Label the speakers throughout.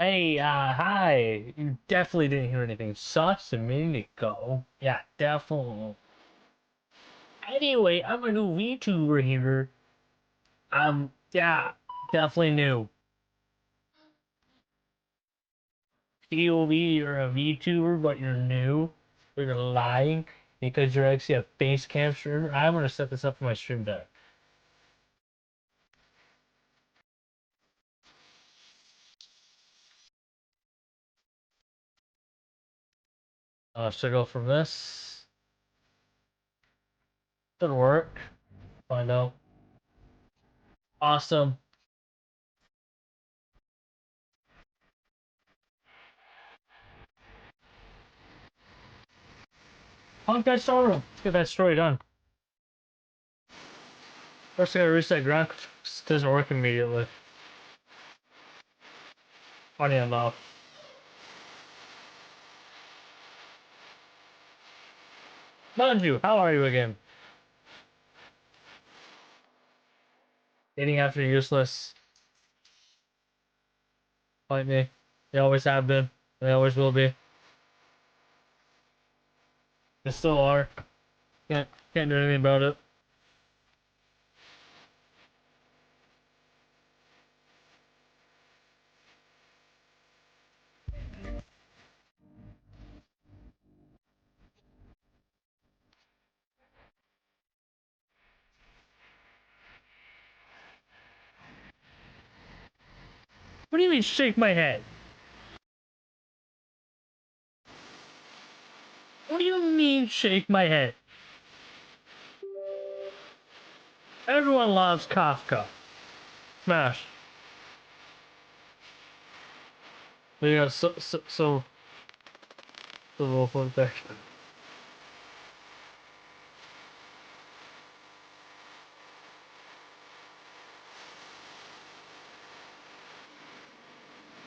Speaker 1: Hey, hi. You definitely didn't hear anything sus a minute ago. Yeah, definitely. Anyway, I'm a new VTuber here. Yeah, definitely new. POV, you're a VTuber, but you're new. But you're lying because you're actually a face cam streamer. I'm gonna set this up for my stream deck. Should I go from this? Didn't work. Find out. Awesome. Punk that story. Let's get that story done. First, I gotta reset ground. It doesn't work immediately. Funny enough. Manju, how are you again? Dating after useless. Like me. They always have been. They always will be. They still are. Can't do anything about it. What do you mean shake my head? What do you mean shake my head? Everyone loves Kafka. Smash. But yeah, the wolf was there.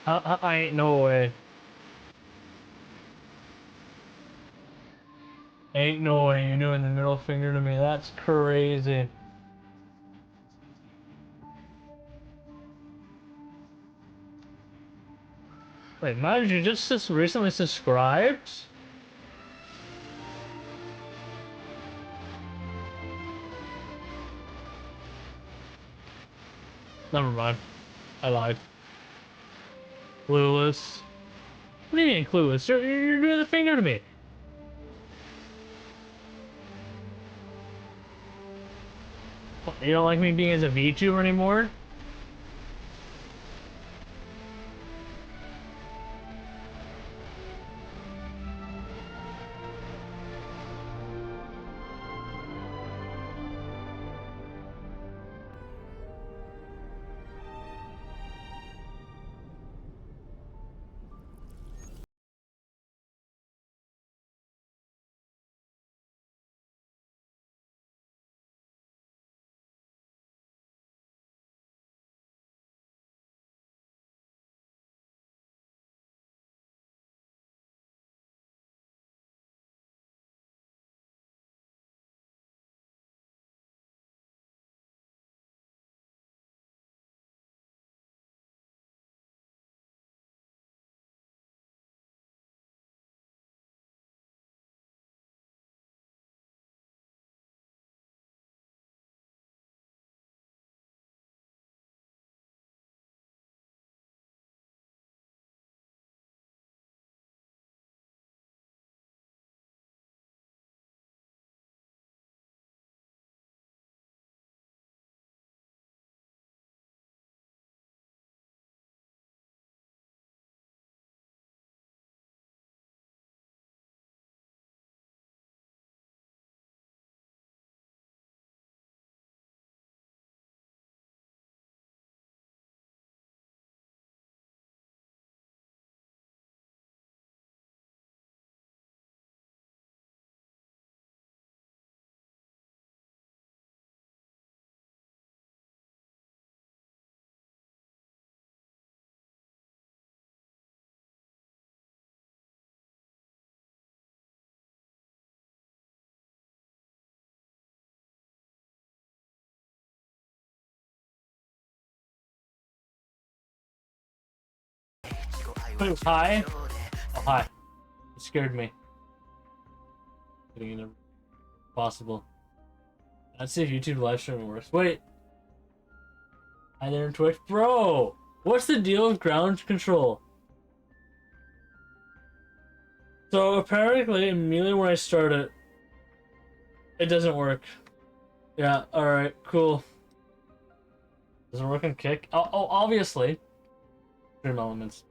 Speaker 1: I ain't no way. Ain't no way you're doing the middle finger to me. That's crazy. Wait, man, you just recently subscribed? Never mind. I lied. Clueless. What do you mean clueless? You're doing the finger to me. You don't like me being as a VTuber anymore? Wait, hi? Oh, hi. You scared me. Getting in possible. Let's see if YouTube live streaming works. Wait. Hi there, Twitch. Bro! What's the deal with ground control? So apparently, immediately when I start it, it doesn't work. Yeah, alright, cool. Does it work on Kick? Oh, obviously. Stream Elements.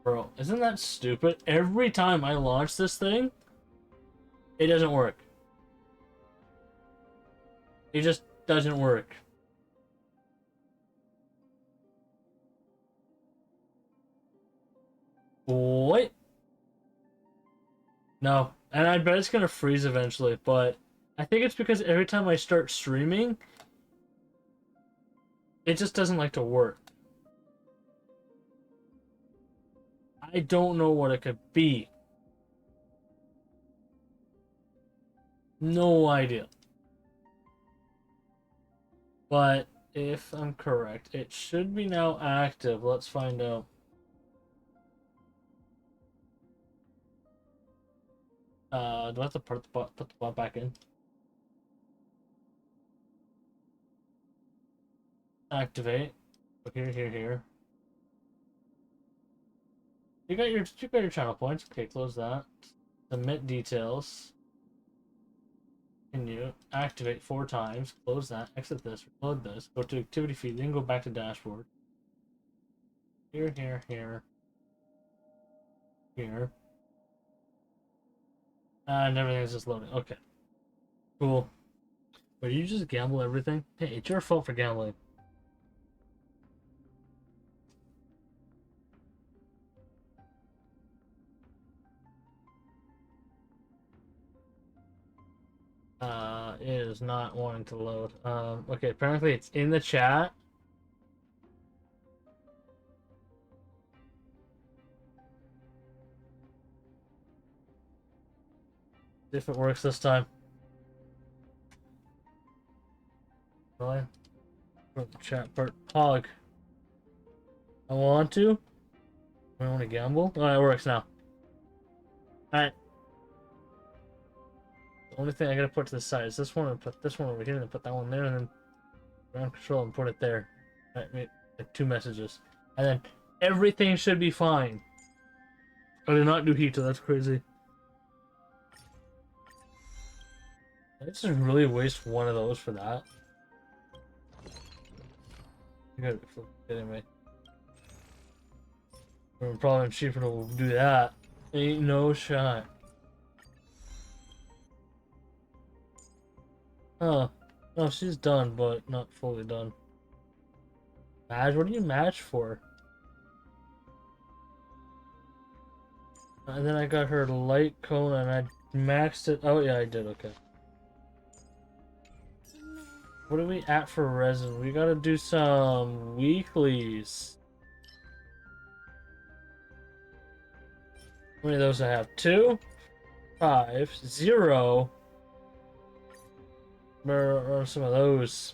Speaker 1: Bro, isn't that stupid? Every time I launch this thing, it doesn't work. It just doesn't work. What? No. And I bet it's gonna freeze eventually, but I think it's because every time I start streaming, it just doesn't like to work. I don't know what it could be. No idea. But if I'm correct, it should be now active. Let's find out. Do I have to put the bot back in? Activate. Okay, here. You got your channel points. Okay, close that. Submit details. Continue. Activate 4 times. Close that. Exit this. Reload this. Go to activity feed. Then go back to dashboard. Here. And everything's just loading. Okay. Cool. But you just gamble everything? Hey, it's your fault for gambling. It is not wanting to load. Okay, apparently it's in the chat. If it works this time. Really? Chat part. Hog. I want to. I want to gamble. Oh, it works now. Alright. The only thing I gotta put to the side is this one, and put this one over here, and then put that one there, and then ground control and put it there. Alright, like 2 messages. And then everything should be fine. I did not do heat, so that's crazy. I just really waste one of those for that. You gotta be kidding me. Probably cheaper to do that. Ain't no shot. Huh. No, she's done, but not fully done. Match? What do you match for? And then I got her light cone and I maxed it. Oh yeah, I did, okay. What are we at for resin? We gotta do some weeklies. How many of those I have? 2, 5, 0. Where are some of those?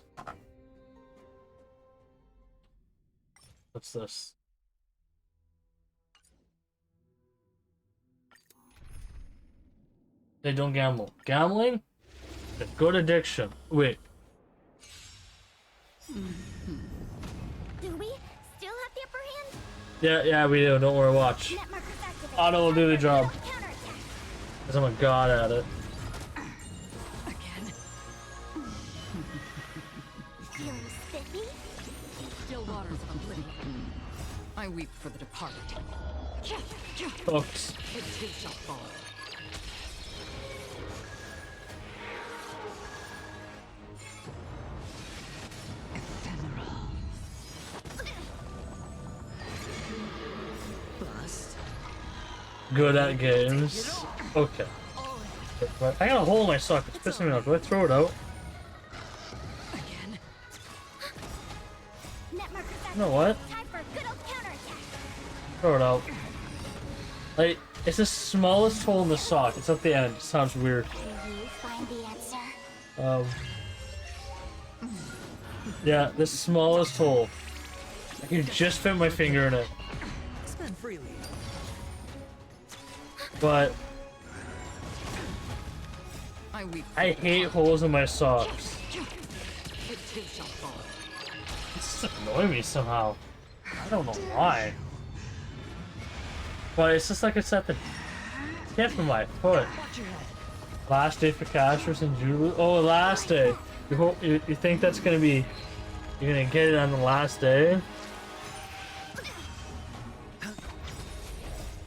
Speaker 1: What's this? They don't gamble. Gambling? A good addiction. Wait.
Speaker 2: Do we still have the upper hand?
Speaker 1: Yeah, we do. Don't worry, watch.
Speaker 2: Net markers activated.
Speaker 1: Otto will do the job.
Speaker 2: Counterattack.
Speaker 1: Because I'm a god at it.
Speaker 2: Again. Feeling spiffy?
Speaker 3: Still waters of oblivion. I weep for the departed.
Speaker 1: Folks.
Speaker 3: It too shall fall. Ephemeral. Bust.
Speaker 1: Good at games. Okay. I got a hole in my sock. It's pissing me off. Do I throw it out?
Speaker 3: Again.
Speaker 2: Net markers activated.
Speaker 1: You know what?
Speaker 2: Time for a good old counterattack.
Speaker 1: Throw it out. Like, it's the smallest hole in the sock. It's at the end. It sounds weird.
Speaker 2: Do you find the answer?
Speaker 1: Yeah, the smallest hole. I can just fit my finger in it.
Speaker 4: Spend freely.
Speaker 1: But
Speaker 3: I weep for
Speaker 1: I
Speaker 3: the
Speaker 1: hate
Speaker 3: departed.
Speaker 1: holes in my socks.
Speaker 3: It too shall fall.
Speaker 1: It's just annoying me somehow. I don't know why. But it's just like it's at the tip of my foot.
Speaker 4: Watch your head.
Speaker 1: Last day for casters and Jubilee. Oh, last day. You think that's gonna be? You're gonna get it on the last day?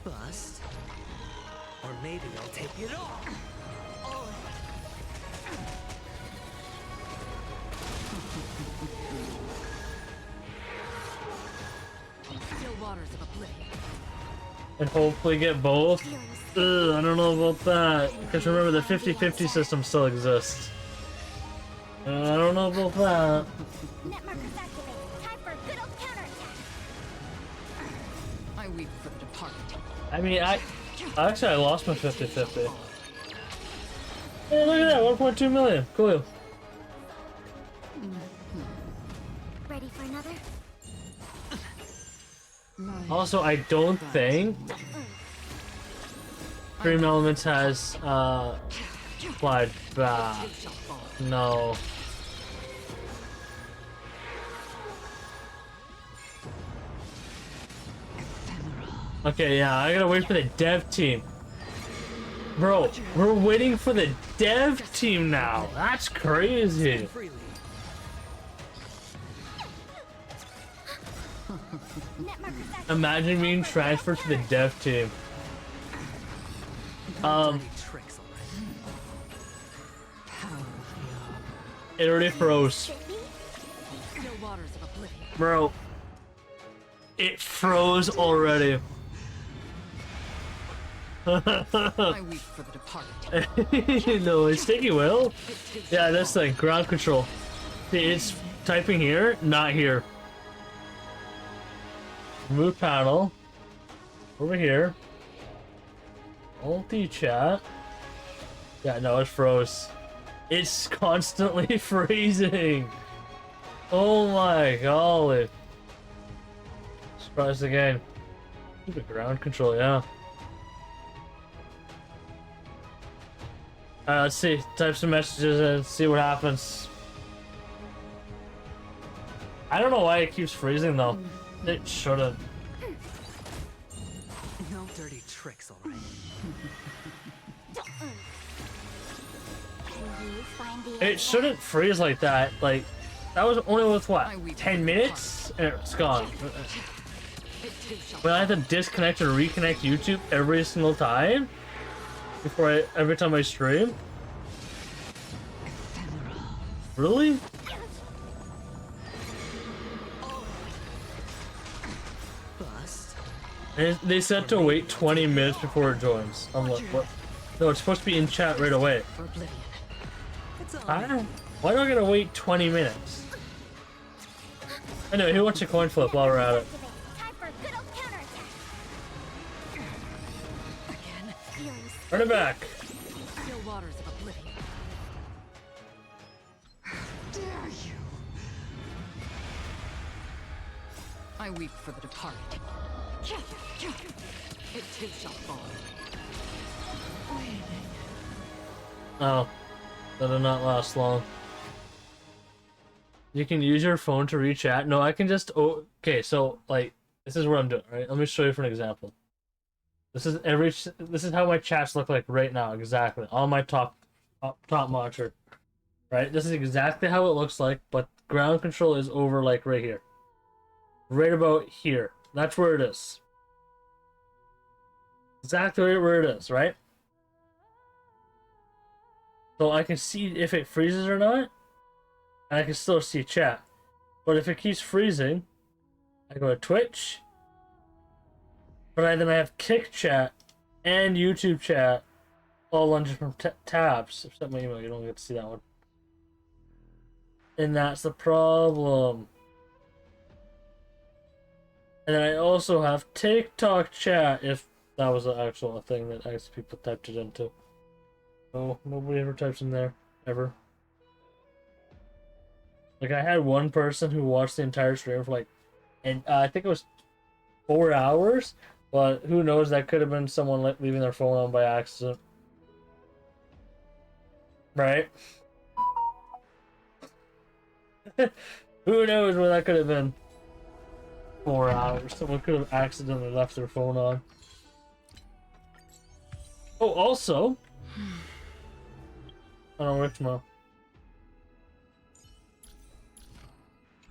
Speaker 4: Bust. Or maybe I'll take it off.
Speaker 3: Still waters of oblivion.
Speaker 1: And hopefully get both. Ugh, I don't know about that. Because remember, the 50-50 system still exists. I don't know about that.
Speaker 2: Net markers activated. Time for a good old counterattack.
Speaker 3: I weep for the departed.
Speaker 1: I mean, actually I lost my 50-50. Hey, look at that, 1.2 million. Cool.
Speaker 2: Ready for another?
Speaker 1: Also, I don't think Dream Elements has applied back.
Speaker 3: It shall fall.
Speaker 1: No. Okay, yeah, I gotta wait for the dev team. Bro, we're waiting for the dev team now. That's crazy.
Speaker 4: Freely.
Speaker 2: Net markers activated.
Speaker 1: Imagine being transferred to the dev team.
Speaker 4: Dirty tricks already.
Speaker 1: It already froze.
Speaker 3: Still waters of oblivion.
Speaker 1: Bro, it froze already.
Speaker 3: I weep for the departed.
Speaker 1: No, it's taking well.
Speaker 3: It too
Speaker 1: Yeah,
Speaker 3: shall
Speaker 1: that's
Speaker 3: fall.
Speaker 1: like ground control. See, it's typing here, not here. Move panel. Over here. Multi-chat. Yeah, no, it froze. It's constantly freezing. Oh my golly. Surprised again. Stupid ground control, yeah. Let's see. Type some messages and see what happens. I don't know why it keeps freezing though. It shouldn't.
Speaker 4: No dirty tricks already.
Speaker 2: Can you find the
Speaker 1: It shouldn't freeze like that. Like, that was only with what?
Speaker 3: I weep
Speaker 1: 10
Speaker 3: for the
Speaker 1: minutes? And it's gone.
Speaker 3: It too shall
Speaker 1: When I have to disconnect and reconnect YouTube every single time? Every time I stream? Really?
Speaker 4: Bust.
Speaker 1: And they said to wait 20 minutes before it joins. I'm like, what? No, it's supposed to be in chat right away.
Speaker 3: for oblivion.
Speaker 4: It's all
Speaker 1: Why do I gotta wait 20 minutes? Anyway, who wants a coin flip while we're at it?
Speaker 2: activated. Time for a good old counterattack.
Speaker 3: Again.
Speaker 2: Feeling
Speaker 1: Turn it back.
Speaker 3: Still waters of oblivion. Dare you? I weep for the departed. It too shall fall.
Speaker 1: Oh, that did not last long. You can use your phone to re-chat. No, I can just. Oh, okay, so like this is what I'm doing. Right, let me show you for an example. This is how my chats look like right now. Exactly on my top monitor. Right, this is exactly how it looks like, but ground control is over like right here, right about here. That's where it is. Exactly where it is, right? So I can see if it freezes or not, and I can still see chat. But if it keeps freezing, I go to Twitch, but then I have Kick chat and YouTube chat all on different tabs. Except my email, you don't get to see that one. And that's the problem. And then I also have TikTok chat if that was an actual thing that people typed it into. No, nobody ever types in there, ever. Like, I had one person who watched the entire stream for like and I think it was 4 hours. But who knows? That could have been someone leaving their phone on by accident, right? Who knows where that could have been? 4 hours. Someone could have accidentally left their phone on. Oh, also, I don't work tomorrow.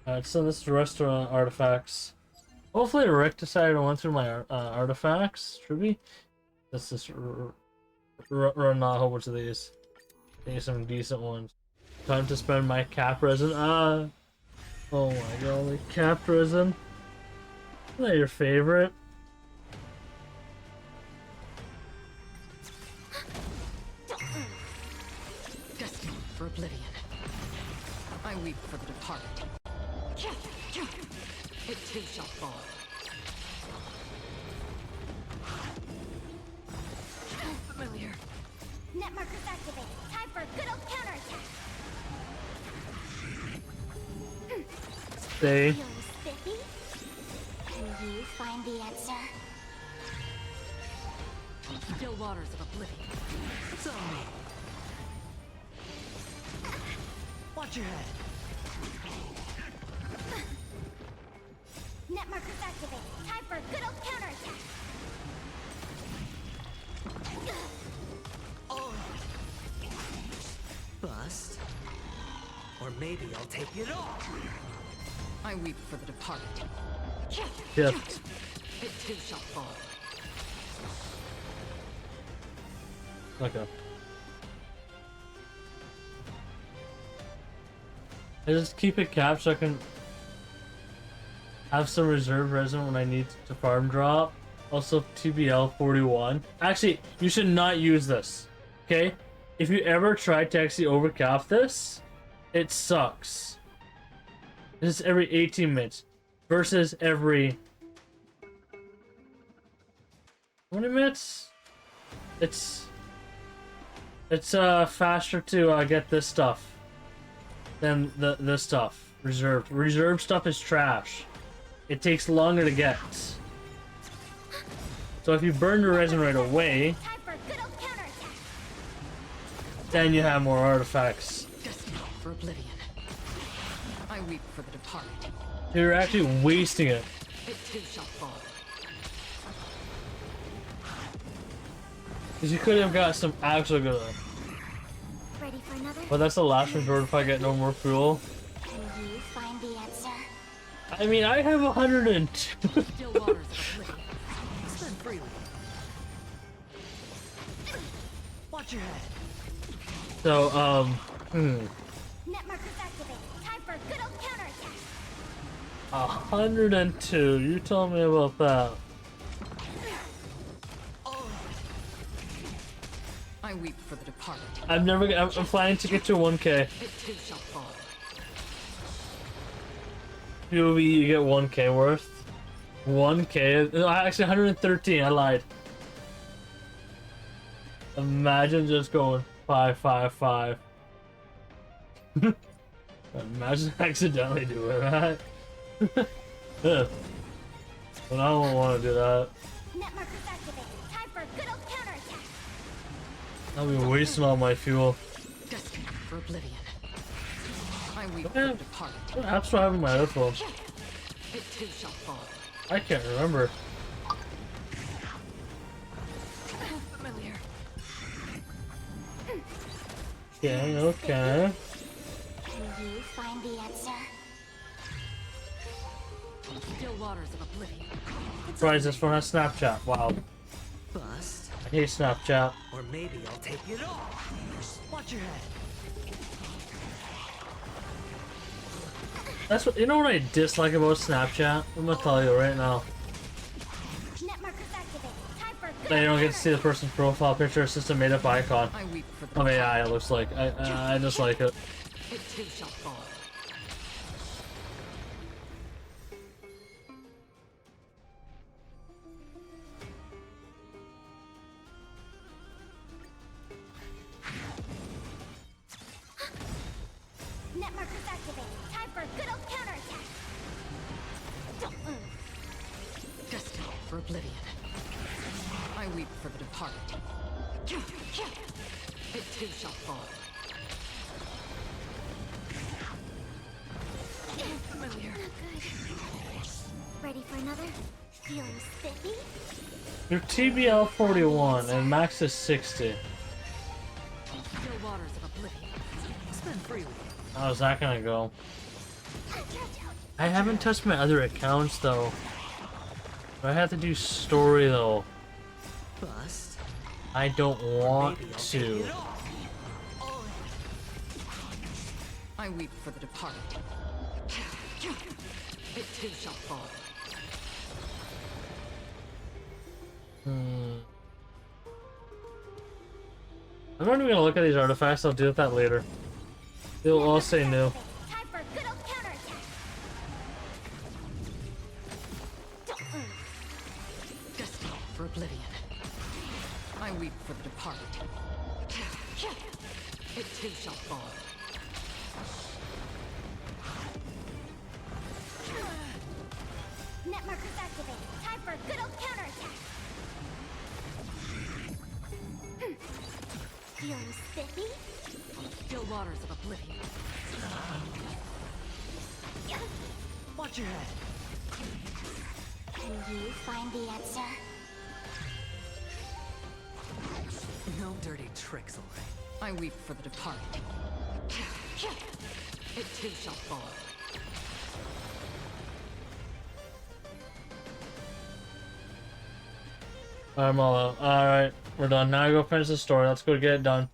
Speaker 1: Alright, so this is restaurant artifacts. Hopefully Rick decided to run through my artifacts. Should we? Let's just run a whole bunch of these. Get some decent ones. Time to spend my cap resin. Oh my god, cap resin. Isn't that your favorite?
Speaker 3: Destined for oblivion. I weep for the departed. It too shall fall. Familiar.
Speaker 2: Net markers activated. Time for a good old counterattack.
Speaker 1: Stay.
Speaker 2: Feeling spiffy? Can you find the answer?
Speaker 3: Still waters of oblivion.
Speaker 4: It's on me. Watch your head.
Speaker 2: Net markers activated. Time for a good old counterattack.
Speaker 4: Oh. Bust. Or maybe I'll take it off.
Speaker 3: I weep for the departed.
Speaker 1: Shift.
Speaker 3: It too shall fall.
Speaker 1: Okay. I just keep it capped so I can have some reserve resin when I need to farm drop. Also, TBL 41. Actually, you should not use this. Okay? If you ever try to actually overcap this, it sucks. This is every 18 minutes versus every 20 minutes. It's faster to get this stuff than this stuff. Reserved stuff is trash. It takes longer to get. So if you burn your resin right away,
Speaker 2: Time for a good old counterattack.
Speaker 1: then you have more artifacts.
Speaker 3: Destined for oblivion. I weep for the departed.
Speaker 1: You're actually wasting it.
Speaker 3: It too shall fall.
Speaker 1: Because you could have got some actual good.
Speaker 2: Ready for another?
Speaker 1: But that's the last resort if I get no more fuel.
Speaker 2: Can you find the answer?
Speaker 1: I mean, I have 102.
Speaker 3: Still waters of oblivion.
Speaker 4: Spin freely. Watch your head.
Speaker 1: So,
Speaker 2: Net markers activated. Time for a good old counterattack.
Speaker 1: 102. You tell me about that.
Speaker 3: I weep for the departed.
Speaker 1: I'm planning to get to 1k.
Speaker 3: It too shall fall.
Speaker 1: POV, you get 1k worth. 1k? No, actually 113. I lied. Imagine just going 555. Imagine accidentally doing that. Ugh. But I don't want to do that.
Speaker 2: Net markers activated. Time for a good old counterattack.
Speaker 1: I'll be wasting all my fuel.
Speaker 3: Destined for oblivion. I weep for
Speaker 1: Yeah.
Speaker 3: the departed.
Speaker 1: What apps do I have in my other phone?
Speaker 3: It too shall fall.
Speaker 1: I can't remember.
Speaker 3: Familiar.
Speaker 1: Okay, okay.
Speaker 2: Can you find the answer?
Speaker 3: Still waters of oblivion.
Speaker 1: Surprise, this phone has Snapchat. Wow.
Speaker 4: Bust.
Speaker 1: I hate Snapchat.
Speaker 4: Or maybe I'll take it off. Watch your head.
Speaker 1: That's what, you know what I dislike about Snapchat? I'm gonna tell you right now.
Speaker 2: Net markers activated. Time for a good
Speaker 1: That you
Speaker 2: old
Speaker 1: don't get to see the person's profile picture, it's just a made up icon.
Speaker 3: I weep for the
Speaker 1: Of
Speaker 3: departed.
Speaker 1: AI, it looks like. I just like it.
Speaker 3: It too shall fall.
Speaker 2: Net markers activated. Time for a good old counterattack.
Speaker 3: oblivion. I weep for the departed. It too shall fall. Familiar.
Speaker 2: Ready for another? Feeling spiffy?
Speaker 1: You're TBL 41 and max is 60.
Speaker 3: Still waters of oblivion.
Speaker 4: Spend freely.
Speaker 1: How's that gonna go? I haven't touched my other accounts though. I have to do story though.
Speaker 4: Bust.
Speaker 1: I don't want
Speaker 4: Maybe I'll
Speaker 1: to.
Speaker 4: take it all.
Speaker 3: I weep for the departed. It too shall fall.
Speaker 1: I'm not even gonna look at these artifacts, I'll deal with that later. They'll all say no.
Speaker 2: Time for a good old counterattack.
Speaker 3: Destiny for oblivion. I weep for the departed. It too shall fall.
Speaker 2: Net markers activated. Time for a good old counterattack. Feeling spiffy?
Speaker 3: Still waters of oblivion.
Speaker 4: Watch your head.
Speaker 2: Can you find the answer?
Speaker 4: No dirty tricks, alright.
Speaker 3: I weep for the departed. It too shall fall.
Speaker 1: I'm all out. Alright, we're done. Now I go finish the story. Let's go get it done.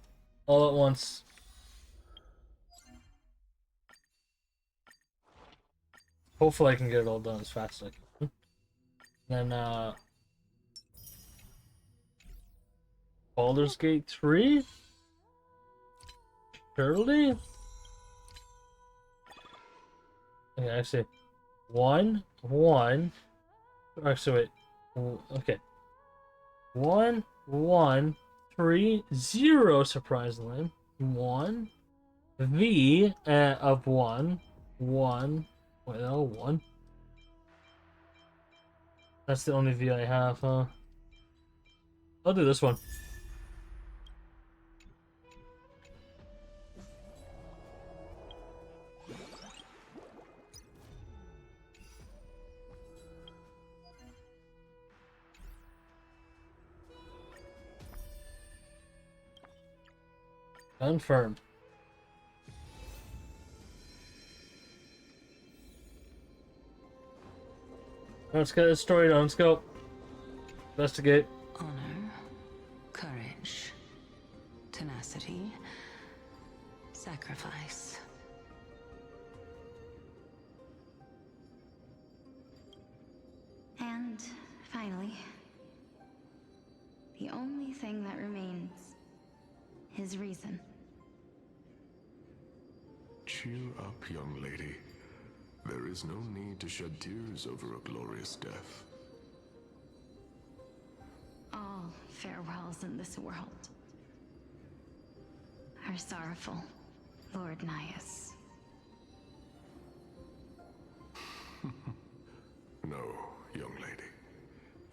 Speaker 1: All at once. Hopefully I can get it all done as fast as I can. Then, Baldur's Gate 3? Surely? Okay, actually, 1, 1. Actually, wait. Okay. 1, 1, 3, 0, surprisingly. 1. V of 1. 1. Wait, no, 1. That's the only V I have, huh? I'll do this one. Confirmed. Let's get this story done. Let's go. Investigate.
Speaker 5: Honor, courage, tenacity, sacrifice. And finally, the only thing that remains is reason.
Speaker 6: Cheer up, young lady. There is no need to shed tears over a glorious death.
Speaker 5: All farewells in this world are sorrowful, Lord Nias.
Speaker 6: No, young lady.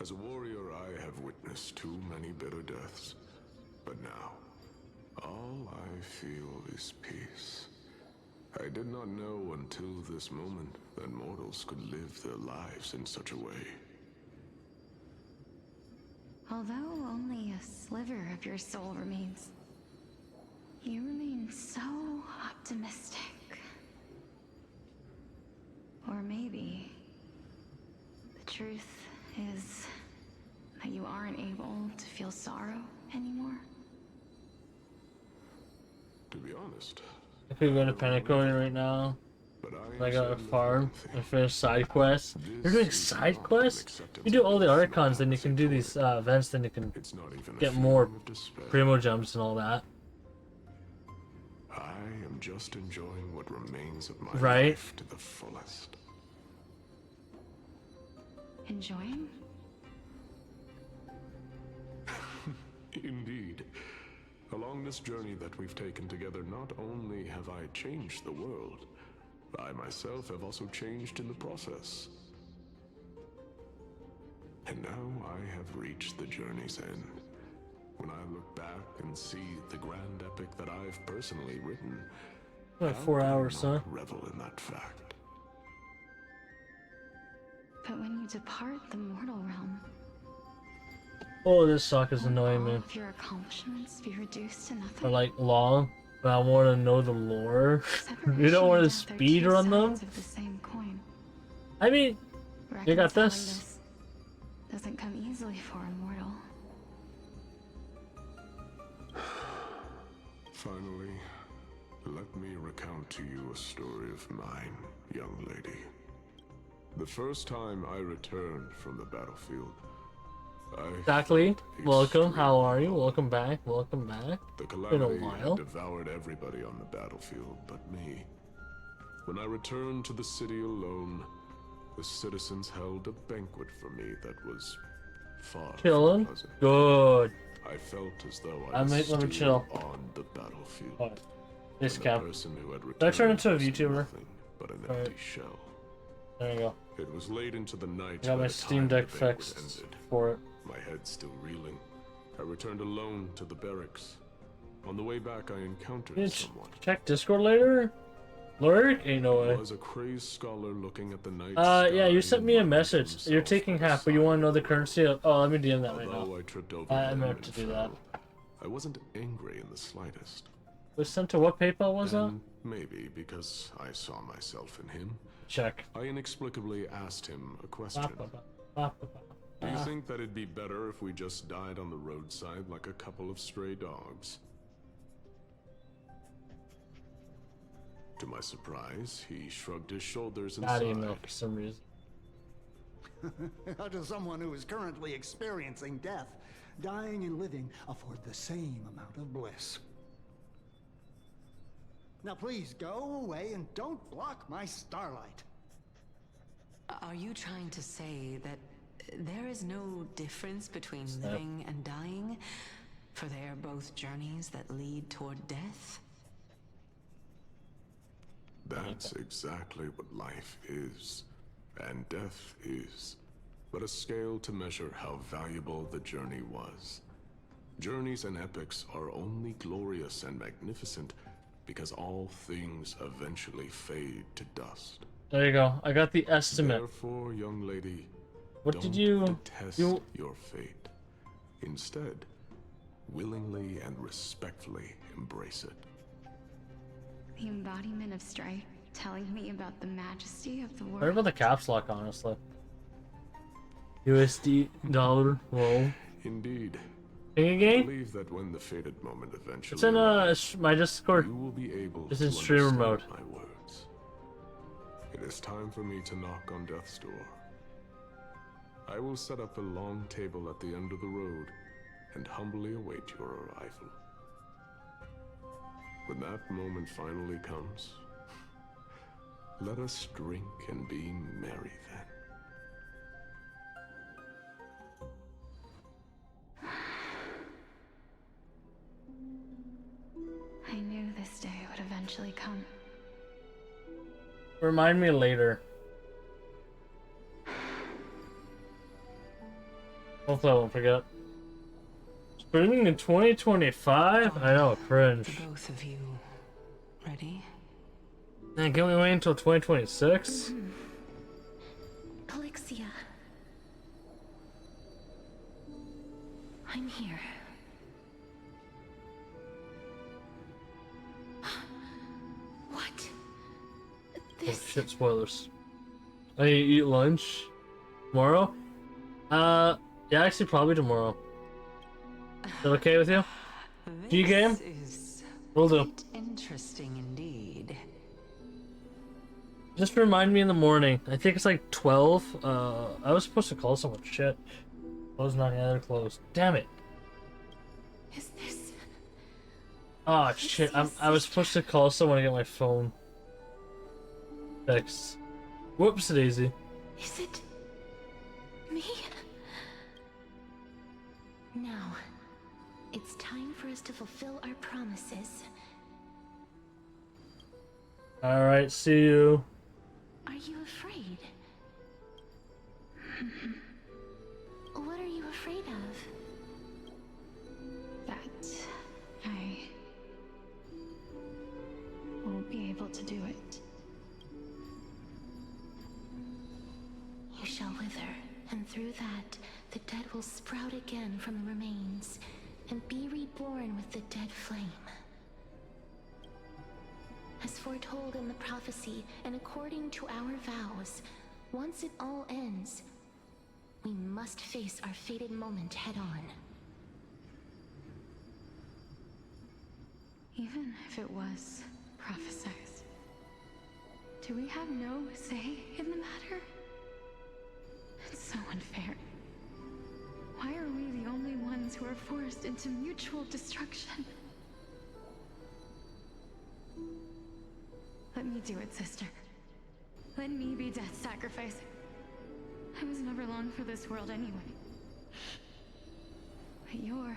Speaker 6: As a warrior, I have witnessed too many bitter deaths. But now, all I feel is peace. I did not know until this moment that mortals could live their lives in such a way.
Speaker 5: Although only a sliver of your soul remains, you remain so optimistic. Or maybe the truth is that you aren't able to feel sorrow anymore.
Speaker 6: To be honest,
Speaker 1: I could go to Pentacoin right now.
Speaker 6: but
Speaker 1: I got a
Speaker 6: certain of
Speaker 1: farm
Speaker 6: one thing.
Speaker 1: and finish side quests. You're doing
Speaker 6: This is
Speaker 1: side
Speaker 6: not
Speaker 1: quests?
Speaker 6: an
Speaker 1: You do all the
Speaker 6: acceptance
Speaker 1: archons, then you
Speaker 6: of
Speaker 1: can do these events, then you can
Speaker 6: It's not even a
Speaker 1: get more
Speaker 6: feeling of despair.
Speaker 1: primo jumps and all that.
Speaker 6: I am just enjoying what remains of my
Speaker 1: Right.
Speaker 6: life to the fullest.
Speaker 5: Enjoying?
Speaker 6: Indeed. Along this journey that we've taken together, not only have I changed the world, I myself have also changed in the process. And now I have reached the journey's end. When I look back and see the grand epic that I've personally written,
Speaker 1: Like
Speaker 6: how
Speaker 1: 4
Speaker 6: can I
Speaker 1: hours, huh?
Speaker 6: not revel in that fact?
Speaker 5: But when you depart the mortal realm,
Speaker 1: Oh, this suck is
Speaker 5: won't
Speaker 1: annoying
Speaker 5: all
Speaker 1: me.
Speaker 5: of your accomplishments be reduced to nothing?
Speaker 1: Or like long, but I want to know the lore.
Speaker 5: Separation
Speaker 1: You don't want
Speaker 5: and
Speaker 1: to
Speaker 5: death are
Speaker 1: speed
Speaker 5: two
Speaker 1: run them?
Speaker 5: sides of the same coin.
Speaker 1: I mean, you got
Speaker 5: Reconciling
Speaker 1: this.
Speaker 5: doesn't come easily for a mortal.
Speaker 6: Finally, let me recount to you a story of mine, young lady. The first time I returned from the battlefield, I
Speaker 1: Exactly.
Speaker 6: felt
Speaker 1: Welcome. How are you?
Speaker 6: extremely
Speaker 1: Welcome back. Welcome back.
Speaker 6: The
Speaker 1: Been a
Speaker 6: calamity
Speaker 1: while.
Speaker 6: had devoured everybody on the battlefield but me. When I returned to the city alone, the citizens held a banquet for me that was far
Speaker 1: Chillin'.
Speaker 6: from pleasant.
Speaker 1: Good.
Speaker 6: I felt as though
Speaker 1: I
Speaker 6: I was
Speaker 1: let me
Speaker 6: still
Speaker 1: chill.
Speaker 6: on the battlefield.
Speaker 1: Alright. This
Speaker 6: And the
Speaker 1: cap.
Speaker 6: person who had
Speaker 1: Did I turn into a
Speaker 6: returned was
Speaker 1: VTuber?
Speaker 6: nothing but an
Speaker 1: Alright.
Speaker 6: empty shell.
Speaker 1: There you go.
Speaker 6: It was late into the night
Speaker 1: I got
Speaker 6: by
Speaker 1: my
Speaker 6: the
Speaker 1: Steam
Speaker 6: time
Speaker 1: Deck
Speaker 6: the banquet
Speaker 1: fixed
Speaker 6: ended.
Speaker 1: for it.
Speaker 6: My head still reeling. I returned alone to the barracks. On the way back, I encountered
Speaker 1: You
Speaker 6: someone.
Speaker 1: check Discord later? Lurk? Ain't no way.
Speaker 6: Was a crazy scholar looking at the night
Speaker 1: Yeah, you
Speaker 6: sky
Speaker 1: sent me a
Speaker 6: and
Speaker 1: message.
Speaker 6: wondered
Speaker 1: You're
Speaker 6: himself
Speaker 1: taking
Speaker 6: by the
Speaker 1: half, but you
Speaker 6: side
Speaker 1: want to know
Speaker 6: of
Speaker 1: the
Speaker 6: road.
Speaker 1: currency of... Oh, let me DM that right now.
Speaker 6: Although I tripped over
Speaker 1: I
Speaker 6: him
Speaker 1: meant
Speaker 6: and
Speaker 1: to do that.
Speaker 6: fell, I wasn't angry in the slightest.
Speaker 1: Was sent to what PayPal was that?
Speaker 6: And maybe because I saw myself in him,
Speaker 1: Check.
Speaker 6: I inexplicably asked him a question. Do you
Speaker 1: Ah.
Speaker 6: think that it'd be better if we just died on the roadside like a couple of stray dogs? To my surprise, he shrugged his shoulders and
Speaker 1: Not
Speaker 6: sighed.
Speaker 1: email for some reason.
Speaker 7: How does someone who is currently experiencing death, dying and living, afford the same amount of bliss? Now please go away and don't block my starlight.
Speaker 8: Are you trying to say that there is no difference between living and dying? For they are both journeys that lead toward death?
Speaker 6: That's exactly what life is, and death is, but a scale to measure how valuable the journey was. Journeys and epics are only glorious and magnificent because all things eventually fade to dust.
Speaker 1: There you go. I got the estimate.
Speaker 6: Therefore, young lady,
Speaker 1: What
Speaker 6: don't
Speaker 1: did you...
Speaker 6: detest
Speaker 1: you...
Speaker 6: your fate. Instead, willingly and respectfully embrace it.
Speaker 5: The embodiment of strife, telling me about the majesty of the
Speaker 1: What
Speaker 5: world.
Speaker 1: about the caps lock, honestly? USD dollar roll.
Speaker 6: Indeed.
Speaker 1: Ping
Speaker 6: I
Speaker 1: again?
Speaker 6: believe that when the fated moment eventually
Speaker 1: It's in
Speaker 6: arrives,
Speaker 1: my Discord.
Speaker 6: you will be able
Speaker 1: It's
Speaker 6: to
Speaker 1: in streamer
Speaker 6: understand
Speaker 1: mode.
Speaker 6: my words. It is time for me to knock on death's door. I will set up a long table at the end of the road and humbly await your arrival. When that moment finally comes, let us drink and be merry then.
Speaker 5: I knew this day would eventually come.
Speaker 1: Remind me later. Hopefully I won't forget. Streaming in 2025? I know, cringe.
Speaker 8: The both of you ready?
Speaker 1: Man, can we wait until 2026?
Speaker 2: Elixia. I'm here. What?
Speaker 1: Oh
Speaker 2: This...
Speaker 1: shit, spoilers. I need to eat lunch tomorrow? Yeah, actually probably tomorrow. Is that okay with you? G-game?
Speaker 8: This is
Speaker 1: Will do.
Speaker 8: quite interesting indeed.
Speaker 1: Just remind me in the morning. I think it's like 12. I was supposed to call someone. Shit. Close not yet. They're closed. Damn it.
Speaker 2: Is this...
Speaker 1: Oh shit. I was supposed to call someone to get my phone fixed. Whoops, daisy.
Speaker 2: Is it... me? Now, it's time for us to fulfill our promises.
Speaker 1: Alright, see you.
Speaker 2: Are you afraid?
Speaker 5: afraid of? That I won't be able to do it.
Speaker 2: You shall wither, and through that, the dead will sprout again from the remains, and be reborn with the dead flame. As foretold in the prophecy, and according to our vows, once it all ends, we must face our fated moment head-on.
Speaker 5: Even if it was prophesized, do we have no say in the matter? It's so unfair. Why are we the only ones who are forced into mutual destruction? Let me do it, sister. Let me be death's sacrifice. I was never long for this world anyway. But you're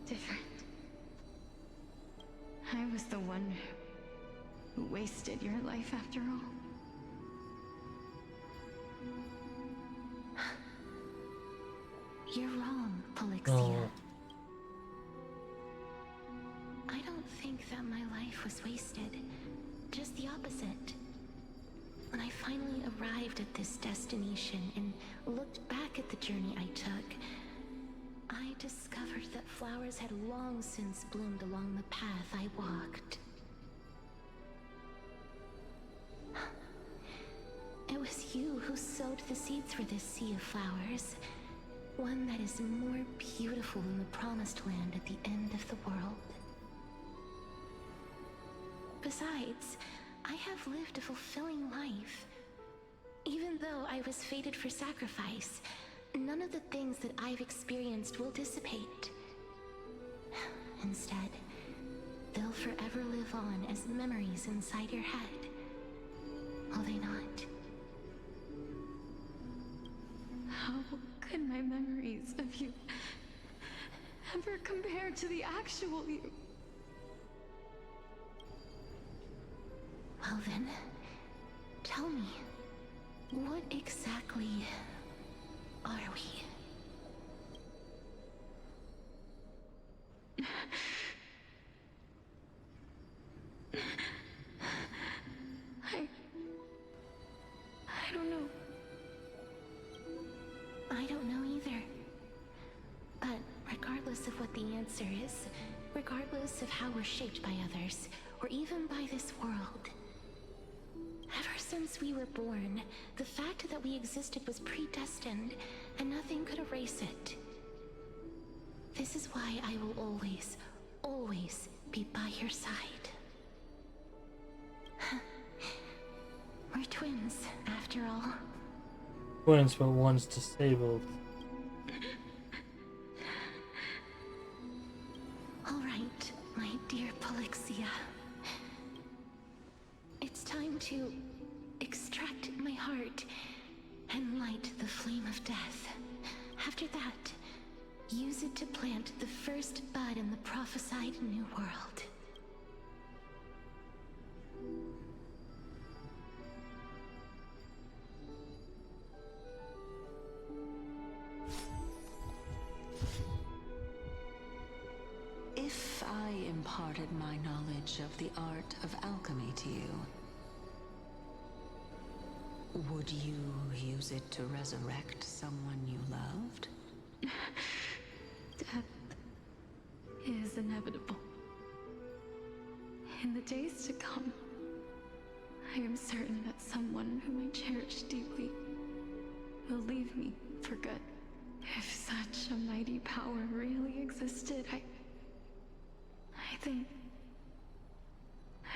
Speaker 5: different. I was the one who wasted your life after all.
Speaker 2: You're wrong, Polixia.
Speaker 1: Oh.
Speaker 2: I don't think that my life was wasted. Just the opposite. When I finally arrived at this destination and looked back at the journey I took, I discovered that flowers had long since bloomed along the path I walked. It was you who sowed the seeds for this sea of flowers. One that is more beautiful than the promised land at the end of the world. Besides, I have lived a fulfilling life. Even though I was fated for sacrifice, none of the things that I've experienced will dissipate. Instead, they'll forever live on as memories inside your head. Will they not?
Speaker 5: How could my memories of you ever compare to the actual you?
Speaker 2: Well then, tell me, what exactly are we?
Speaker 5: I don't know.
Speaker 2: I don't know either. But regardless of what the answer is, regardless of how we're shaped by others, or even by this world, ever since we were born, the fact that we existed was predestined, and nothing could erase it. This is why I will always, always be by your side. We're twins, after all.
Speaker 1: Twins, but one's disabled.
Speaker 2: All right, my dear Polixia. It's time to extract my heart and light the flame of death. After that, use it to plant the first bud in the prophesied new world.
Speaker 8: If I imparted my knowledge of the art of alchemy to you, would you use it to resurrect someone you loved?
Speaker 5: Death is inevitable. In the days to come, I am certain that someone whom I cherish deeply will leave me for good. If such a mighty power really existed, I think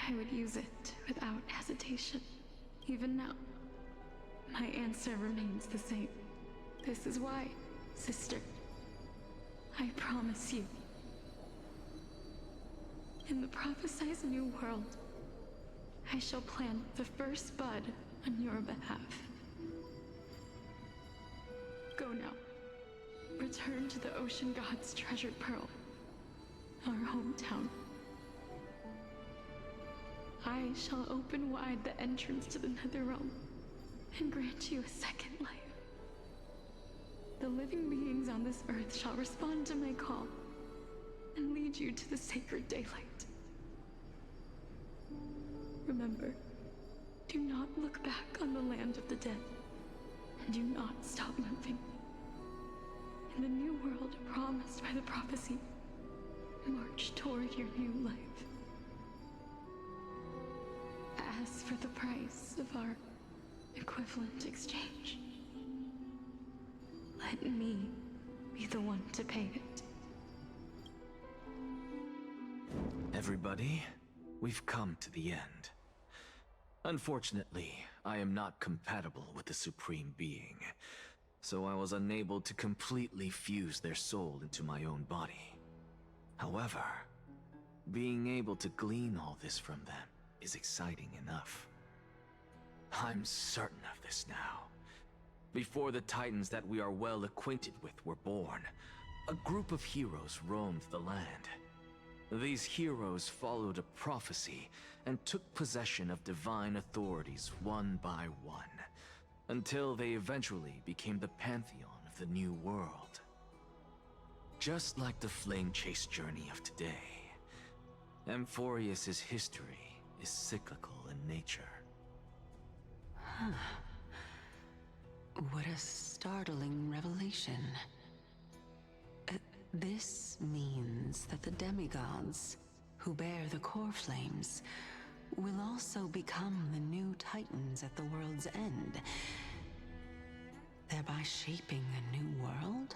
Speaker 5: I would use it without hesitation. Even now, my answer remains the same. This is why, sister, I promise you, in the prophesied new world, I shall plant the first bud on your behalf. Go now. Return to the Ocean God's treasured pearl, our hometown. I shall open wide the entrance to the Netherrealm and grant you a second life. The living beings on this earth shall respond to my call and lead you to the sacred daylight. Remember, do not look back on the land of the dead, and do not stop moving. In the new world promised by the prophecy, march toward your new life. As for the price of our equivalent exchange, let me be the one to pay it.
Speaker 9: Everybody, we've come to the end. Unfortunately, I am not compatible with the Supreme Being, so I was unable to completely fuse their soul into my own body. However, being able to glean all this from them is exciting enough. I'm certain of this now. Before the Titans that we are well acquainted with were born, a group of heroes roamed the land. These heroes followed a prophecy and took possession of divine authorities one by one, until they eventually became the pantheon of the new world. Just like the Flame Chase journey of today, Amphorius' history is cyclical in nature.
Speaker 8: What a startling revelation. This means that the demigods, who bear the core flames, will also become the new Titans at the world's end, thereby shaping a new world?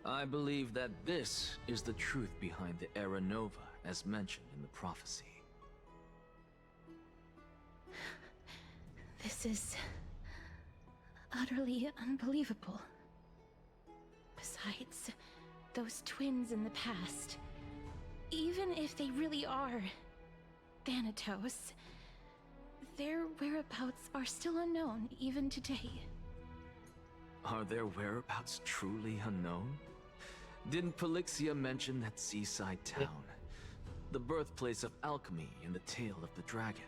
Speaker 9: I believe that this is the truth behind the Era Nova, as mentioned in the prophecy.
Speaker 2: This is utterly unbelievable. Besides, those twins in the past, even if they really are Thanatos, their whereabouts are still unknown even today.
Speaker 9: Are their whereabouts truly unknown? Didn't Polixia mention that seaside town, the birthplace of alchemy and the tale of the dragon?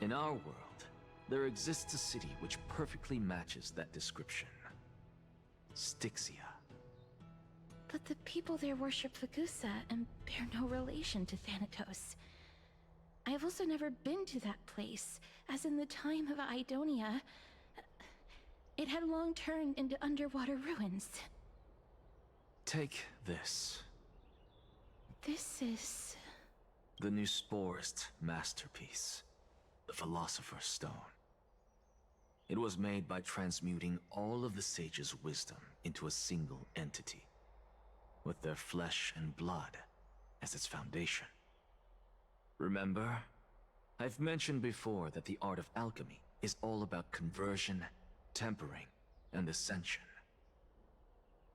Speaker 9: In our world, there exists a city which perfectly matches that description. Styxia.
Speaker 2: But the people there worship Vagusa and bear no relation to Thanatos. I have also never been to that place, as in the time of Idonia, it had long turned into underwater ruins.
Speaker 9: Take this.
Speaker 2: This is...
Speaker 9: the Neusporist masterpiece, the Philosopher's Stone. It was made by transmuting all of the sages' wisdom into a single entity, with their flesh and blood as its foundation. Remember, I've mentioned before that the art of alchemy is all about conversion, tempering, and ascension.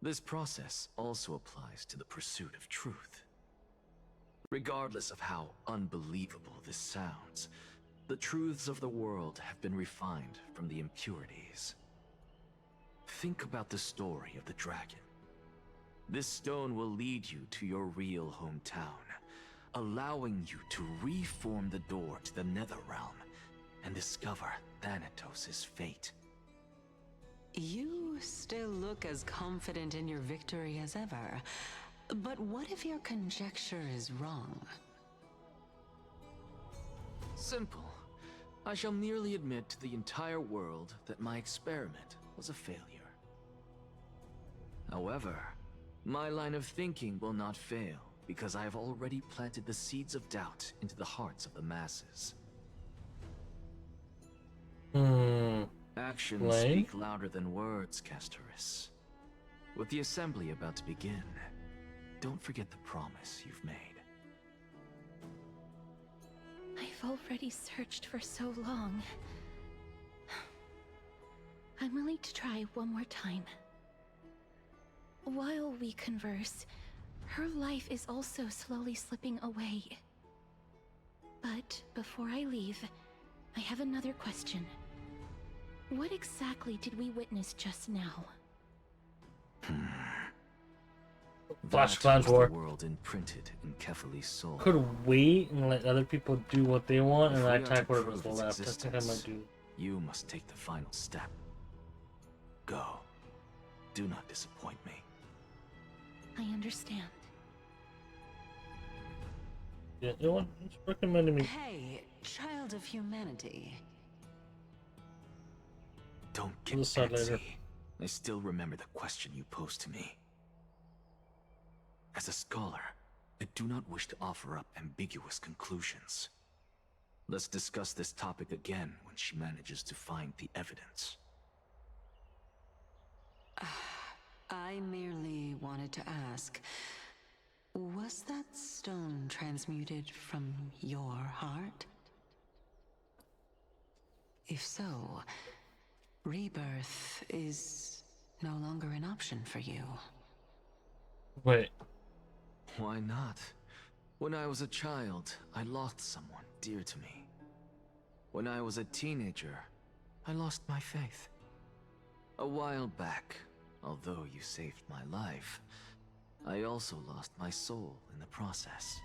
Speaker 9: This process also applies to the pursuit of truth. Regardless of how unbelievable this sounds, the truths of the world have been refined from the impurities. Think about the story of the dragon. This stone will lead you to your real hometown, allowing you to reform the door to the Netherrealm and discover Thanatos' fate.
Speaker 8: You still look as confident in your victory as ever, but what if your conjecture is wrong?
Speaker 9: Simple. I shall merely admit to the entire world that my experiment was a failure. However, my line of thinking will not fail because I have already planted the seeds of doubt into the hearts of the masses. Actions speak louder than words, Castoris. With the assembly about to begin, don't forget the promise you've made.
Speaker 2: I've already searched for so long. I'm willing to try one more time. While we converse, her life is also slowly slipping away. But before I leave, I have another question. What exactly did we witness just now?
Speaker 1: Flash
Speaker 9: That
Speaker 1: Clans
Speaker 9: was
Speaker 1: War.
Speaker 9: the world imprinted in Kefali's soul.
Speaker 1: Could wait and let other people do what they want, and
Speaker 9: If we
Speaker 1: I
Speaker 9: are to
Speaker 1: attack whatever's
Speaker 9: prove its
Speaker 1: left. I think I might
Speaker 9: existence,
Speaker 1: do.
Speaker 9: You must take the final step. Go. Do not disappoint me.
Speaker 2: I understand.
Speaker 1: Yeah, you know what? It's recommending me.
Speaker 8: Hey, child of humanity.
Speaker 9: Don't get
Speaker 1: We'll start
Speaker 9: antsy.
Speaker 1: later.
Speaker 9: I still remember the question you posed to me. As a scholar, I do not wish to offer up ambiguous conclusions. Let's discuss this topic again when she manages to find the evidence.
Speaker 8: I merely wanted to ask, was that stone transmuted from your heart? If so, rebirth is no longer an option for you.
Speaker 1: Wait.
Speaker 9: Why not? When I was a child, I lost someone dear to me. When I was a teenager, I lost my faith. A while back, although you saved my life, I also lost my soul in the process.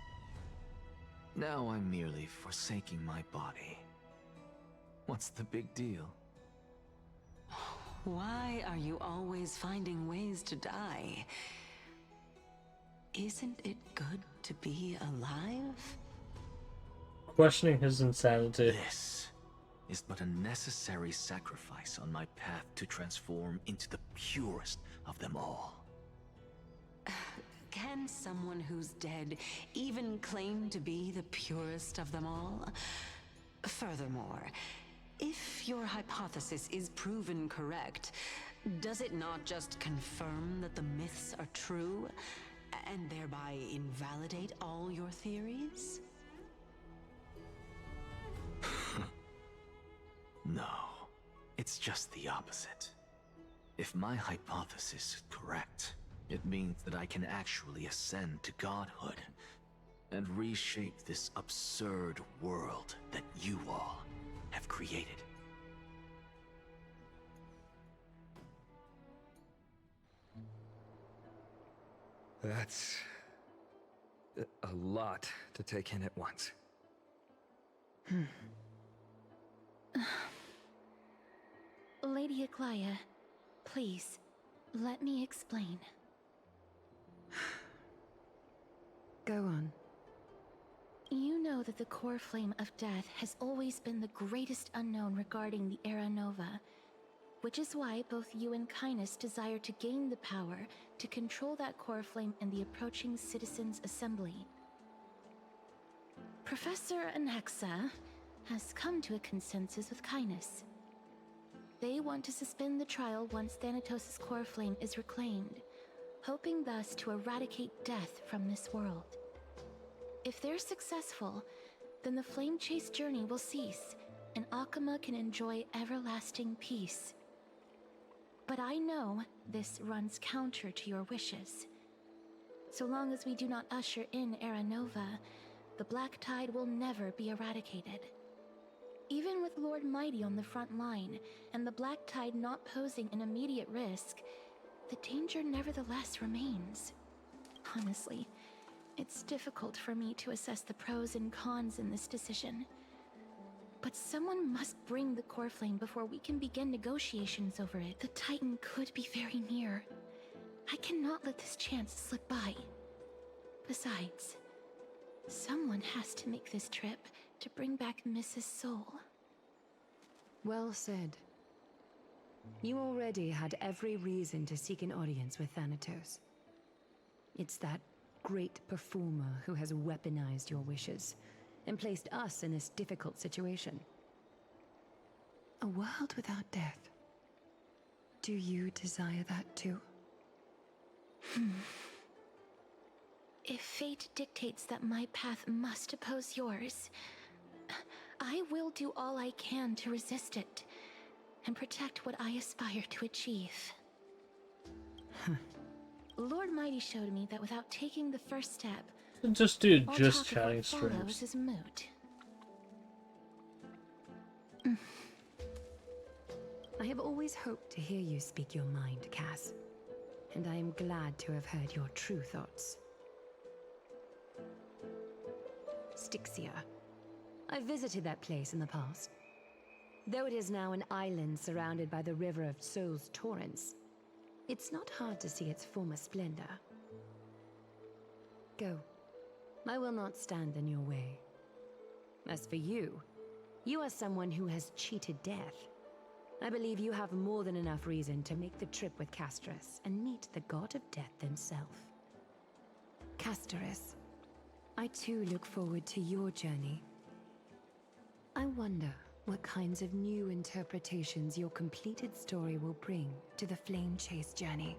Speaker 9: Now I'm merely forsaking my body. What's the big deal?
Speaker 8: Why are you always finding ways to die? Isn't it good to be alive?
Speaker 1: Questioning his insanity.
Speaker 9: This is but a necessary sacrifice on my path to transform into the purest of them all.
Speaker 8: Can someone who's dead even claim to be the purest of them all? Furthermore, if your hypothesis is proven correct, does it not just confirm that the myths are true, and thereby invalidate all your theories?
Speaker 9: No, it's just the opposite. If my hypothesis is correct, it means that I can actually ascend to godhood and reshape this absurd world that you all have created.
Speaker 4: That's a lot to take in at once.
Speaker 2: Lady Aglaya, please, let me explain.
Speaker 5: Go on.
Speaker 2: You know that the core flame of death has always been the greatest unknown regarding the Era Nova, which is why both you and Kynus desire to gain the power to control that core flame in the approaching Citizens' Assembly. Professor Anaxa has come to a consensus with Kynus. They want to suspend the trial once Thanatos' core flame is reclaimed, hoping thus to eradicate death from this world. If they're successful, then the flame chase journey will cease, and Akama can enjoy everlasting peace. But I know this runs counter to your wishes. So long as we do not usher in Era Nova, the Black Tide will never be eradicated. Even with Lord Mighty on the front line, and the Black Tide not posing an immediate risk, the danger nevertheless remains. Honestly, it's difficult for me to assess the pros and cons in this decision. But someone must bring the core flame before we can begin negotiations over it. The Titan could be very near. I cannot let this chance slip by. Besides, someone has to make this trip to bring back Mrs. Soul.
Speaker 5: Well said. You already had every reason to seek an audience with Thanatos. It's that great performer who has weaponized your wishes and placed us in this difficult situation. A world without death. Do you desire that too?
Speaker 2: If fate dictates that my path must oppose yours, I will do all I can to resist it and protect what I aspire to achieve. Lord Mighty showed me that without taking the first step,
Speaker 1: Just do
Speaker 2: all
Speaker 1: just
Speaker 2: talk of
Speaker 1: chatting
Speaker 2: what follows
Speaker 1: streams.
Speaker 2: is moot.
Speaker 5: I have always hoped to hear you speak your mind, Cass. And I am glad to have heard your true thoughts. Styxia. I visited that place in the past.
Speaker 10: Though it is now an island surrounded by the river of Souls Torrents, it's not hard to see its former splendor. Go. I will not stand in your way. As for you, you are someone who has cheated death. I believe you have more than enough reason to make the trip with Castorus and meet the god of death himself. Castorus, I too look forward to your journey. I wonder what kinds of new interpretations your completed story will bring to the Flame Chase journey.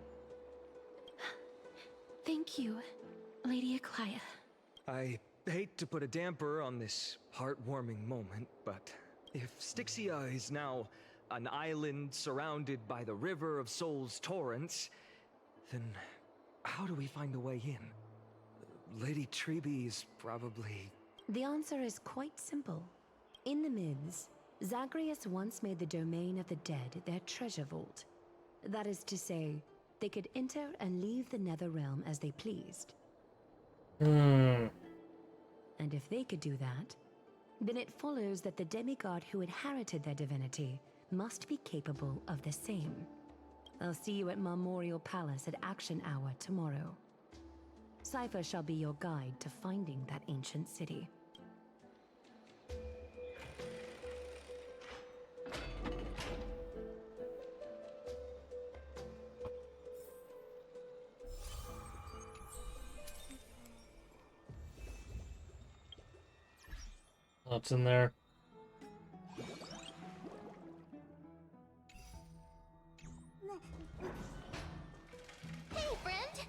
Speaker 2: Thank you, Lady Eclia.
Speaker 4: I hate to put a damper on this heartwarming moment, but if Styxia is now an island surrounded by the river of Souls Torrents, then how do we find a way in? Lady Treby is probably...
Speaker 10: The answer is quite simple. In the Myths, Zagreus once made the domain of the dead their treasure vault. That is to say, they could enter and leave the Nether Realm as they pleased. And if they could do that, then it follows that the demigod who inherited their divinity must be capable of the same. I'll see you at Marmorial Palace at Action Hour tomorrow. Cypher shall be your guide to finding that ancient city.
Speaker 1: What's in there?
Speaker 2: Hey, friend!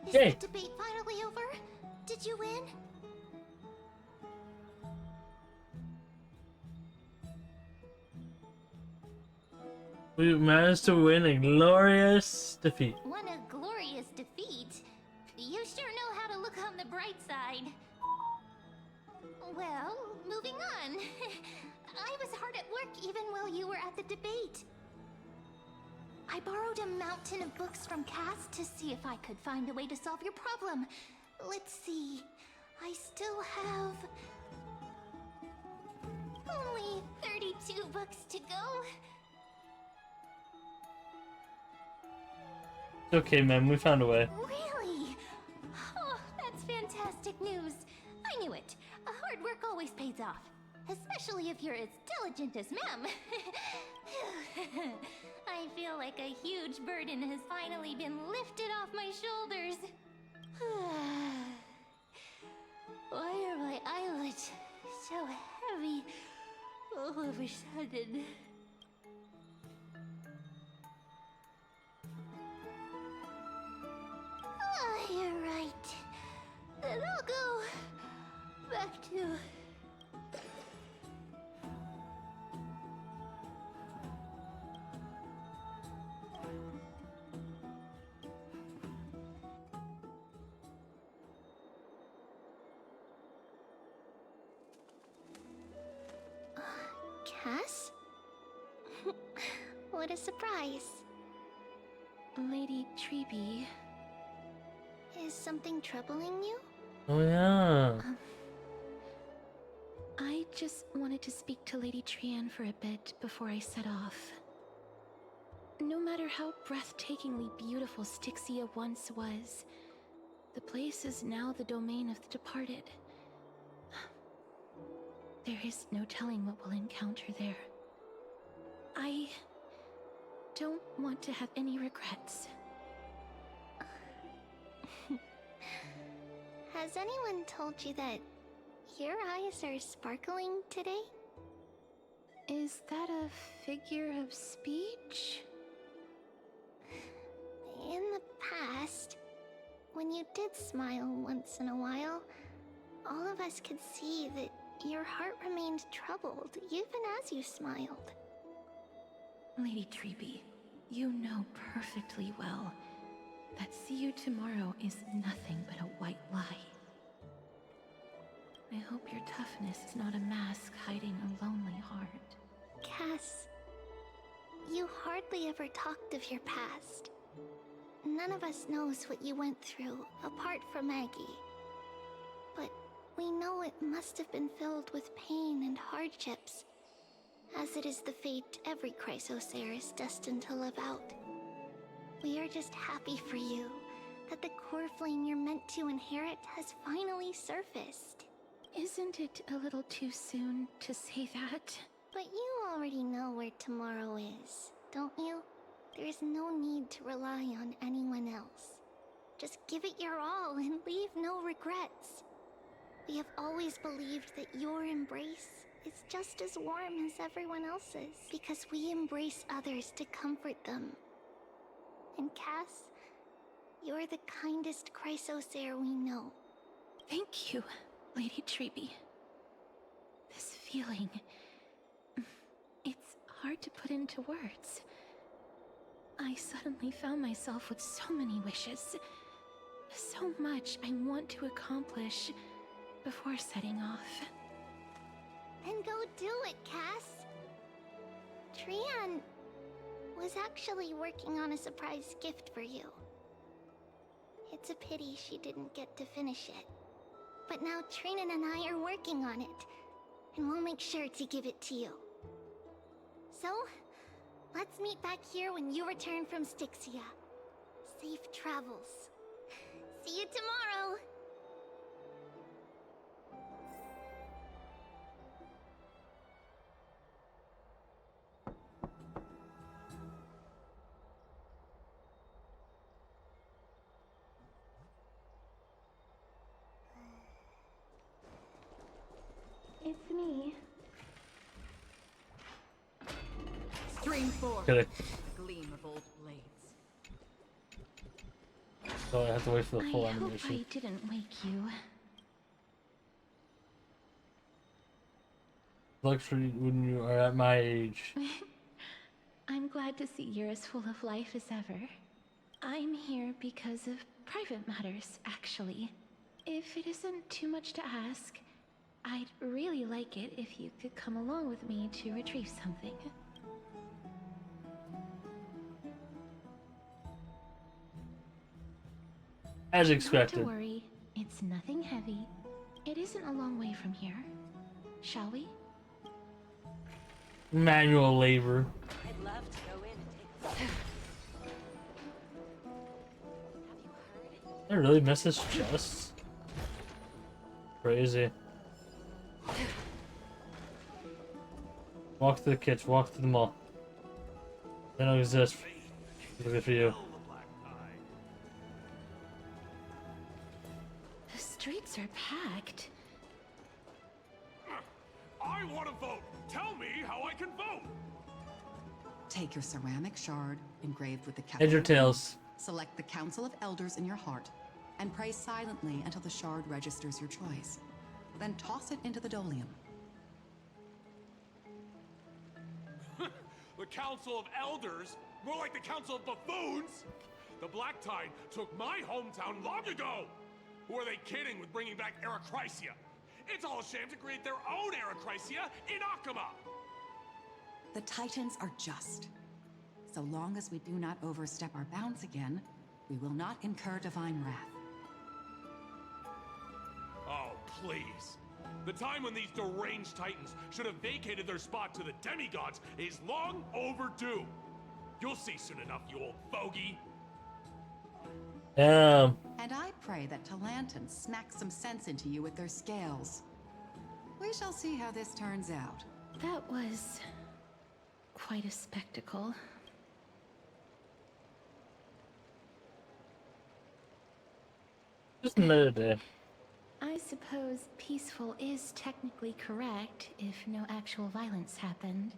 Speaker 2: Is
Speaker 1: Hey.
Speaker 2: the debate finally over? Did you win?
Speaker 1: We managed to win a glorious defeat.
Speaker 2: What a glorious defeat. You sure know how to look on the bright side. Well, moving on. I was hard at work even while you were at the debate. I borrowed a mountain of books from Cass to see if I could find a way to solve your problem. Let's see. I still have... only 32 books to go.
Speaker 1: Okay, man, we found a way.
Speaker 2: Really? Oh, that's fantastic news. I knew it. Hard work always pays off. Especially if you're as diligent as Mem. I feel like a huge burden has finally been lifted off my shoulders. Why are my eyelids so heavy all of a sudden? You're right. Then I'll go back to... Cass? What a surprise. Lady Treby, is something troubling you?
Speaker 1: Oh yeah.
Speaker 2: I just wanted to speak to Lady Trian for a bit before I set off. No matter how breathtakingly beautiful Styxia once was, the place is now the domain of the departed. There is no telling what we'll encounter there. I don't want to have any regrets. Has anyone told you that your eyes are sparkling today? Is that a figure of speech? In the past, when you did smile once in a while, all of us could see that your heart remained troubled even as you smiled. Lady Treby, you know perfectly well that see you tomorrow is nothing but a white lie. I hope your toughness is not a mask hiding a lonely heart. Cass, you hardly ever talked of your past. None of us knows what you went through, apart from Maggie. But we know it must have been filled with pain and hardships. as it is the fate every Chrysosaur is destined to live out. We are just happy for you that the core flame you're meant to inherit has finally surfaced.
Speaker 5: Isn't it a little too soon to say that?
Speaker 2: But you already know where tomorrow is, don't you? There's no need to rely on anyone else. Just give it your all and leave no regrets. We have always believed that your embrace is just as warm as everyone else's, because we embrace others to comfort them. And Cass, you're the kindest Chrysosaur we know.
Speaker 5: Thank you, Lady Treby. This feeling... it's hard to put into words. I suddenly found myself with so many wishes. So much I want to accomplish before setting off.
Speaker 2: Then go do it, Cass. Trian was actually working on a surprise gift for you. It's a pity she didn't get to finish it. But now Trinan and I are working on it, and we'll make sure to give it to you. So, let's meet back here when you return from Styxia. Safe travels. See you tomorrow!
Speaker 5: It's me.
Speaker 3: Stream 4.
Speaker 1: Get it.
Speaker 3: Gleam of old blades.
Speaker 1: So I have to wait for the full
Speaker 5: I hope
Speaker 1: animation.
Speaker 5: I didn't wake you.
Speaker 1: Luxury when you are at my age.
Speaker 5: I'm glad to see you're as full of life as ever. I'm here because of private matters, actually. If it isn't too much to ask, I'd really like it if you could come along with me to retrieve something.
Speaker 1: As
Speaker 5: Not
Speaker 1: expected.
Speaker 5: to worry, it's nothing heavy. It isn't a long way from here. Shall we?
Speaker 1: Manual labor.
Speaker 8: I'd love to go in and take
Speaker 1: I really miss his chest. Crazy. Walk to the kitchen, walk to the mall. They don't exist. Good for you.
Speaker 5: The streets are packed.
Speaker 11: I want to vote. Tell me how I can vote.
Speaker 12: Take your ceramic shard engraved with the
Speaker 1: Head your tails.
Speaker 12: Select the Council of Elders in your heart and pray silently until the shard registers your choice. Then toss it into the Dolium.
Speaker 11: The Council of Elders? More like the Council of Buffoons? The Black Tide took my hometown long ago! Who are they kidding with bringing back Erechrysia? It's all a shame to create their own Erechrysia in Akama!
Speaker 12: The Titans are just. So long as we do not overstep our bounds again, we will not incur divine wrath.
Speaker 11: Oh, please. The time when these deranged Titans should have vacated their spot to the demigods is long overdue. You'll see soon enough, you old bogey.
Speaker 1: Damn.
Speaker 12: And I pray that Talanton smacks some sense into you with their scales. We shall see how this turns out.
Speaker 5: That was quite a spectacle.
Speaker 1: Just another day.
Speaker 5: I suppose peaceful is technically correct if no actual violence happened.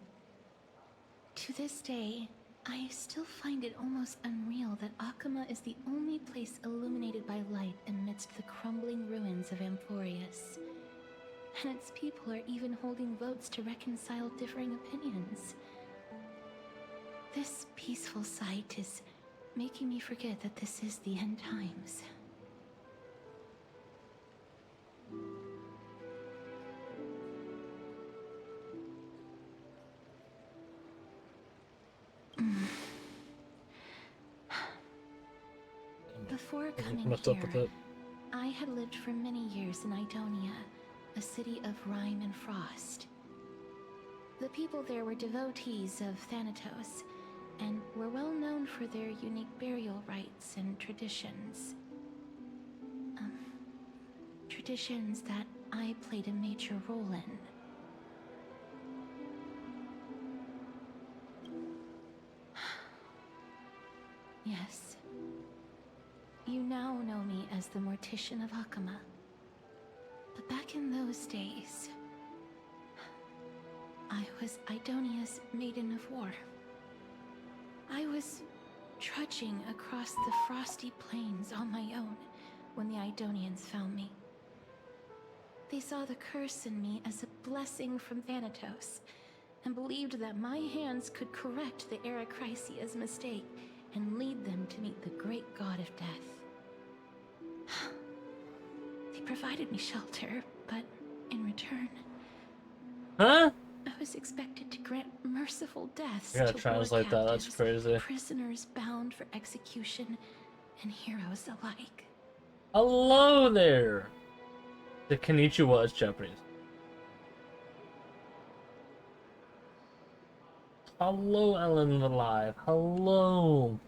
Speaker 5: To this day, I still find it almost unreal that Akama is the only place illuminated by light amidst the crumbling ruins of Amphorius. And its people are even holding votes to reconcile differing opinions. This peaceful sight is making me forget that this is the end times. Before coming
Speaker 1: Messed up with
Speaker 5: here,
Speaker 1: it.
Speaker 5: I had lived for many years in Idonia, a city of rime and frost.
Speaker 2: The people there were devotees of Thanatos, and were well known for their unique burial rites and traditions. Traditions that I played a major role in. Yes. You now know me as the Mortician of Akama. But back in those days, I was Idonia's Maiden of War. I was trudging across the frosty plains on my own when the Idonians found me. They saw the curse in me as a blessing from Thanatos, and believed that my hands could correct the Eracrisia's mistake and lead them to meet the great god of death. They provided me shelter, but in return...
Speaker 1: Huh?
Speaker 2: I was expected to grant merciful deaths
Speaker 1: I gotta
Speaker 2: to
Speaker 1: translate
Speaker 2: war
Speaker 1: that, that's
Speaker 2: captives,
Speaker 1: crazy.
Speaker 2: prisoners bound for execution, and heroes alike.
Speaker 1: Hello there! The Konnichiwa is Japanese. Hello, Ellen Alive. Hello.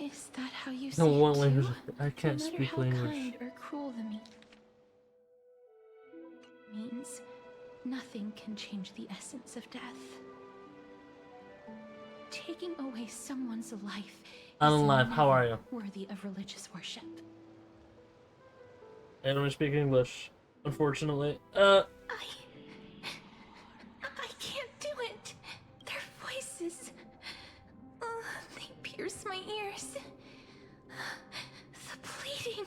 Speaker 2: Is that how you
Speaker 1: No,
Speaker 2: see
Speaker 1: what
Speaker 2: it
Speaker 1: language?
Speaker 2: too?
Speaker 1: I can't
Speaker 2: No matter
Speaker 1: speak
Speaker 2: how
Speaker 1: language.
Speaker 2: kind or cruel the means, nothing can change the essence of death. Taking away someone's life
Speaker 1: Ellen
Speaker 2: is
Speaker 1: Alive, how are
Speaker 2: never
Speaker 1: you?
Speaker 2: worthy of religious worship.
Speaker 1: I don't speak English, unfortunately.
Speaker 2: I can't do it. Their voices, they pierce my ears. The pleading.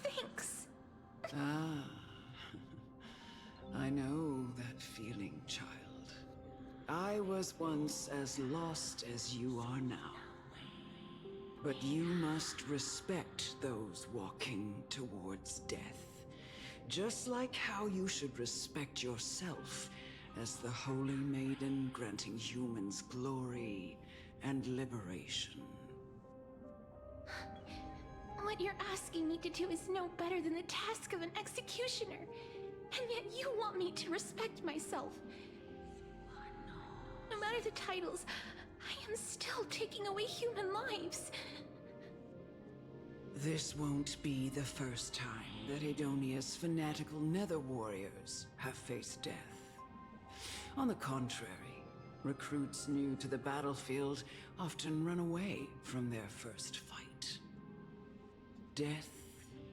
Speaker 2: Thanks.
Speaker 13: Ah, I know that feeling, child. I was once as lost as you are now. But you must respect those walking towards death. Just like how you should respect yourself as the Holy Maiden granting humans glory and liberation.
Speaker 2: What you're asking me to do is no better than the task of an executioner. And yet you want me to respect myself. No matter the titles, I am still taking away human lives.
Speaker 13: This won't be the first time that Edonia's fanatical nether warriors have faced death. On the contrary, recruits new to the battlefield often run away from their first fight. Death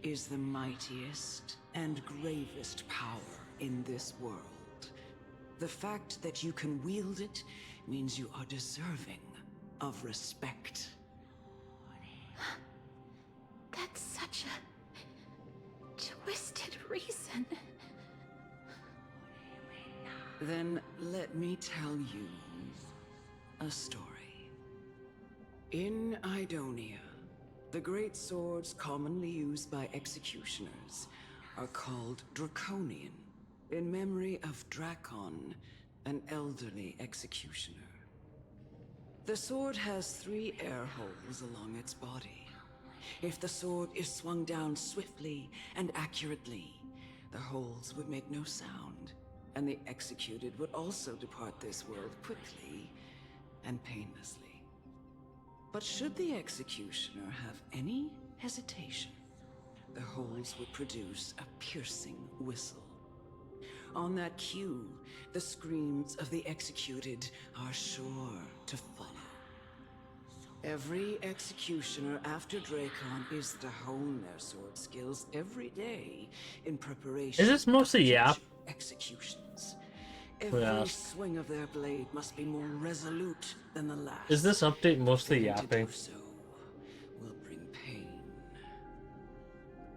Speaker 13: is the mightiest and gravest power in this world. The fact that you can wield it means you are deserving of respect.
Speaker 2: That's such a twisted reason.
Speaker 13: Then let me tell you a story. In Idonia, the great swords commonly used by executioners are called Draconian, in memory of Drakon, an elderly executioner. The sword has 3 air holes along its body. If the sword is swung down swiftly and accurately, the holes would make no sound, and the executed would also depart this world quickly and painlessly. But should the executioner have any hesitation, the holes would produce a piercing whistle. On that cue, the screams of the executed are sure to follow. Every executioner after Drakon is to hone their sword skills every day in preparation.
Speaker 1: Is this mostly Yap?
Speaker 13: Executions.
Speaker 1: We
Speaker 13: Every
Speaker 1: ask.
Speaker 13: swing of their blade must be more resolute than the last.
Speaker 1: Is this update mostly
Speaker 13: Failing to
Speaker 1: yapping?
Speaker 13: do so will bring pain.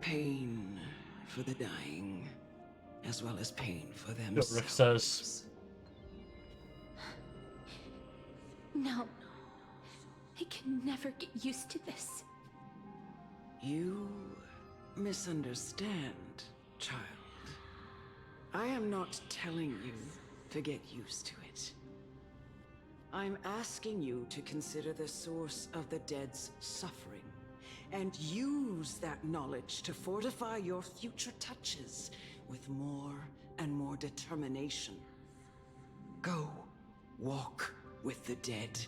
Speaker 13: Pain for the dying, as well as pain for
Speaker 1: What
Speaker 13: themselves.
Speaker 1: Rick says.
Speaker 2: No. I can never get used to this.
Speaker 13: You misunderstand, child. I am not telling you to get used to it. I'm asking you to consider the source of the dead's suffering, and use that knowledge to fortify your future touches with more and more determination. Go, walk with the dead,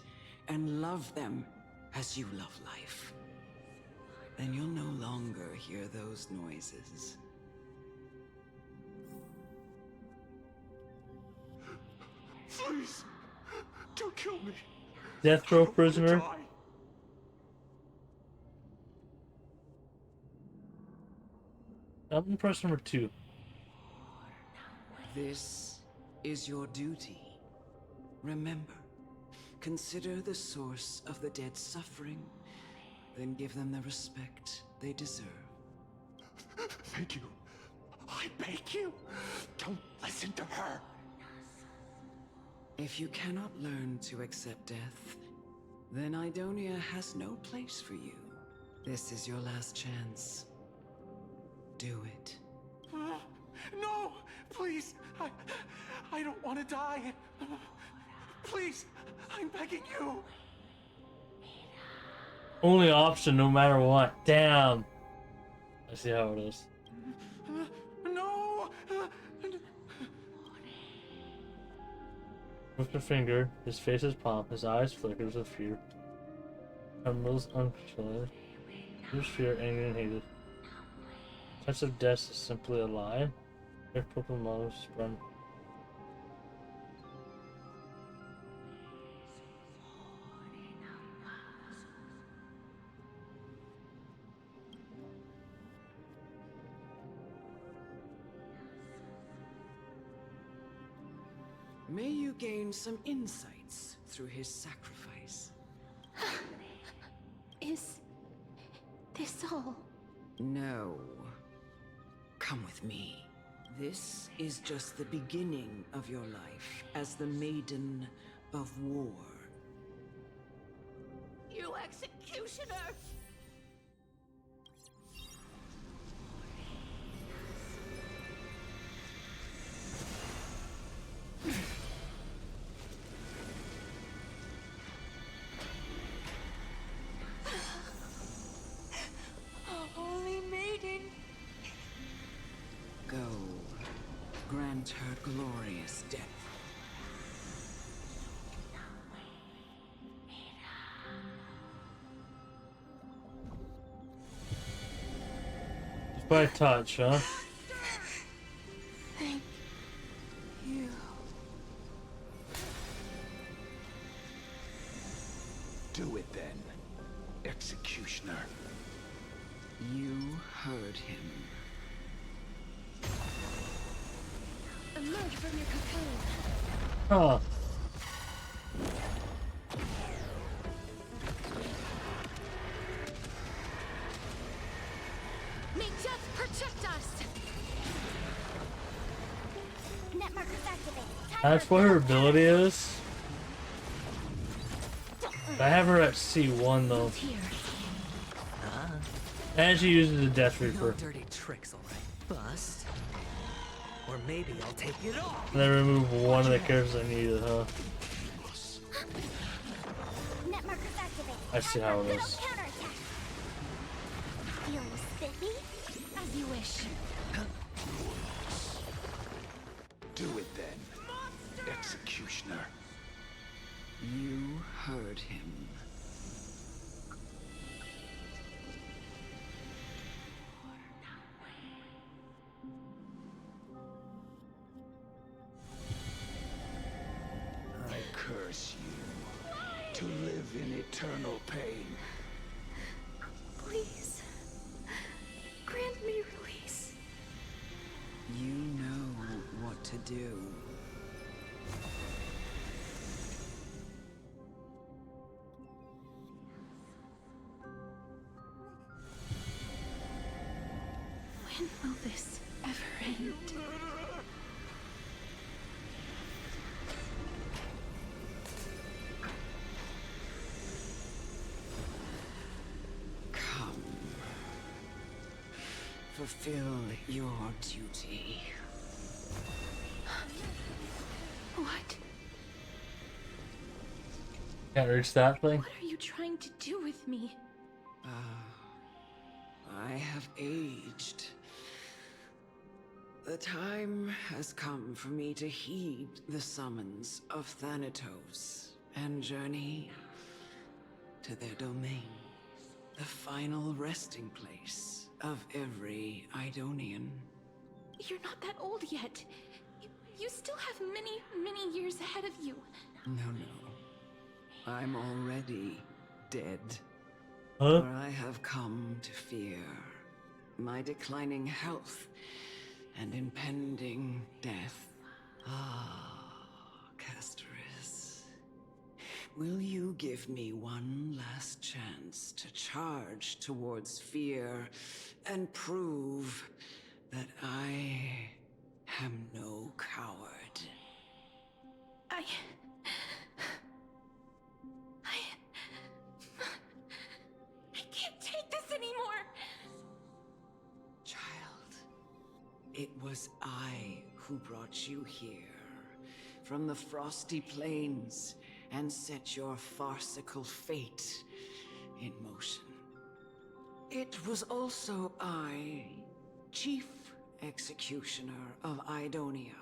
Speaker 13: and love them as you love life. Then you'll no longer hear those noises.
Speaker 11: Please, don't kill me.
Speaker 1: Death row prisoner. Album press number 2.
Speaker 13: This is your duty. Remember, consider the source of the dead's suffering, then give them the respect they deserve.
Speaker 11: Thank you. I beg you, don't listen to her.
Speaker 13: If you cannot learn to accept death, then Idonia has no place for you. This is your last chance. Do it.
Speaker 11: No, please, I don't want to die. Please, I'm begging you.
Speaker 1: Only option, no matter what. Damn. I see how it is.
Speaker 11: No.
Speaker 1: With the finger, his face is palm, his eyes flickers with fear. Trembles uncontrollably. His fear, anger, and hatred. Sense of death is simply a lie. Their purple mouths run.
Speaker 13: May you gain some insights through his sacrifice.
Speaker 2: Is this all?
Speaker 13: No. Come with me. This is just the beginning of your life as the Maiden of War.
Speaker 2: You executioner!
Speaker 5: Holy Maiden!
Speaker 13: Go. Grant her glorious death.
Speaker 1: Just by a touch, huh?
Speaker 5: Thank you.
Speaker 11: Do it then, executioner.
Speaker 13: You heard him.
Speaker 2: Emerge from your cocoon.
Speaker 1: Huh.
Speaker 2: May death protect us! Net markers activated.
Speaker 1: That's what her ability is. I have her at C1 though. And she uses the Death
Speaker 14: No
Speaker 1: Reaper.
Speaker 14: dirty tricks, alright. Bust. Or maybe I'll take it off.
Speaker 1: And then remove one of the characters I needed, huh?
Speaker 2: Net markers activated.
Speaker 1: I see how it is.
Speaker 2: Counterattack. Feeling spiffy? As you wish.
Speaker 11: Do it then, executioner.
Speaker 13: You heard him.
Speaker 11: I curse you to live in eternal pain.
Speaker 5: Please. Grant me release.
Speaker 13: You know what to do.
Speaker 5: When will this ever end?
Speaker 13: Come. Fulfill your duty.
Speaker 5: What?
Speaker 1: Can't reach that thing?
Speaker 5: What are you trying to do with me?
Speaker 13: I have aged. The time has come for me to heed the summons of Thanatos and journey to their domain, the final resting place of every Idonian.
Speaker 2: You're not that old yet. You still have many, many years ahead of you.
Speaker 13: No. I'm already dead.
Speaker 1: Huh?
Speaker 13: For I have come to fear my declining health and impending death. Ah, Castoris. Will you give me one last chance to charge towards fear and prove that I am no coward?
Speaker 2: I can't take this anymore!
Speaker 13: Child, it was I who brought you here, from the frosty plains, and set your farcical fate in motion. It was also I, Chief Executioner of Idonia,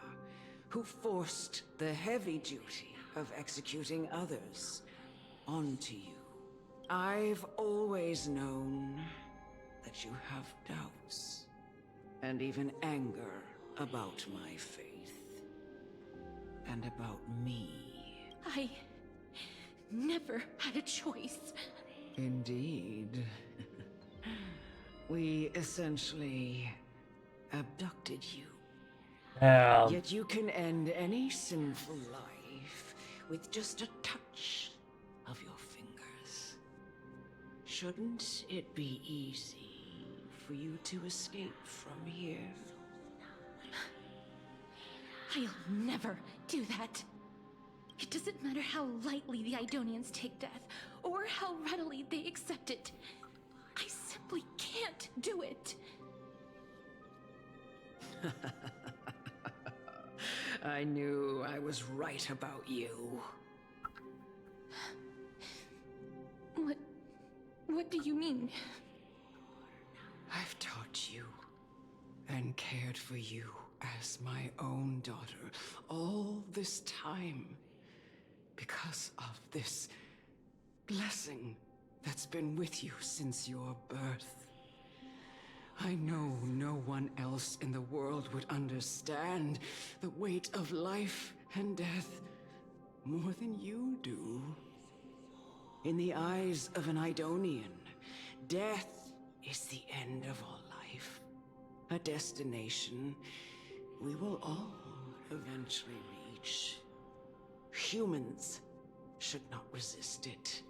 Speaker 13: who forced the heavy duty of executing others onto you. I've always known that you have doubts, and even anger about my faith, and about me.
Speaker 2: I never had a choice.
Speaker 13: Indeed. We essentially abducted you. Yet you can end any sinful life with just a touch of your fingers. Shouldn't it be easy for you to escape from here?
Speaker 2: I'll never do that. It doesn't matter how lightly the Idonians take death, or how readily they accept it. I simply can't do it.
Speaker 13: I knew I was right about you.
Speaker 2: What do you mean?
Speaker 13: I've taught you and cared for you as my own daughter all this time because of this blessing that's been with you since your birth. I know no one else in the world would understand the weight of life and death more than you do. In the eyes of an Idonian, death is the end of all life. A destination we will all eventually reach. Humans should not resist it,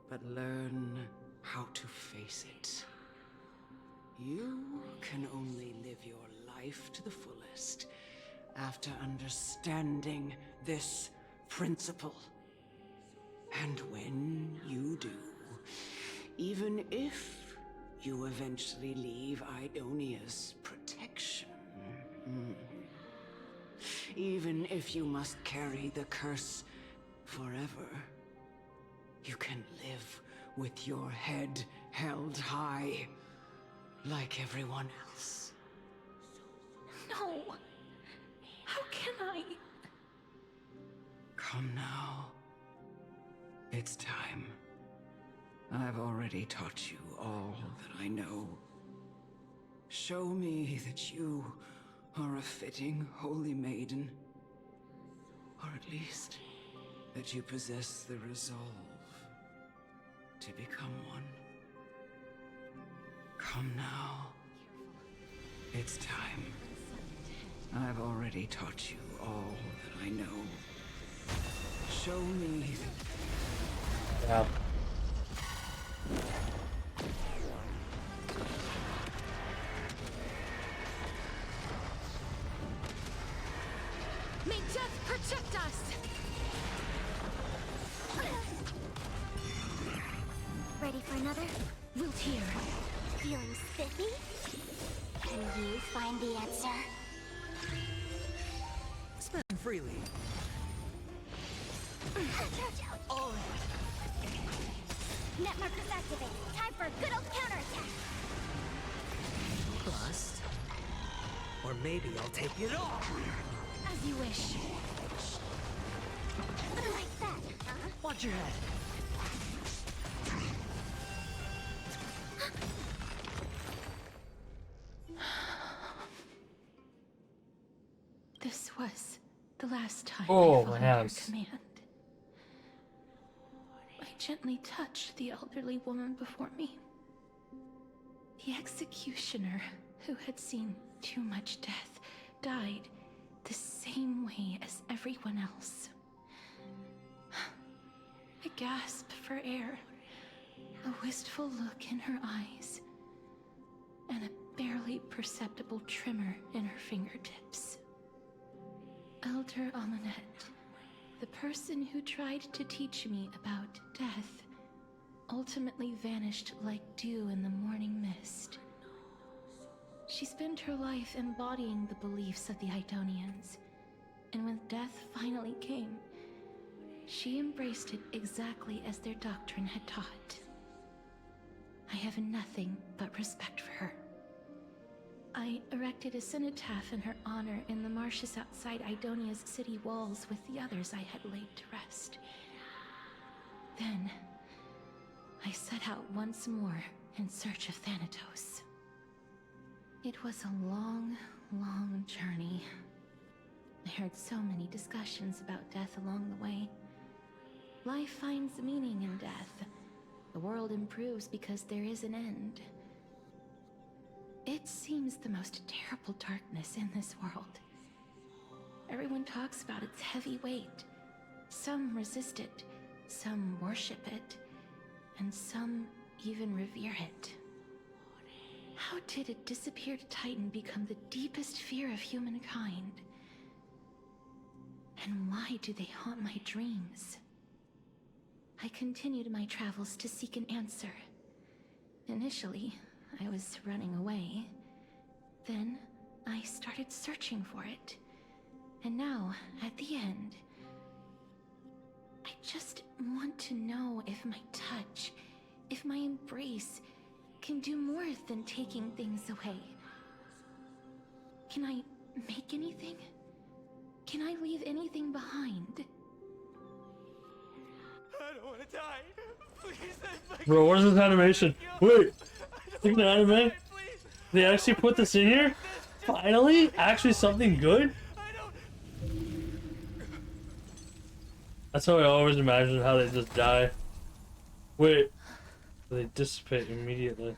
Speaker 13: but learn how to face it. You can only live your life to the fullest after understanding this principle. And when you do, even if you eventually leave Idonia's protection, even if you must carry the curse forever, you can live with your head held high, like everyone else.
Speaker 2: No! How can I?
Speaker 13: Come now. It's time. I've already taught you all that I know. Show me that you are a fitting holy maiden. Or at least, that you possess the resolve to become one. Come now. It's time. I've already taught you all that I know. Show me that...
Speaker 1: Yeah.
Speaker 2: May death protect us!
Speaker 15: Ready for another?
Speaker 2: Wiltir.
Speaker 15: Feeling spiffy? Can you find the answer?
Speaker 14: Spend freely.
Speaker 15: Oh. Net markers activated. Time for a good old counterattack.
Speaker 14: Bust. Or maybe I'll take it all.
Speaker 2: As you wish.
Speaker 15: Like that, huh?
Speaker 14: Watch your head.
Speaker 2: This was the last time
Speaker 1: Oh,
Speaker 2: I followed
Speaker 1: my
Speaker 2: your
Speaker 1: hands.
Speaker 2: command. I gently touched the elderly woman before me. The executioner, who had seen too much death, died the same way as everyone else. A gasp for air, a wistful look in her eyes, and a barely perceptible tremor in her fingertips. Elder Amunet, the person who tried to teach me about death, ultimately vanished like dew in the morning mist. She spent her life embodying the beliefs of the Idonians, and when death finally came, she embraced it exactly as their doctrine had taught. I have nothing but respect for her. I erected a cenotaph in her honor in the marshes outside Idonia's city walls with the others I had laid to rest. Then, I set out once more in search of Thanatos. It was a long, long journey. I heard so many discussions about death along the way. Life finds meaning in death. The world improves because there is an end. It seems the most terrible darkness in this world. Everyone talks about its heavy weight. Some resist it, some worship it, and some even revere it. How did a disappeared titan become the deepest fear of humankind? And why do they haunt my dreams? I continued my travels to seek an answer. Initially, I was running away. Then, I started searching for it. And now, at the end, I just want to know if my touch, if my embrace, can do more than taking things away. Can I make anything? Can I leave anything behind?
Speaker 16: I don't want to die. Please,
Speaker 1: Bro, where's this animation? Wait, look at the anime. They actually put this in here? Finally? Actually something good? That's how I always imagine how they just die. Wait. They dissipate immediately.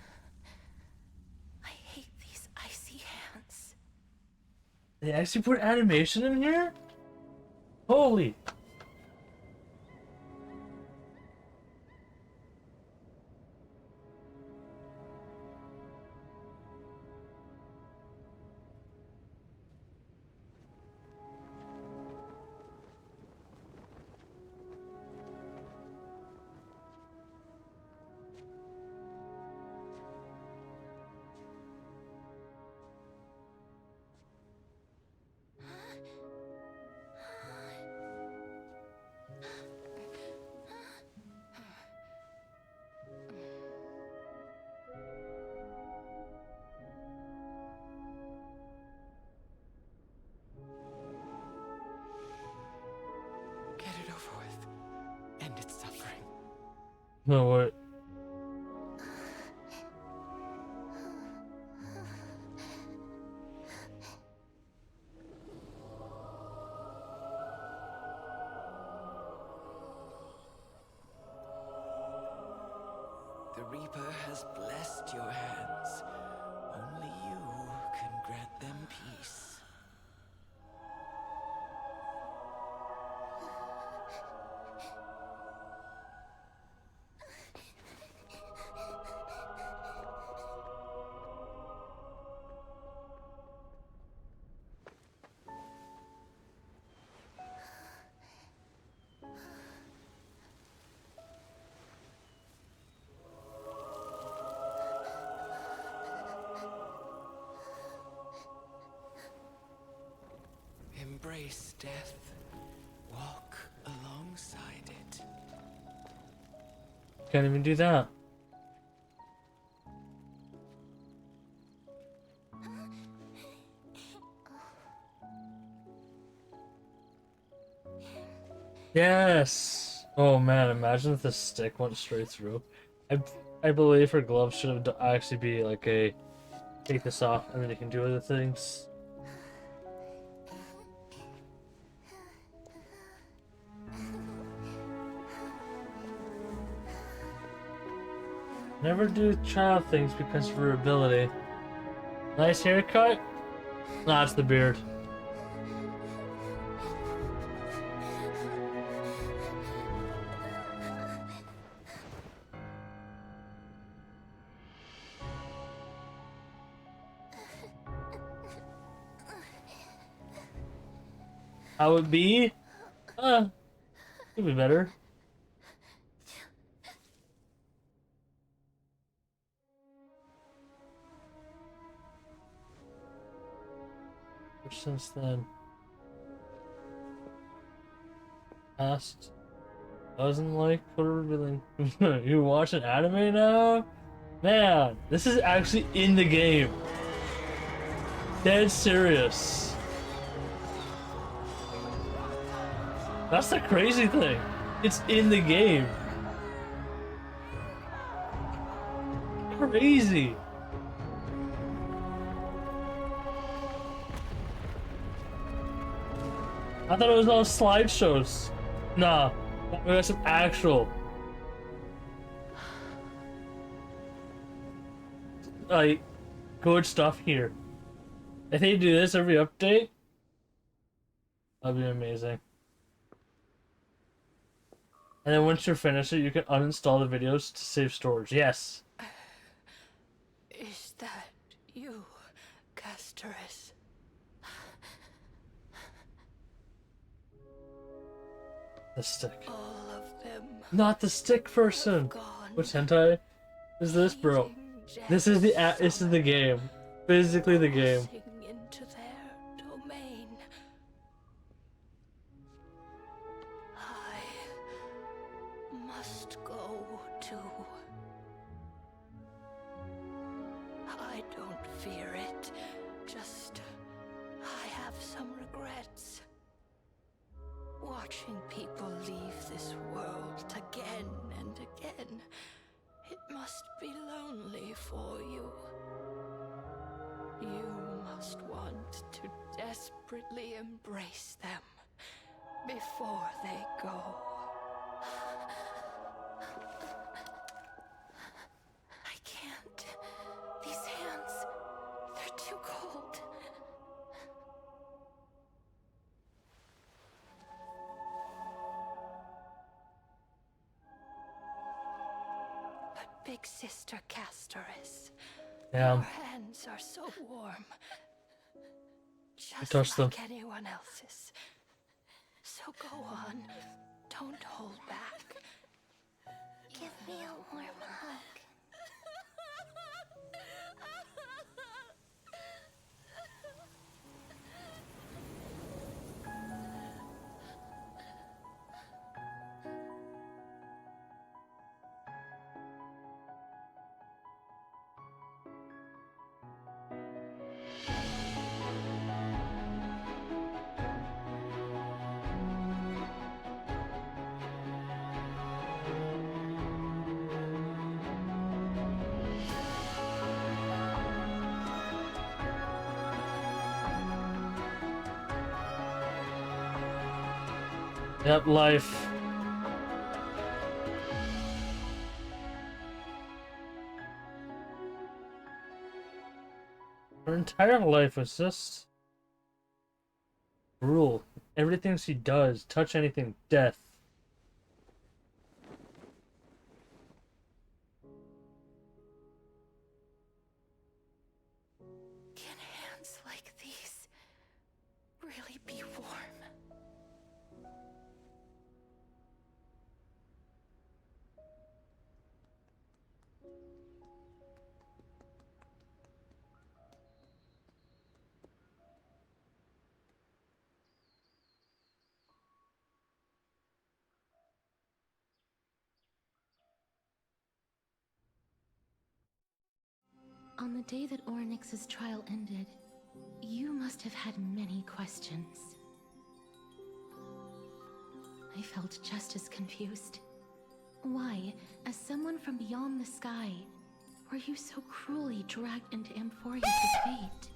Speaker 2: I hate these icy hands.
Speaker 1: They actually put animation in here? Holy.
Speaker 16: Get it over with. End its suffering.
Speaker 1: No, what?
Speaker 13: The Reaper has blessed your hands. Only you can grant them peace. Embrace death. Walk alongside it.
Speaker 1: Can't even do that. Yes. Oh man, imagine if the stick went straight through. I believe her gloves should have actually be like a take this off and then you can do other things. Never do child things because of her ability. Nice haircut? Nah, it's the beard. How it be? Could be better. Since then, past doesn't like what revealing. You watching anime now? Man, this is actually in the game. Dead serious. That's the crazy thing. It's in the game. Crazy. I thought it was all slideshows. Nah, we got some actual like good stuff here. If they do this every update, that'd be amazing. And then once you're finished it, you can uninstall the videos to save storage. Yes.
Speaker 17: Is that you, Castoris?
Speaker 1: The stick.
Speaker 17: All of them.
Speaker 1: Not the stick person. Which hentai is this, bro? This is the game. Physically the game.
Speaker 17: Into their domain. I must go too. I don't fear it. Just I have some regrets. Watching people leave this world again and again, it must be lonely for you. You must want to desperately embrace them before they go.
Speaker 2: I can't. These hands, they're too cold.
Speaker 17: But Big Sister Castoris,
Speaker 1: Yeah.
Speaker 17: your hands are so warm. Just
Speaker 1: touched them.
Speaker 17: like anyone else's. So go on. Don't hold back.
Speaker 15: Give me a warm hug.
Speaker 1: Yep, life. Her entire life was just cruel. Everything she does, touch anything, death.
Speaker 2: Can hands like these really be warm? On the day that Ornyx's trial ended, you must have had many questions. I felt just as confused. Why, as someone from beyond the sky, were you so cruelly dragged into Amphorius' fate?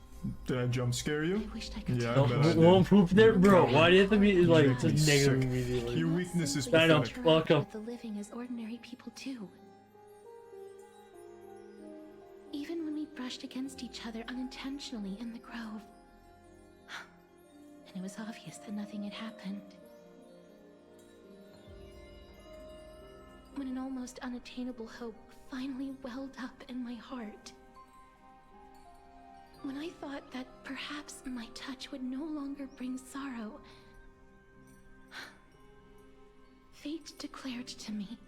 Speaker 18: Did I jump scare you?
Speaker 2: I wished I could
Speaker 18: Yeah,
Speaker 2: tell
Speaker 18: I bet I did.
Speaker 1: Won't poop there, bro. Why do you have to be like
Speaker 18: Make me
Speaker 1: just negative
Speaker 18: sick.
Speaker 1: immediately?
Speaker 18: Your weakness is
Speaker 1: I know.
Speaker 18: pathetic.
Speaker 1: Welcome.
Speaker 2: With the living as ordinary people too. Even when we brushed against each other unintentionally in the grove. And it was obvious that nothing had happened. When an almost unattainable hope finally welled up in my heart. When I thought that perhaps my touch would no longer bring sorrow, fate declared to me,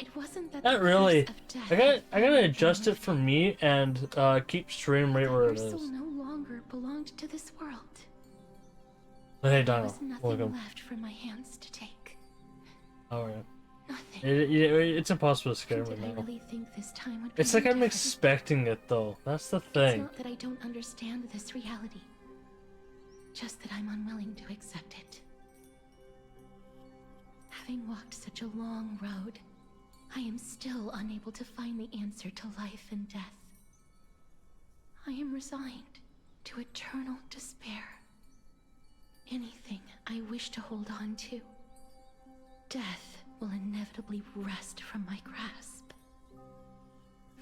Speaker 2: it wasn't that
Speaker 1: Not
Speaker 2: the
Speaker 1: really.
Speaker 2: curse of death
Speaker 1: I gotta adjust it for me and keep stream rate where
Speaker 2: our
Speaker 1: it
Speaker 2: soul
Speaker 1: is.
Speaker 2: no longer belonged to this world.
Speaker 1: Hey,
Speaker 2: There
Speaker 1: Donald.
Speaker 2: was nothing
Speaker 1: Welcome.
Speaker 2: left for my hands to take.
Speaker 1: Alright.
Speaker 2: Nothing.
Speaker 1: It's impossible to scare me
Speaker 2: Did I
Speaker 1: now.
Speaker 2: really think this time would be
Speaker 1: It's like I'm
Speaker 2: my
Speaker 1: expecting it though. That's the
Speaker 2: It's
Speaker 1: thing.
Speaker 2: not that I don't understand this reality. Just that I'm unwilling to accept it. Having walked such a long road, I am still unable to find the answer to life and death. I am resigned to eternal despair. Anything I wish to hold on to, death will inevitably wrest from my grasp.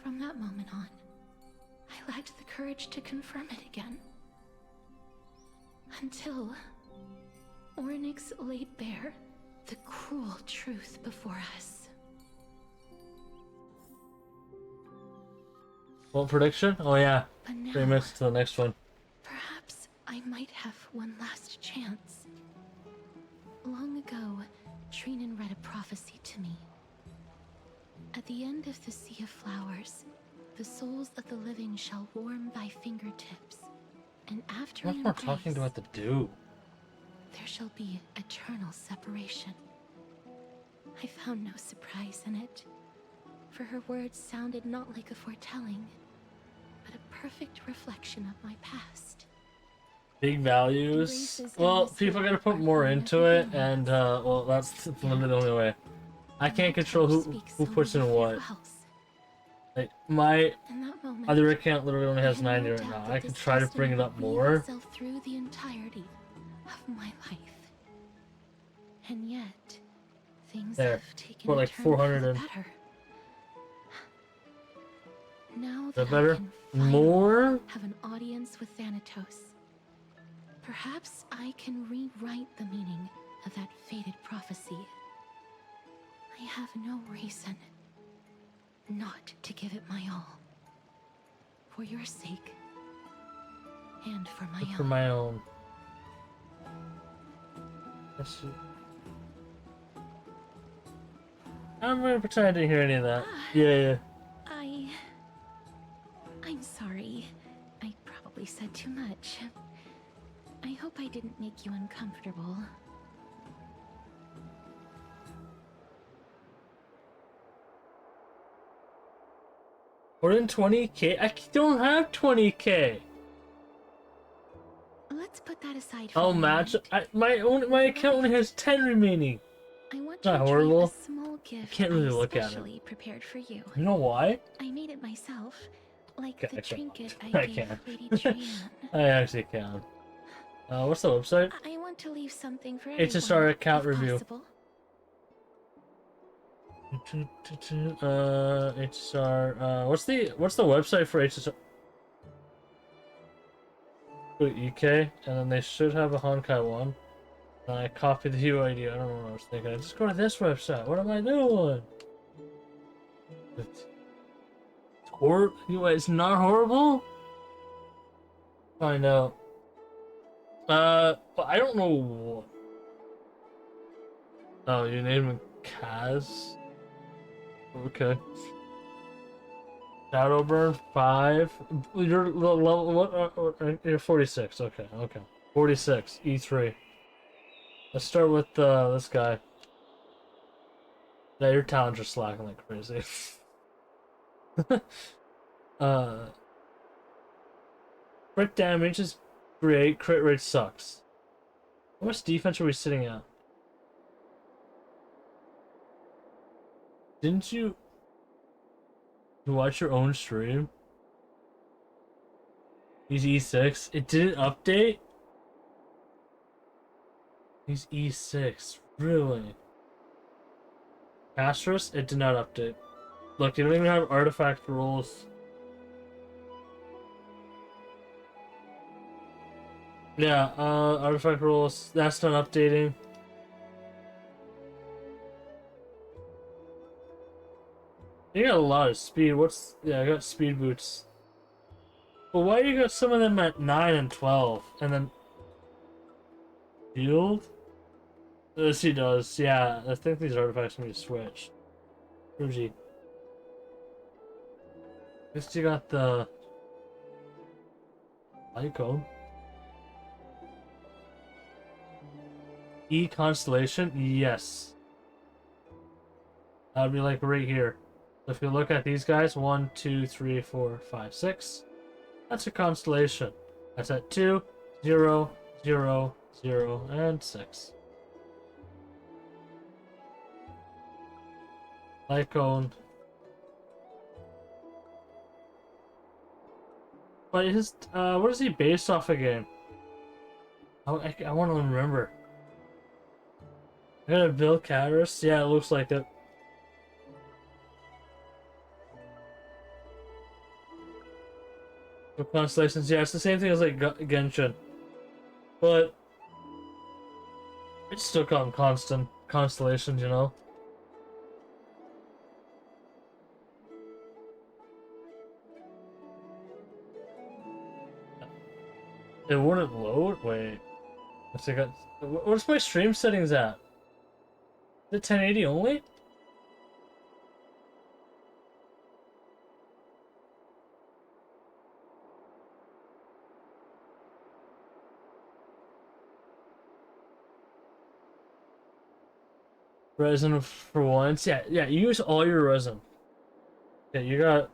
Speaker 2: From that moment on, I lacked the courage to confirm it again. Until Ornyx laid bare the cruel truth before us.
Speaker 1: What prediction? Oh yeah.
Speaker 2: But now,
Speaker 1: 3 minutes to the next one.
Speaker 2: perhaps I might have one last chance. Long ago, Trinan read a prophecy to me. At the end of the Sea of Flowers, the souls of the living shall warm thy fingertips, and after
Speaker 1: What
Speaker 2: an
Speaker 1: more talking do I have to do?
Speaker 2: there shall be eternal separation. I found no surprise in it, for her words sounded not like a foretelling, but a perfect reflection of my past.
Speaker 1: Big values. Well, people gotta put more into it, and well, that's literally the only way. I can't control who puts in what. Like my other account literally only has 90 right now. I can try to bring it up more.
Speaker 2: Through the entirety of my life, and yet things
Speaker 1: There,
Speaker 2: have taken
Speaker 1: put
Speaker 2: a
Speaker 1: like
Speaker 2: turn
Speaker 1: 400
Speaker 2: for the
Speaker 1: in.
Speaker 2: better. Now
Speaker 1: Is
Speaker 2: that
Speaker 1: that better? More?
Speaker 2: have an audience with Thanatos, perhaps I can rewrite the meaning of that fated prophecy. I have no reason not to give it my all. For your sake, and for my own.
Speaker 1: For my own. Let's see. I'm gonna pretend I didn't hear any of that. Yeah.
Speaker 2: I'm sorry. I probably said too much. I hope I didn't make you uncomfortable.
Speaker 1: More than 20k? I don't have 20k.
Speaker 2: Let's put that aside for
Speaker 1: I'll
Speaker 2: a
Speaker 1: match.
Speaker 2: moment.
Speaker 1: My account only has 10 remaining.
Speaker 2: I want
Speaker 1: It's
Speaker 2: to
Speaker 1: not
Speaker 2: retrieve
Speaker 1: horrible.
Speaker 2: a small gift
Speaker 1: can't really
Speaker 2: I
Speaker 1: look at it.
Speaker 2: specially prepared for you.
Speaker 1: You know why?
Speaker 2: I made it myself, like
Speaker 1: Okay,
Speaker 2: the trinket I
Speaker 1: I
Speaker 2: gave
Speaker 1: can.
Speaker 2: Lady Trian.
Speaker 1: I actually can. What's the website?
Speaker 2: I want to leave something for everyone.
Speaker 1: HSR account
Speaker 2: if
Speaker 1: review.
Speaker 2: possible.
Speaker 1: HSR. What's the website for HSR? Go to EK, and then they should have a Honkai one. And I copied the UID. I don't know what I was thinking. I just go to this website. What am I doing? It's it's not horrible. Find out. But I don't know. Oh, you named him Kaz? Okay. Shadowburn 5. You're level what? You're 46. Okay. 46. E3. Let's start with this guy. Yeah, your talents are slacking like crazy. Crit damage is great. Crit rate sucks. How much defense are we sitting at? Didn't you watch your own stream? He's E6. It didn't update? He's E6. Really? Asterisk? It did not update. Look, you don't even have artifact rules. Yeah, artifact rules. That's not updating. You got a lot of speed. Yeah, I got speed boots. But why you got some of them at 9 and 12? And then... Shield? Yes, he does. Yeah, I think these artifacts can be switched. Fuji. Guess you got the... Lyco. E Constellation? Yes. That would be like right here. So if you look at these guys, 1, 2, 3, 4, 5, 6. That's a constellation. That's at 2, 0, 0, 0, and 6. Lycone. But his, what is he based off again? I want to remember. I got a Bill Caris? Yeah, it looks like it. For constellations, yeah, it's the same thing as like Genshin. But it's still called constant constellations, you know? It wouldn't load? Wait. What's my stream settings at? Is it 1080 only? Resin for once. Yeah, use all your resin. Yeah, you got...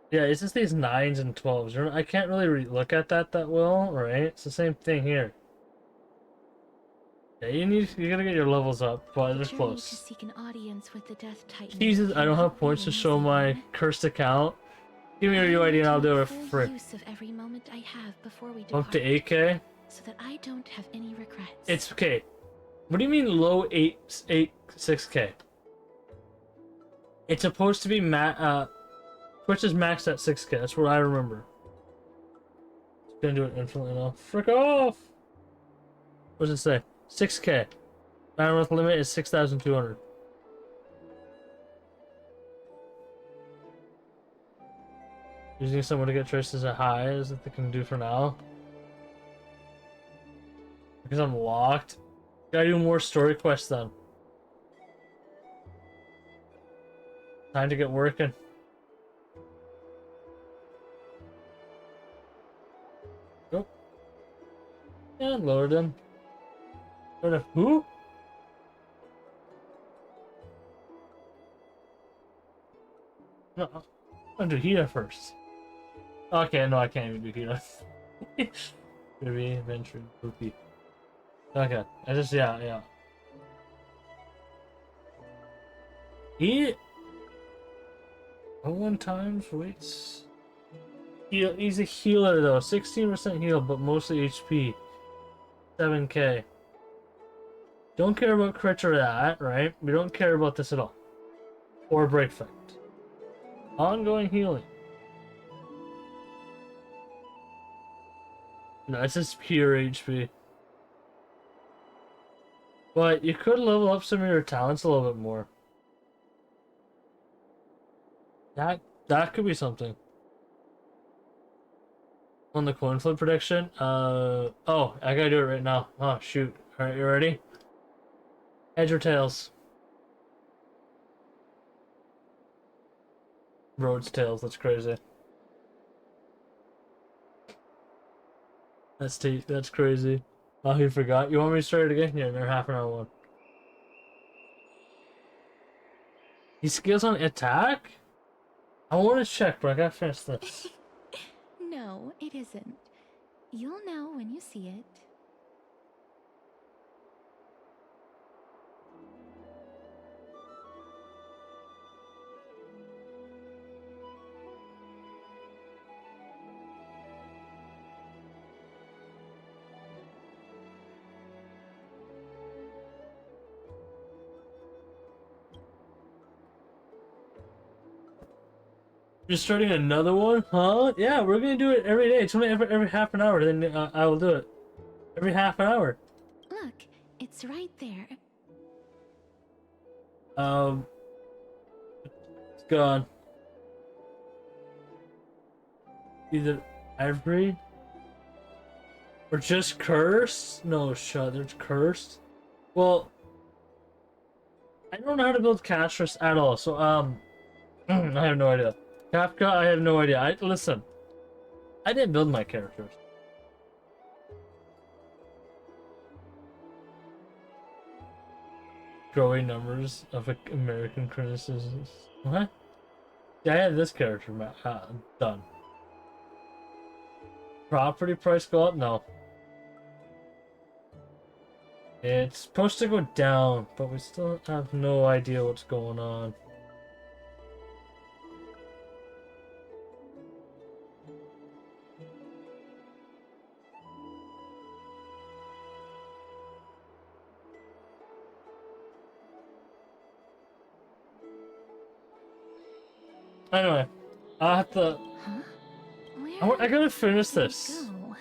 Speaker 1: Yeah, it's just these 9s and 12s. I can't really look at that well, right? It's the same thing here. Yeah, you gotta get your levels up, but they're close.
Speaker 2: To seek an audience with the Death Titan.
Speaker 1: Jesus, I don't have points to show my cursed account. Give me your UID and I'll do it for
Speaker 2: use of every moment I have before we
Speaker 1: up
Speaker 2: depart,
Speaker 1: to 8K.
Speaker 2: so that I don't have any regrets.
Speaker 1: It's okay. What do you mean low 6K? It's supposed to be Twitch is maxed at 6K. That's what I remember. It's gonna do it infinitely now. Frick off! What does it say? 6K. Bandwidth limit is 6,200. Using someone to get traces at high is what they can do for now. Because I'm locked. Gotta do more story quests then. Time to get working. Go. And lower them. Who? No, I'm gonna do Hida first. Okay, no, I can't even do Hida. Maybe Venture Poopy. Okay, I just yeah. He 1 times weights. He's a healer though, 16% heal, but mostly HP. 7K. Don't care about crit or that, right? We don't care about this at all. Or break effect. Ongoing healing. No, it's just pure HP. But you could level up some of your talents a little bit more. That could be something. On the coin flip prediction. Oh, I gotta do it right now. Oh shoot. Alright, you ready? Heads or tails? Rhodes tails, that's crazy. That's crazy. Oh, you forgot? You want me to start it again? Yeah, they're half an hour one. He skills on attack? I want to check, but I gotta finish this.
Speaker 2: No, it isn't. You'll know when you see it.
Speaker 1: You're starting another one? Huh? Yeah, we're gonna do it every day. It's only every half an hour, then I will do it. Every half an hour.
Speaker 2: Look, it's right there.
Speaker 1: It's gone. Either ivory or just cursed? No, shut. There's cursed. Well, I don't know how to build Castris at all, so I have no idea. Kafka, I have no idea. Listen, I didn't build my characters. Growing numbers of American criticisms. What? Yeah, I had this character done. Property price go up? No. It's supposed to go down, but we still have no idea what's going on. Anyway, I have to.
Speaker 2: Huh?
Speaker 1: I gotta finish this.
Speaker 2: Go?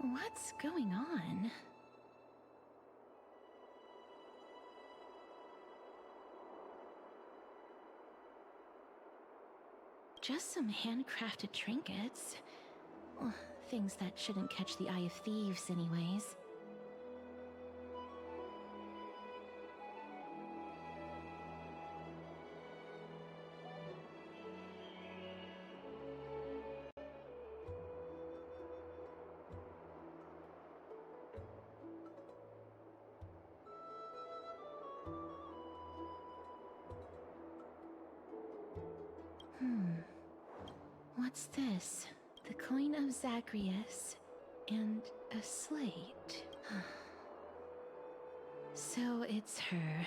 Speaker 2: What's going on? Just some handcrafted trinkets. Well, things that shouldn't catch the eye of thieves, anyways. What's this? The coin of Zagreus and a slate. So it's her.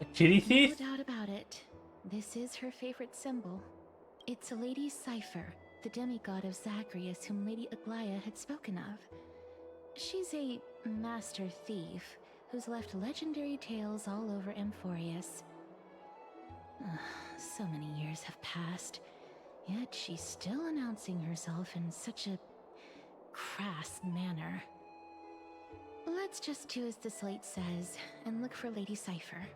Speaker 1: A kitty thief?
Speaker 2: No doubt about it. This is her favorite symbol. It's a Lady Cipher, the demigod of Zagreus whom Lady Aglaia had spoken of. She's a master thief who's left legendary tales all over Amphorius. So many years have passed, yet she's still announcing herself in such a crass manner. Let's just do as the slate says and look for Lady Cipher.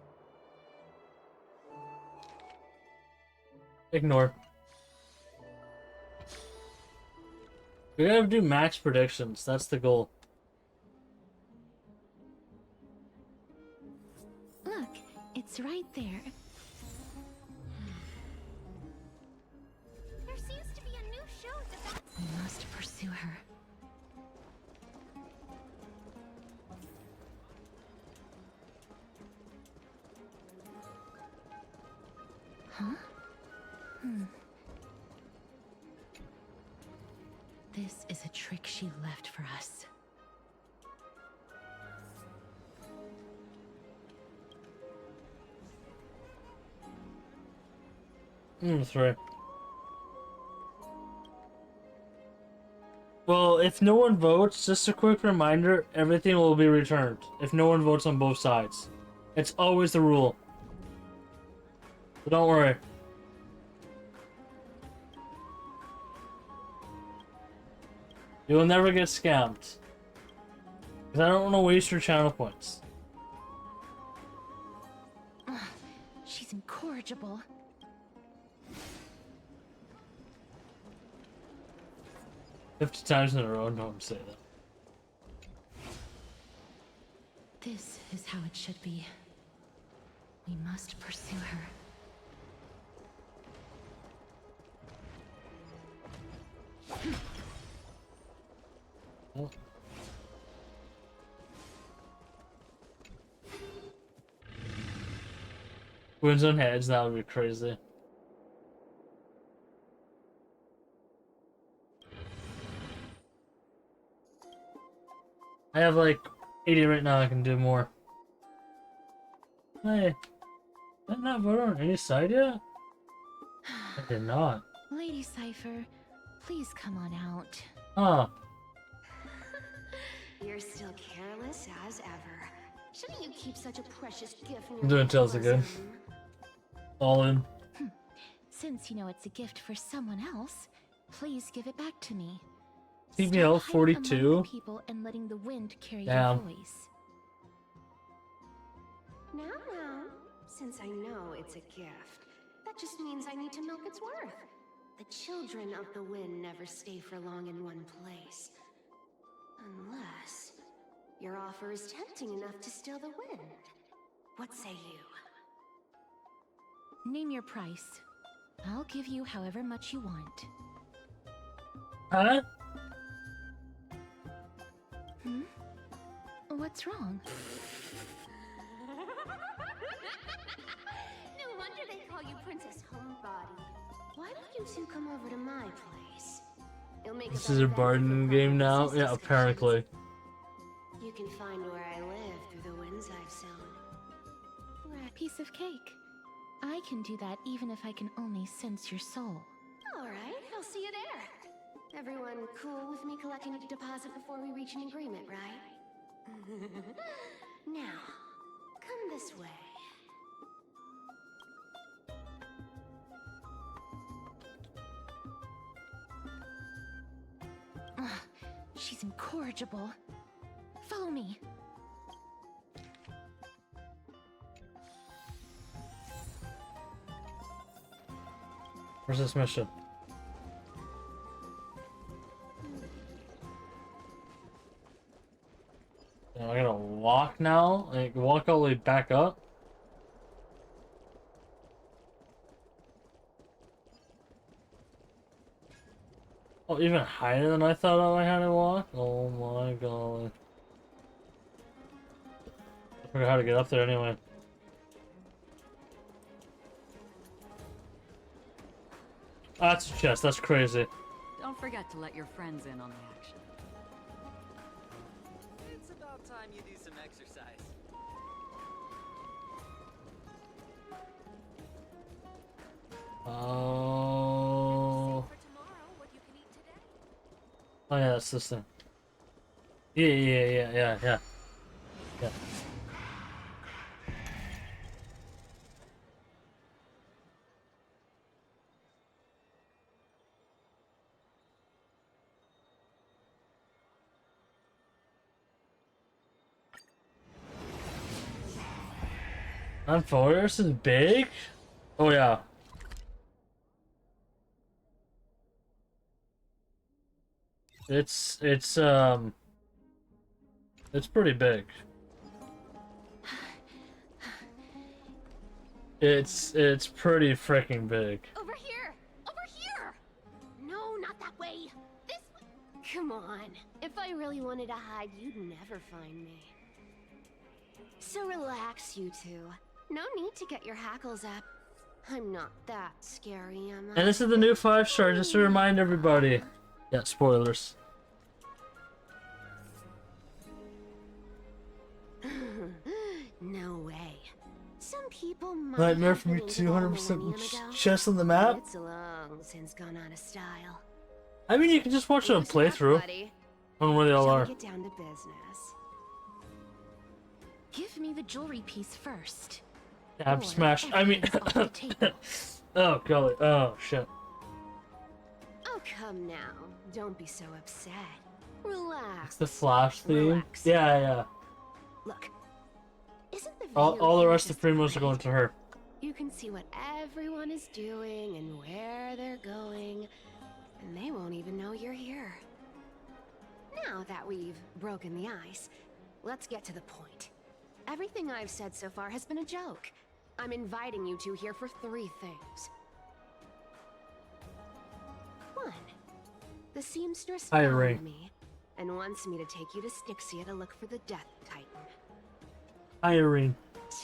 Speaker 1: Ignore. We gotta do max predictions. That's the goal.
Speaker 2: Look, it's right there.
Speaker 15: There seems to be a new show about.
Speaker 2: We must pursue her. Huh? This is a trick she left for us.
Speaker 1: That's right. Well, if no one votes, just a quick reminder, everything will be returned. If no one votes on both sides. It's always the rule. So don't worry. You will never get scammed. Because I don't want to waste your channel points.
Speaker 2: She's incorrigible.
Speaker 1: 50 times in a row, no one say that.
Speaker 2: This is how it should be. We must pursue her.
Speaker 1: Oh. Wins on heads, that would be crazy. I have like 80 right now, I can do more. Hey, did I not vote on any side yet? I did not.
Speaker 2: Lady Cipher, please come on out.
Speaker 1: Huh.
Speaker 8: You're still careless as ever.
Speaker 2: Shouldn't you keep such a precious gift in your
Speaker 1: I'm doing tails again. All in.
Speaker 2: Since you know it's a gift for someone else, please give it back to me.
Speaker 1: TBL
Speaker 2: Stop hiding among
Speaker 1: 42.
Speaker 2: the people and letting the wind carry
Speaker 1: Damn.
Speaker 2: your voice. Now, since I know it's a gift, that just means I need to milk its worth. The children of the wind never stay for long in one place. Unless your offer is tempting enough to steal the wind. What say you? Name your price. I'll give you however much you want.
Speaker 1: Huh?
Speaker 2: What's wrong? No wonder they call you Princess Homebody. Why don't you two come over to my place? It'll make
Speaker 1: This is a Barden game now? Yeah, apparently.
Speaker 2: You can find where I live through the winds I've sown. We're a piece of cake. I can do that even if I can only sense your soul. Alright, I'll see you there. Everyone cool with me collecting a deposit before we reach an agreement, right? Now, come this way. Ugh, she's incorrigible. Follow me.
Speaker 1: Where's this mission? Am I gonna walk now? Like, walk all the way back up? Oh, even higher than I thought I had to walk? Oh my god. I forgot how to get up there anyway. That's a chest, that's crazy.
Speaker 3: Don't forget to let your friends in on the action.
Speaker 19: It's about time you do some exercise.
Speaker 1: Oh. Oh yeah, that's this thing. Yeah. Forest is big? Oh yeah. It's pretty big. It's pretty freaking big.
Speaker 2: Over here! Over here! No, not that way! This way! Come on. If I really wanted to hide, you'd never find me. So relax, you two. No need to get your hackles up. I'm not that scary, am I?
Speaker 1: And this is the new 5-star, just to remind everybody. Yeah, spoilers.
Speaker 2: No way. Some people might
Speaker 1: Nightmare
Speaker 2: have
Speaker 1: from you,
Speaker 2: believed it all
Speaker 1: 200%
Speaker 2: millennia ago.
Speaker 1: chest on the map?
Speaker 2: It's long since gone out of style.
Speaker 1: I mean, you can just watch a
Speaker 2: Listen up,
Speaker 1: playthrough.
Speaker 2: buddy.
Speaker 1: I don't know where they all
Speaker 2: Shall we
Speaker 1: are.
Speaker 2: get down to business? Give me the jewelry piece first.
Speaker 1: Tab smash. I mean, oh golly, oh shit.
Speaker 2: Oh, come now. Don't be so upset. Relax.
Speaker 1: It's the Flash theme.
Speaker 2: Relax.
Speaker 1: Yeah.
Speaker 2: Look. Isn't the
Speaker 1: All
Speaker 2: view
Speaker 1: the
Speaker 2: here
Speaker 1: rest of
Speaker 2: just
Speaker 1: the primos are
Speaker 2: great?
Speaker 1: going to her.
Speaker 2: You can see what everyone is doing and where they're going, and they won't even know you're here. Now that we've broken the ice, let's get to the point. Everything I've said so far has been a joke. I'm inviting you two here for 3 things. 1. The seamstress
Speaker 1: Hi,
Speaker 2: found
Speaker 1: Ray.
Speaker 2: me and wants me to take you to Styxia to look for the Death Titan.
Speaker 1: Hi, Irene.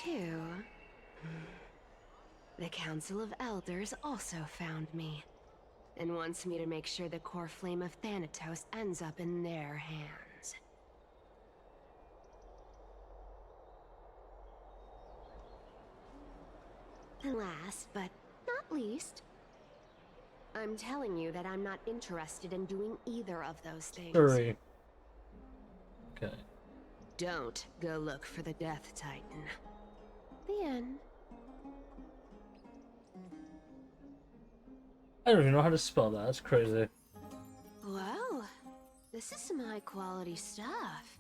Speaker 2: 2. The Council of Elders also found me and wants me to make sure the core flame of Thanatos ends up in their hands. And last, but not least, I'm telling you that I'm not interested in doing either of those things.
Speaker 1: 3. Okay.
Speaker 20: don't go look for the Death Titan.
Speaker 2: The end.
Speaker 1: I don't even know how to spell that. That's crazy.
Speaker 20: Well, this is some high quality stuff.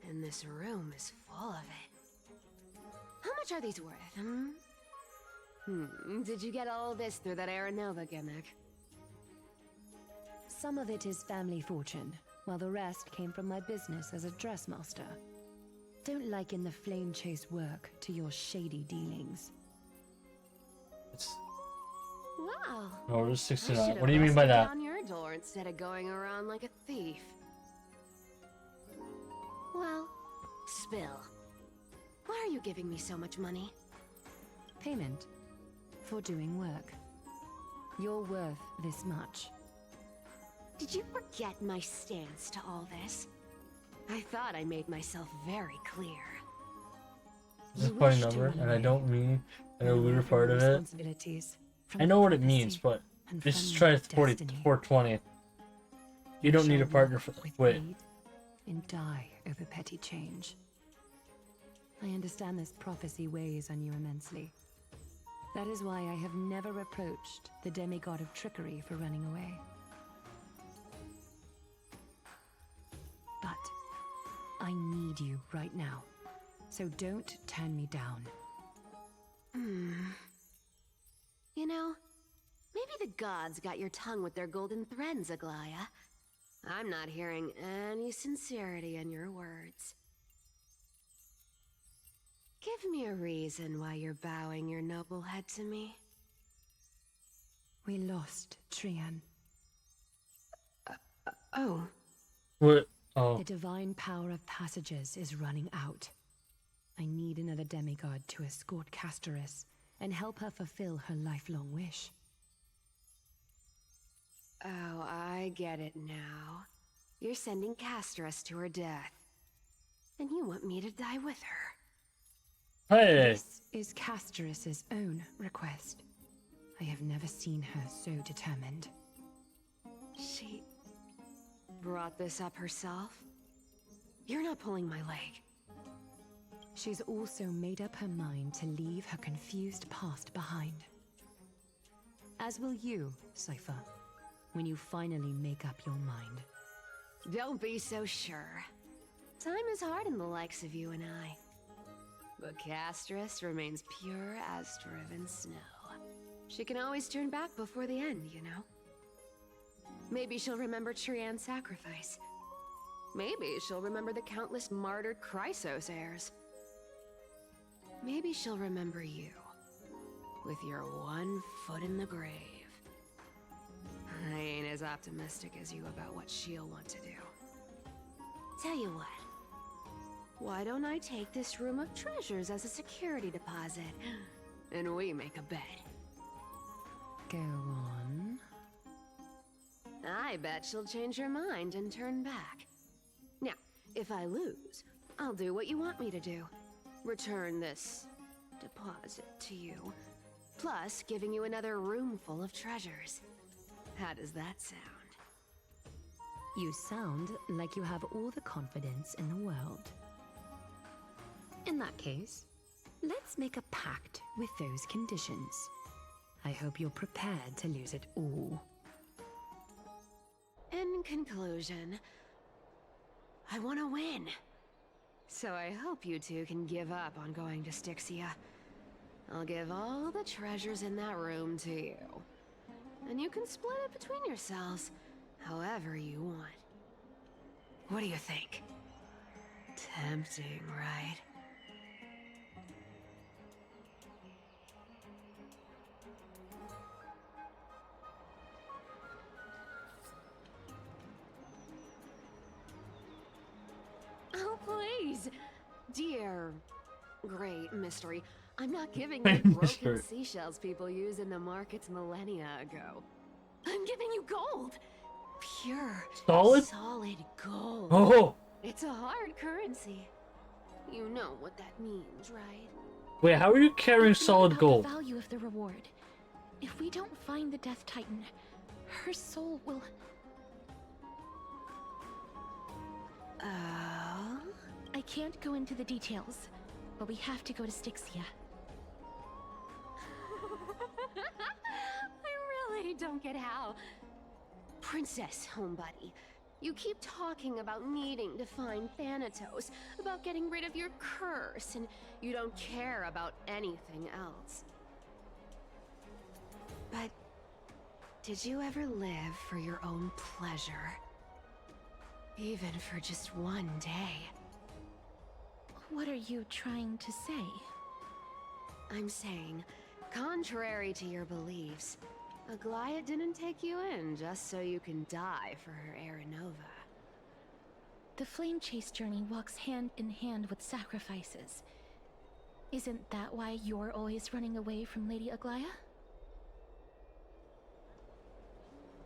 Speaker 20: And this room is full of it. How much are these worth, Did you get all this through that Aranova gimmick?
Speaker 10: Some of it is family fortune, while the rest came from my business as a dressmaster. Don't liken the flame chase work to your shady dealings.
Speaker 1: It's
Speaker 20: Wow.
Speaker 1: Order 69.
Speaker 20: I
Speaker 1: What do you mean by that?
Speaker 20: down your door instead of going around like a thief. Well, spill. Why are you giving me so much money?
Speaker 10: Payment for doing work. You're worth this much.
Speaker 20: Did you forget my stance to all this? I thought I made myself very clear.
Speaker 1: This is part number, and I don't mean a weird part of it. I know what it means, but this is try 420. You don't need a partner for that. Wait.
Speaker 10: And die over petty change. I understand this prophecy weighs on you immensely. That is why I have never reproached the demigod of trickery for running away. But I need you right now, so don't turn me down.
Speaker 20: You know, maybe the gods got your tongue with their golden threads, Aglaya. I'm not hearing any sincerity in your words. Give me a reason why you're bowing your noble head to me.
Speaker 10: We lost Trian.
Speaker 20: Oh.
Speaker 1: What? Oh.
Speaker 10: The divine power of passages is running out. I need another demigod to escort Castoris and help her fulfill her lifelong wish.
Speaker 20: Oh, I get it now. You're sending Castoris to her death. And you want me to die with her.
Speaker 1: Hey!
Speaker 10: This is Castoris' own request. I have never seen her so determined.
Speaker 20: She brought this up herself? You're not pulling my leg.
Speaker 10: She's also made up her mind to leave her confused past behind. As will you, Cypher, when you finally make up your mind.
Speaker 20: Don't be so sure. Time is hard in the likes of you and I. But Castoris remains pure as driven snow. She can always turn back before the end, you know? Maybe she'll remember Trian's sacrifice. Maybe she'll remember the countless martyred Chrysos heirs. Maybe she'll remember you, with your one foot in the grave. I ain't as optimistic as you about what she'll want to do. Tell you what, why don't I take this room of treasures as a security deposit, and we make a bet?
Speaker 10: Go on.
Speaker 20: I bet she'll change her mind and turn back. Now, if I lose, I'll do what you want me to do. Return this deposit to you, plus giving you another room full of treasures. How does that sound?
Speaker 10: You sound like you have all the confidence in the world. In that case, let's make a pact with those conditions. I hope you're prepared to lose it all.
Speaker 20: In conclusion, I want to win. So I hope you two can give up on going to Styxia. I'll give all the treasures in that room to you. And you can split it between yourselves, however you want. What do you think? Tempting, right? Oh, please! Dear great mystery, I'm not giving you broken seashells people use in the markets millennia ago. I'm giving you gold! Pure,
Speaker 1: solid
Speaker 20: gold.
Speaker 1: Oh!
Speaker 20: It's a hard currency. You know what that means, right?
Speaker 1: Wait, how are you carrying solid gold?
Speaker 2: The value of the reward. If we don't find the Death Titan, her soul will...
Speaker 20: Oh?
Speaker 2: can't go into the details, but we have to go to Styxia.
Speaker 20: I really don't get how. Princess, homebuddy, you keep talking about needing to find Thanatos, about getting rid of your curse, and you don't care about anything else. But did you ever live for your own pleasure? Even for just one day?
Speaker 2: What are you trying to say?
Speaker 20: I'm saying, contrary to your beliefs, Aglaia didn't take you in just so you can die for her Aranova.
Speaker 2: The flame chase journey walks hand in hand with sacrifices. Isn't that why you're always running away from Lady Aglaia?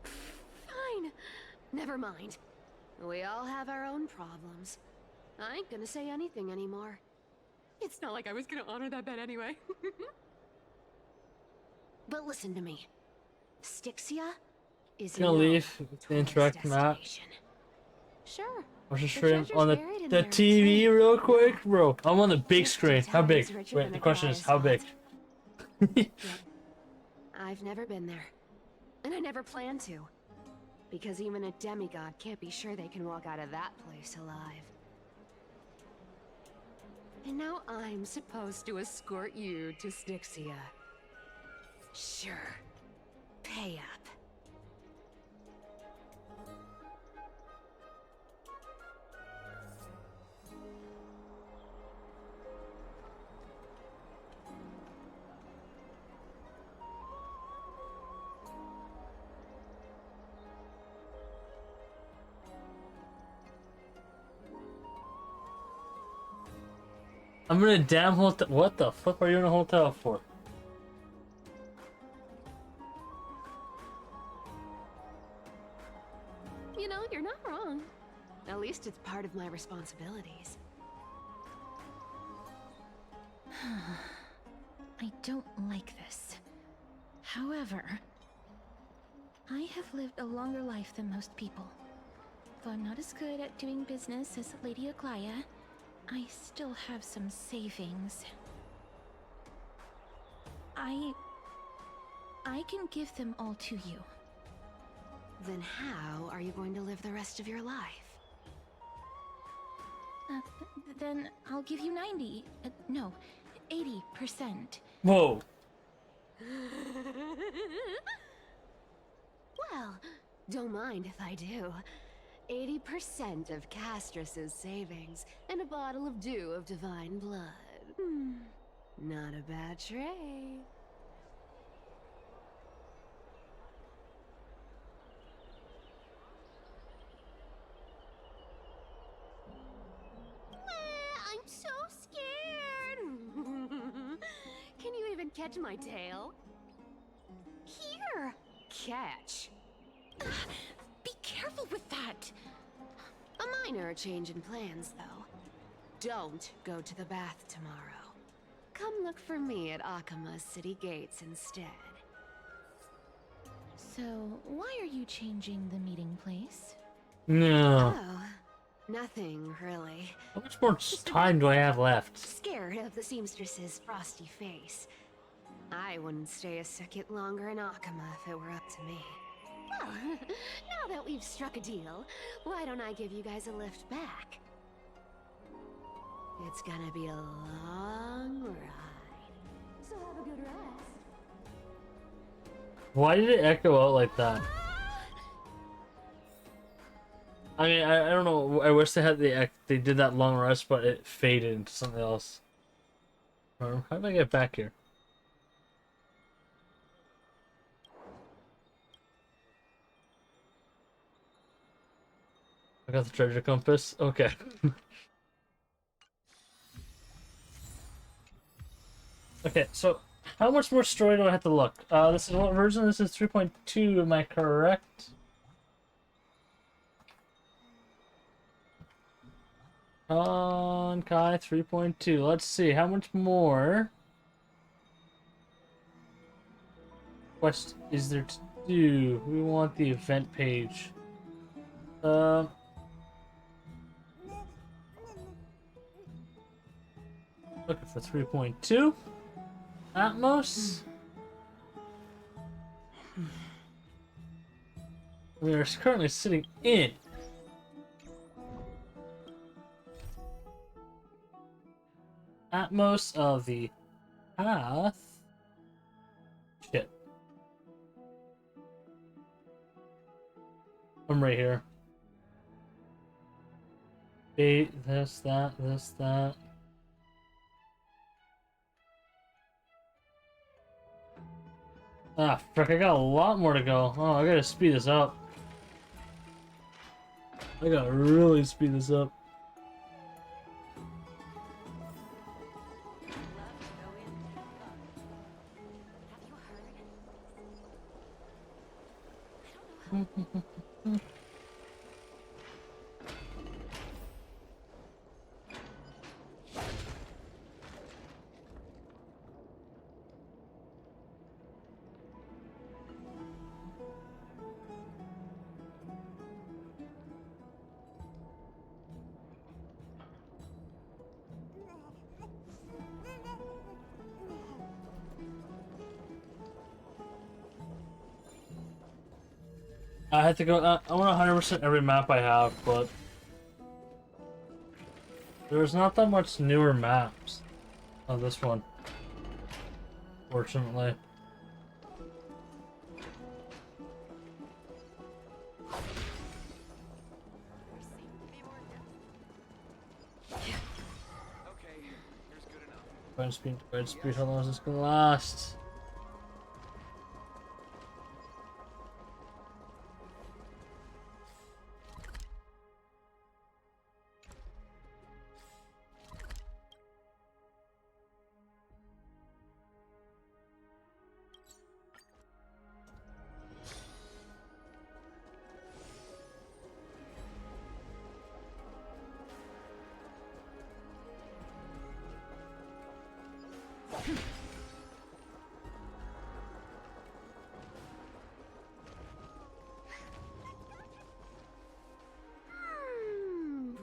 Speaker 20: Fine. Never mind. We all have our own problems. I ain't gonna say anything anymore. It's not like I was gonna honor that bet anyway.
Speaker 2: But listen to me.
Speaker 20: Styxia is
Speaker 1: Gonna leave the interact map.
Speaker 20: Sure.
Speaker 1: Watch the stream on the TV real quick, bro. I'm on the big screen. How big? Wait, the question is how big?
Speaker 20: I've never been there. And I never plan to. Because even a demigod can't be sure they can walk out of that place alive. And now I'm supposed to escort you to Styxia. Sure. Pay up.
Speaker 1: I'm in a damn hotel. What the fuck are you in a hotel for?
Speaker 20: You know, you're not wrong. At least it's part of my responsibilities.
Speaker 2: I don't like this. However, I have lived a longer life than most people. Though I'm not as good at doing business as Lady Aglaia, I still have some savings. I can give them all to you.
Speaker 20: Then how are you going to live the rest of your life?
Speaker 2: Then I'll give you 90. No, 80%.
Speaker 1: Whoa.
Speaker 20: Well, don't mind if I do. 80% of Castrus's savings and a bottle of dew of divine blood. Not a bad trade. I'm so scared. Can you even catch my tail? Here. Catch.
Speaker 2: Be careful with that.
Speaker 20: A minor change in plans, though. Don't go to the bath tomorrow. Come look for me at Akama's city gates instead.
Speaker 2: So, why are you changing the meeting place?
Speaker 1: No.
Speaker 20: Oh, nothing really.
Speaker 1: How much more time do I have left?
Speaker 20: Scared of the seamstress's frosty face. I wouldn't stay a second longer in Akama if it were up to me. Well, now that we've struck a deal, why don't I give you guys a lift back? It's gonna be a long ride. So have a good rest.
Speaker 1: Why did it echo out like that? I mean, I don't know. I wish they had they did that long rest, but it faded into something else. How do I get back here? I got the treasure compass. Okay. Okay, so how much more story do I have to look? This is what version? This is 3.2, am I correct? On Kai 3.2. Let's see, how much more quest is there to do? We want the event page. Looking for 3.2 Atmos. We are currently sitting in Atmos of the Path. Shit. I'm right here. This, that. Ah, frick, I got a lot more to go. Oh, I gotta speed this up. I gotta really speed this up. I have to go. I want 100% every map I have, but there's not that much newer maps on this one, fortunately. Grind speed, how long is this gonna last?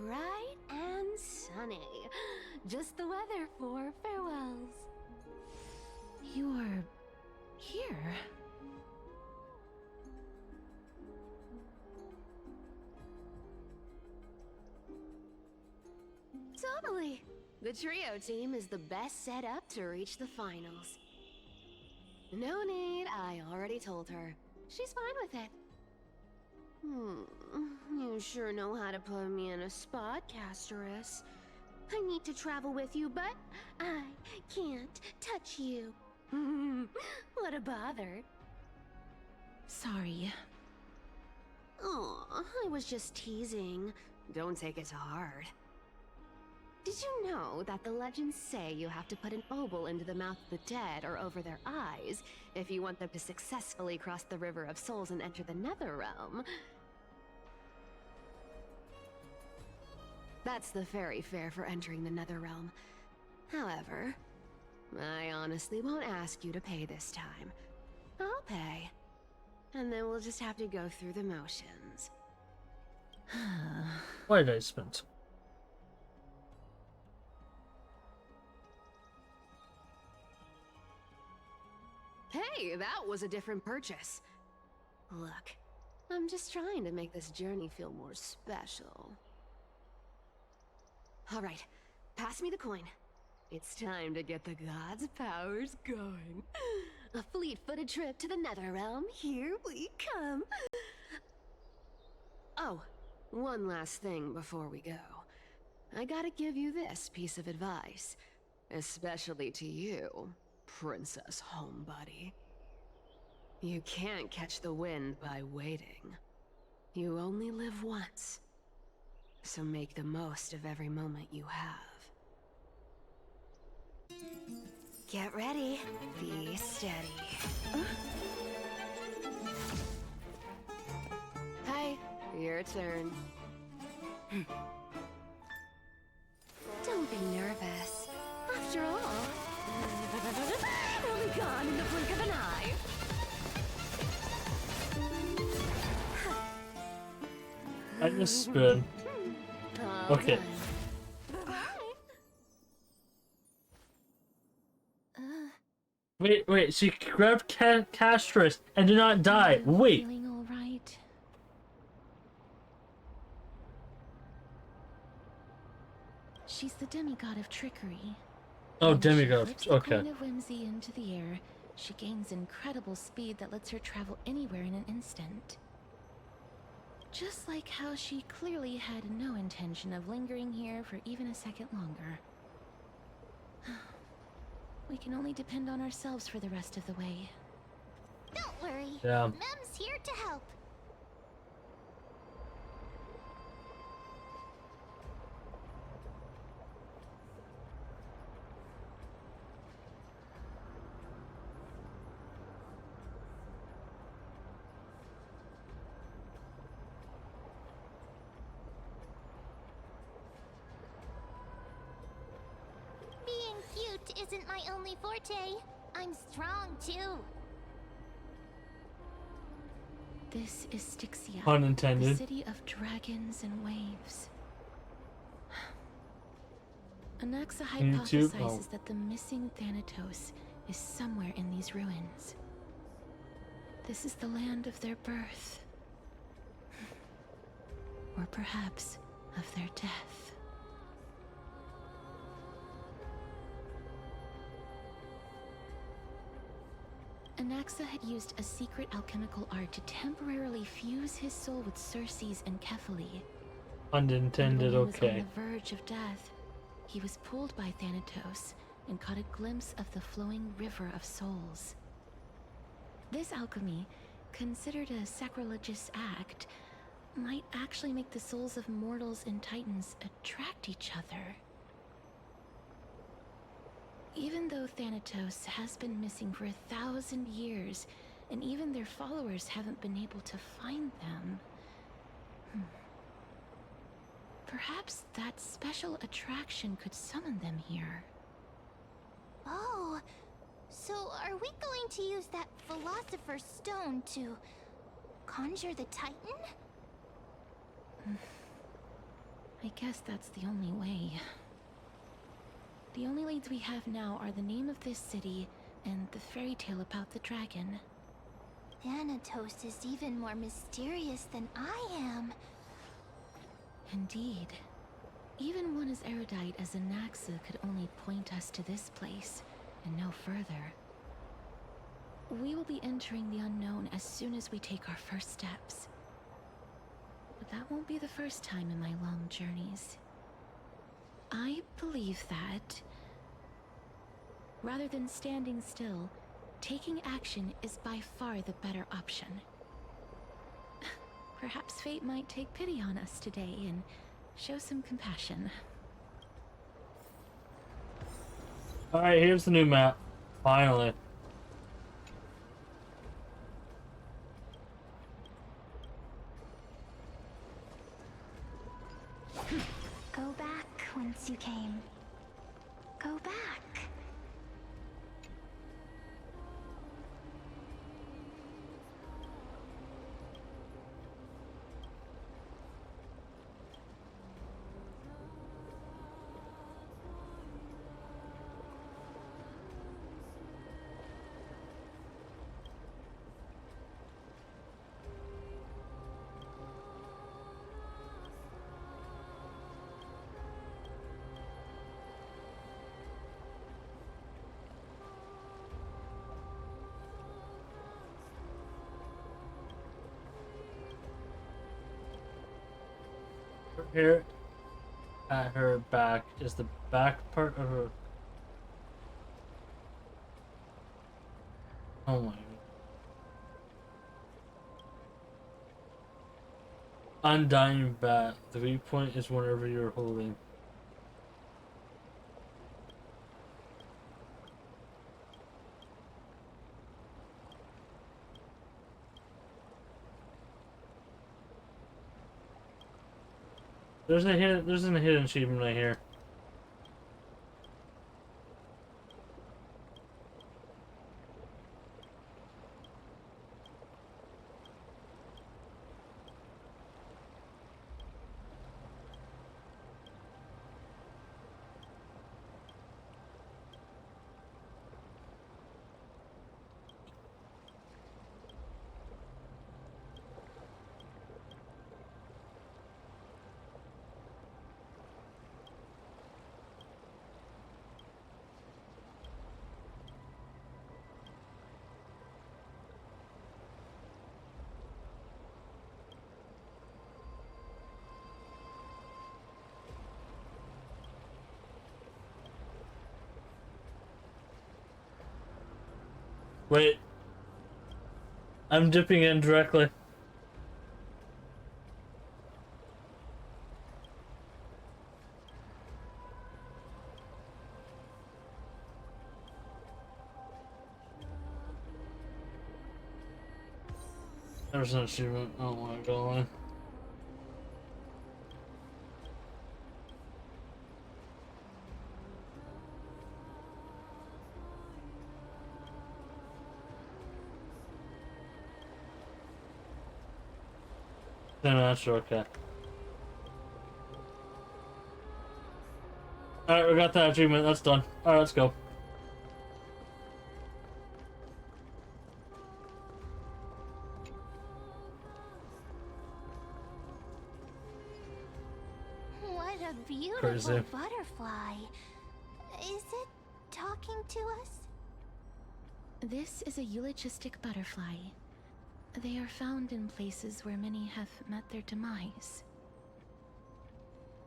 Speaker 20: Bright and sunny. Just the weather for farewells. You're here. Totally. The trio team is the best set up to reach the finals. No need, I already told her. She's fine with it. You sure know how to put me in a spot, Casterus. I need to travel with you, but I can't touch you. What a bother. Sorry. Aw, I was just teasing. Don't take it to heart. Did you know that the legends say you have to put an obol into the mouth of the dead or over their eyes if you want them to successfully cross the River of Souls and enter the Netherrealm? That's the fairy fare for entering the Netherrealm. However, I honestly won't ask you to pay this time. I'll pay. And then we'll just have to go through the motions.
Speaker 1: Why did I spend so?
Speaker 20: Hey, that was a different purchase. Look, I'm just trying to make this journey feel more special. All right, pass me the coin. It's time to get the gods' powers going. A fleet-footed trip to the Netherrealm. Here we come. Oh, one last thing before we go. I gotta give you this piece of advice, especially to you, Princess Homebody. You can't catch the wind by waiting. You only live once. So make the most of every moment you have. Get ready. Be steady. Hi, your turn. Don't be nervous. After all, it'll be gone in the blink of an eye.
Speaker 1: I just spin. Okay. Wait. She grabbed Castris and did not die. Wait.
Speaker 2: Feeling all right? She's the demigod of trickery.
Speaker 1: Oh,
Speaker 2: When she
Speaker 1: demigod.
Speaker 2: flips the
Speaker 1: Okay.
Speaker 2: Queen of Whimsy into the air, she gains incredible speed that lets her travel anywhere in an instant. Just like how she clearly had no intention of lingering here for even a second longer. We can only depend on ourselves for the rest of the way.
Speaker 15: Don't worry.
Speaker 1: Yeah.
Speaker 15: Mem's here to help. Being cute isn't my only forte. I'm strong too.
Speaker 2: This is Styxia,
Speaker 1: Pun intended.
Speaker 2: the city of dragons and waves. Anaxa
Speaker 1: YouTube?
Speaker 2: hypothesizes that the missing Thanatos is somewhere in these ruins. This is the land of their birth. Or perhaps of their death. Anaxa had used a secret alchemical art to temporarily fuse his soul with Circe's and Kephae.
Speaker 1: Unintended,
Speaker 2: When he was
Speaker 1: okay.
Speaker 2: on the verge of death, he was pulled by Thanatos and caught a glimpse of the flowing river of souls. This alchemy, considered a sacrilegious act, might actually make the souls of mortals and titans attract each other. Even though Thanatos has been missing for 1,000 years, and even their followers haven't been able to find them, perhaps that special attraction could summon them here.
Speaker 15: Oh, so are we going to use that Philosopher's Stone to conjure the Titan?
Speaker 2: I guess that's the only way. The only leads we have now are the name of this city and the fairy tale about the dragon.
Speaker 15: Thanatos is even more mysterious than I am.
Speaker 2: Indeed. Even one as erudite as Anaxa could only point us to this place, and no further. We will be entering the unknown as soon as we take our first steps. But that won't be the first time in my long journeys. I believe that, rather than standing still, taking action is by far the better option. Perhaps fate might take pity on us today and show some compassion.
Speaker 1: Alright, here's the new map. Finally.
Speaker 15: Go back whence you came. Go back.
Speaker 1: Here at her back is the back part of her. Oh my god. Undying Bat. The viewpoint is whenever you're holding. There's a hidden achievement right here. Wait. I'm dipping in directly. There's an achievement. I don't want to go in. Okay. Alright, we got that achievement. That's done. Alright, let's go.
Speaker 15: What a beautiful
Speaker 1: Crazy.
Speaker 15: butterfly. Is it talking to us?
Speaker 2: This is a eulogistic butterfly. They are found in places where many have met their demise.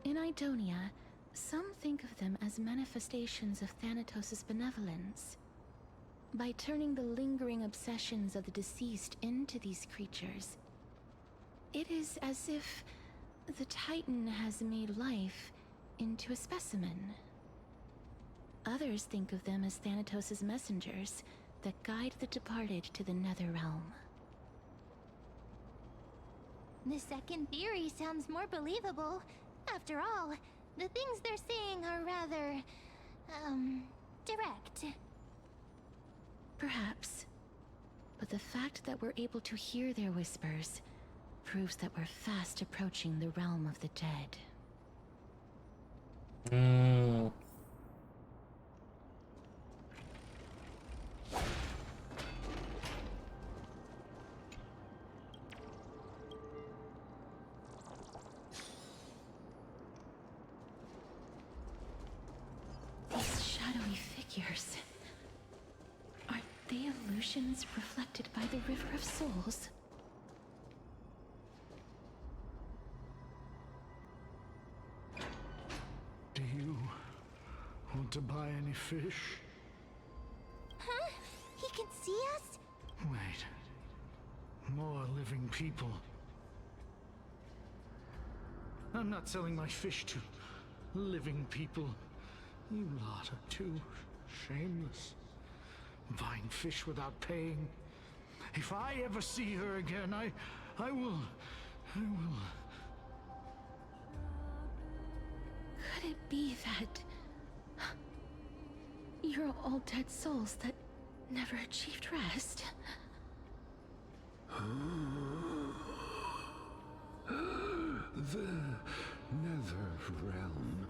Speaker 2: In Idonia, some think of them as manifestations of Thanatos' benevolence. By turning the lingering obsessions of the deceased into these creatures, it is as if the Titan has made life into a specimen. Others think of them as Thanatos' messengers that guide the departed to the Netherrealm.
Speaker 15: The second theory sounds more believable. After all, the things they're saying are rather, direct.
Speaker 2: Perhaps. But the fact that we're able to hear their whispers proves that we're fast approaching the realm of the dead. These shadowy figures. Are they illusions reflected by the River of Souls?
Speaker 21: Do you want to buy any fish?
Speaker 15: Huh? He can see us?
Speaker 21: Wait. More living people. I'm not selling my fish to living people. You lot are too shameless. Buying fish without paying. If I ever see her again, I will.
Speaker 2: Could it be that you're all dead souls that never achieved rest?
Speaker 6: The Nether Realm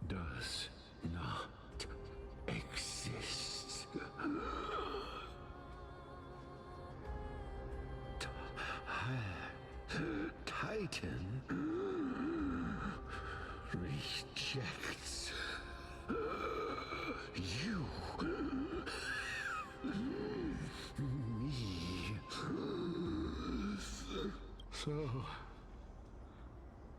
Speaker 6: does not exist. Titan rejects you. Me.
Speaker 21: So,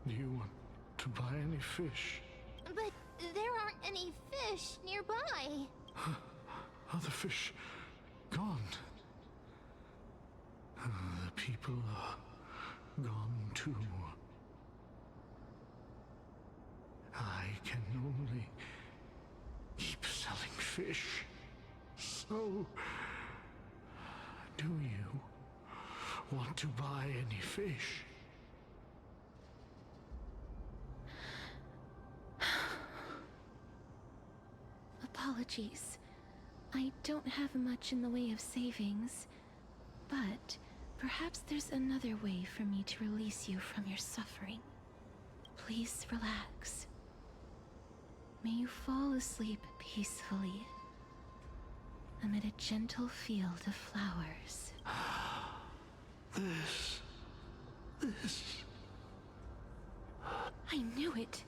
Speaker 21: do you want to buy any fish?
Speaker 15: But there aren't any fish nearby.
Speaker 21: Other fish gone. The people are gone too. I can only keep selling fish. So, do you want to buy any fish?
Speaker 2: Apologies. I don't have much in the way of savings, but perhaps there's another way for me to release you from your suffering. Please relax. May you fall asleep peacefully amid a gentle field of flowers.
Speaker 21: This.
Speaker 2: I knew it.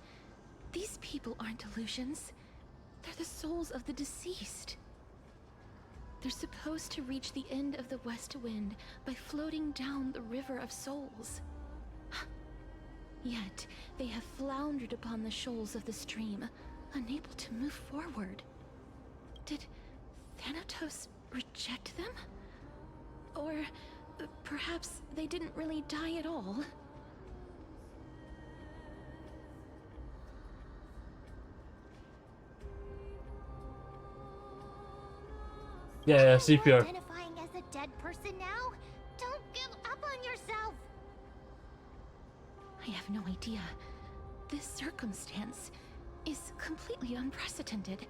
Speaker 2: These people aren't illusions. They're the souls of the deceased. They're supposed to reach the end of the West Wind by floating down the River of Souls. Yet, they have floundered upon the shoals of the stream, unable to move forward. Did Thanatos reject them? Or perhaps they didn't really die at all?
Speaker 1: Yeah, CPR.
Speaker 15: You're identifying as a dead person now? Don't give up on yourself!
Speaker 2: I have no idea. This circumstance is completely unprecedented.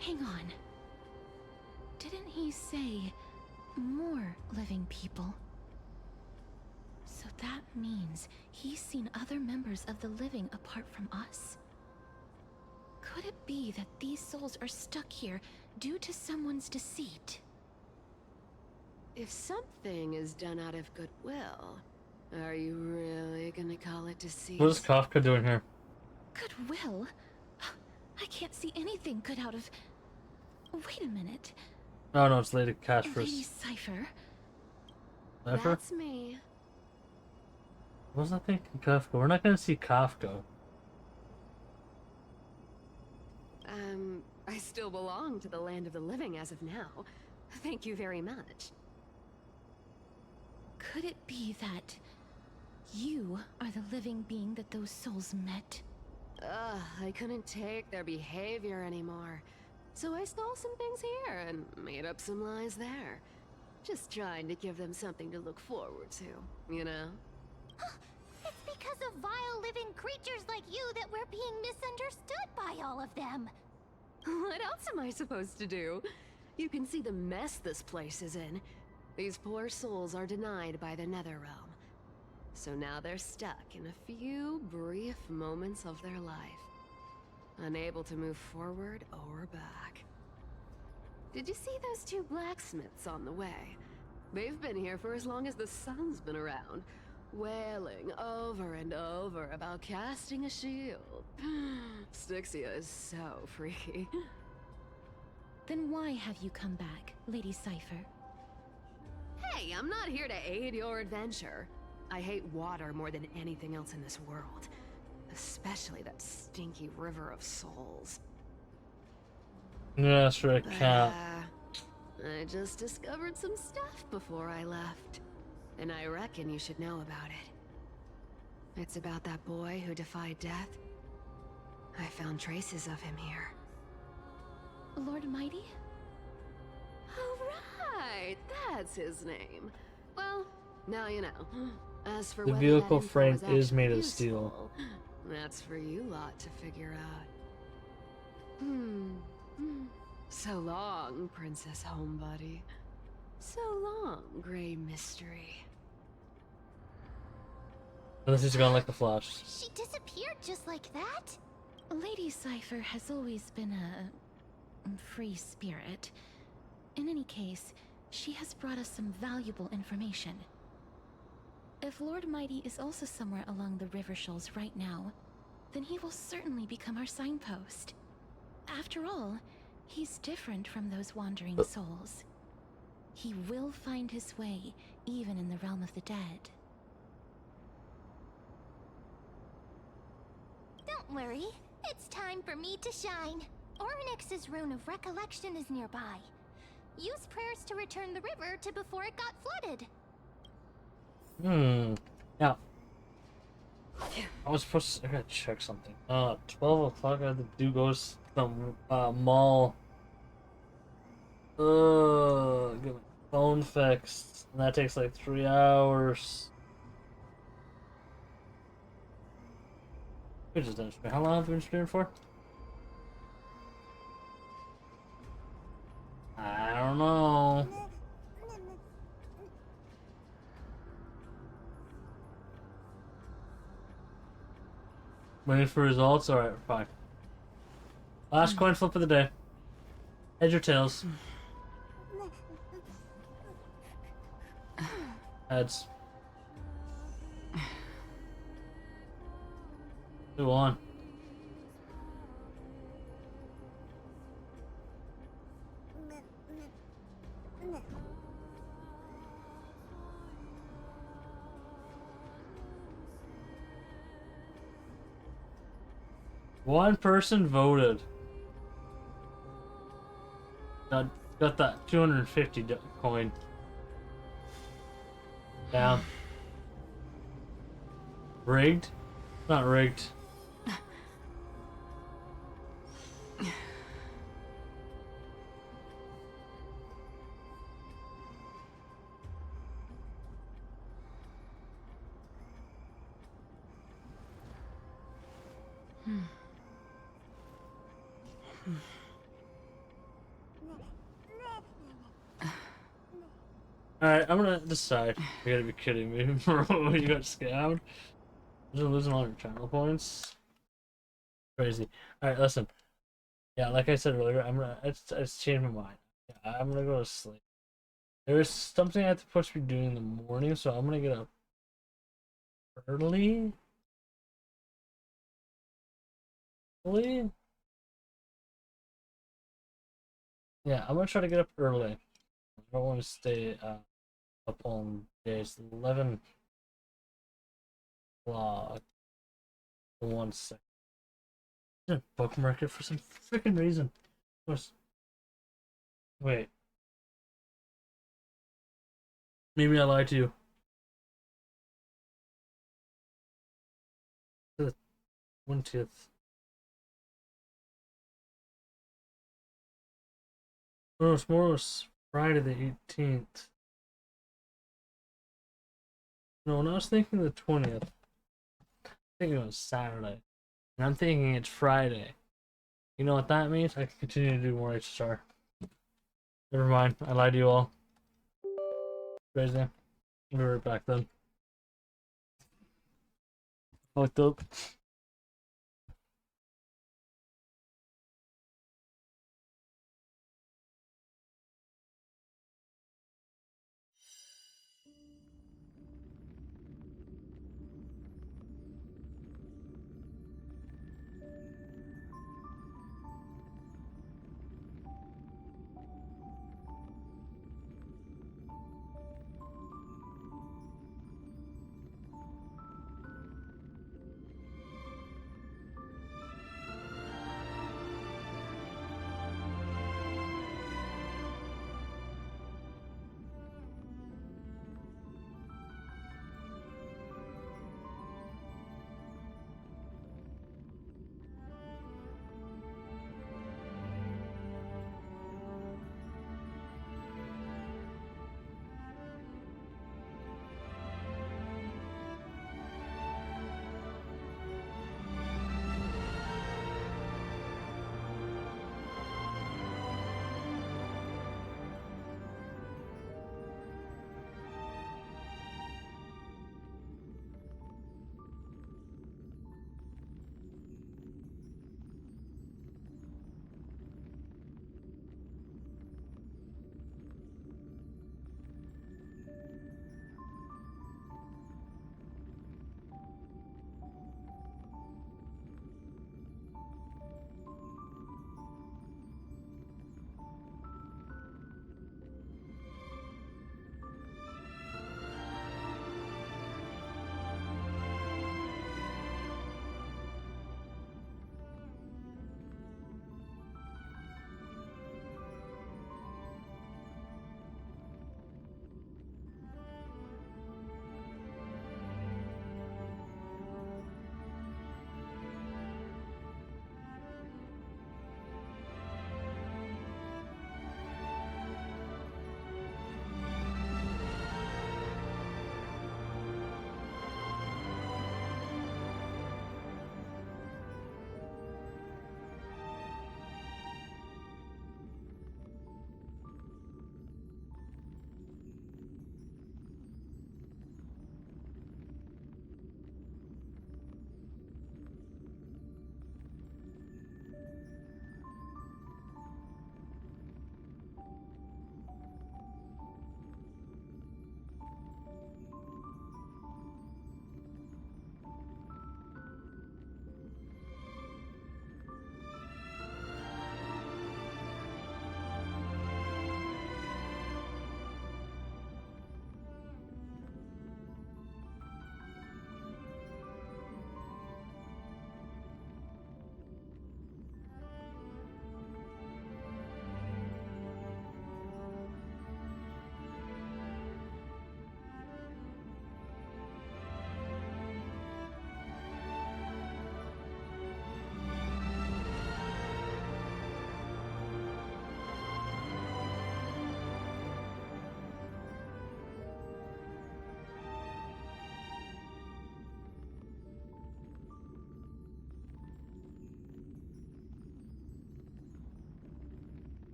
Speaker 2: Hang on. Didn't he say more living people? So that means he's seen other members of the living apart from us? Could it be that these souls are stuck here due to someone's deceit?
Speaker 20: If something is done out of goodwill, are you really gonna call it deceit?
Speaker 1: What is Kafka doing here?
Speaker 2: Goodwill? I can't see anything good out of... Wait a minute.
Speaker 1: Oh no, it's Lady
Speaker 2: Lady
Speaker 1: Casperus.
Speaker 2: Cypher?
Speaker 1: Cypher?
Speaker 20: That's me.
Speaker 1: I wasn't thinking Kafka. We're not gonna see Kafka.
Speaker 20: I still belong to the land of the living as of now. Thank you very much.
Speaker 2: Could it be that you are the living being that those souls met?
Speaker 20: I couldn't take their behavior anymore. So I stole some things here and made up some lies there. Just trying to give them something to look forward to, you know?
Speaker 15: It's because of vile living creatures like you that we're being misunderstood by all of them.
Speaker 20: What else am I supposed to do? You can see the mess this place is in. These poor souls are denied by the Netherrealm. So now they're stuck in a few brief moments of their life. Unable to move forward or back. Did you see those two blacksmiths on the way? They've been here for as long as the sun's been around, wailing over and over about casting a shield. Styxia is so freaky.
Speaker 2: Then why have you come back, Lady Cypher?
Speaker 20: Hey, I'm not here to aid your adventure. I hate water more than anything else in this world. Especially that stinky river of souls.
Speaker 1: Yeah, that's right, cat.
Speaker 20: I just discovered some stuff before I left. And I reckon you should know about it. It's about that boy who defied death. I found traces of him here.
Speaker 2: Lord Mighty?
Speaker 20: Oh, right! That's his name. Well, now you know. As for
Speaker 1: The
Speaker 20: whether
Speaker 1: vehicle
Speaker 20: that info
Speaker 1: frame
Speaker 20: was
Speaker 1: is made
Speaker 20: actually
Speaker 1: of steel.
Speaker 20: useful, that's for you lot to figure out. So long, Princess Homebody. So long, Grey Mystery.
Speaker 1: Unless he's gone like a flash.
Speaker 15: She disappeared just like that?
Speaker 2: Lady Cypher has always been a free spirit. In any case, she has brought us some valuable information. If Lord Mighty is also somewhere along the River Shoals right now, then he will certainly become our signpost. After all, he's different from those wandering souls. He will find his way, even in the realm of the dead.
Speaker 15: Don't worry. It's time for me to shine. Ornyx's Rune of Recollection is nearby. Use prayers to return the river to before it got flooded.
Speaker 1: Now, I was supposed to... I gotta check something. 12 o'clock, I have to do go to some mall. Get my phone fixed. And that takes like 3 hours. We just done stream. How long have we been streaming for? I don't know. Waiting for results? Alright, fine. Last coin flip of the day. Heads or tails? Heads. Go on. One person voted. Got that 250 coin. Down. Rigged? Not rigged. Alright, I'm gonna decide. You gotta be kidding me, bro. You got scammed? You're losing all your channel points. Crazy. Alright, listen. Yeah, like I said earlier, it's changed my mind. Yeah, I'm gonna go to sleep. There's something I have to push me doing in the morning, so I'm gonna get up early. Yeah, I'm gonna try to get up early. I don't want to stay up on days 11 o'clock. 1 second. Bookmark it for some freaking reason. Wait. Maybe I lied to you. The 20th. No, tomorrow was Friday the 18th. No, when I was thinking the 20th, I think it was Saturday. And I'm thinking it's Friday. You know what that means? I can continue to do more HSR. Never mind, I lied to you all. Crazy. I'll be right back then. Fucked up.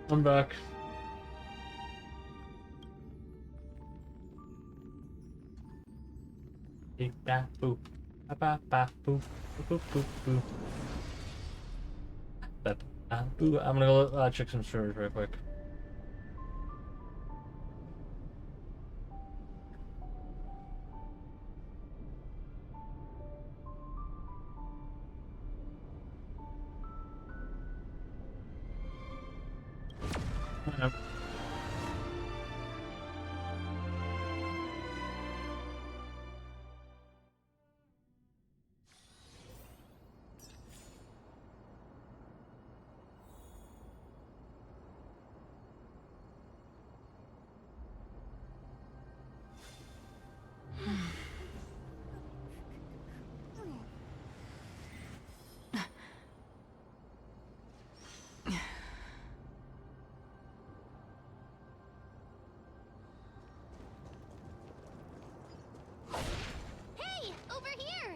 Speaker 1: I'm back. Beep, bap, boop. Bap, bap, bap, boop. Boop, boop, boop, boop. Bap, bap, boop. I'm gonna go check some streamers real quick. Yep.
Speaker 15: Hey, over here!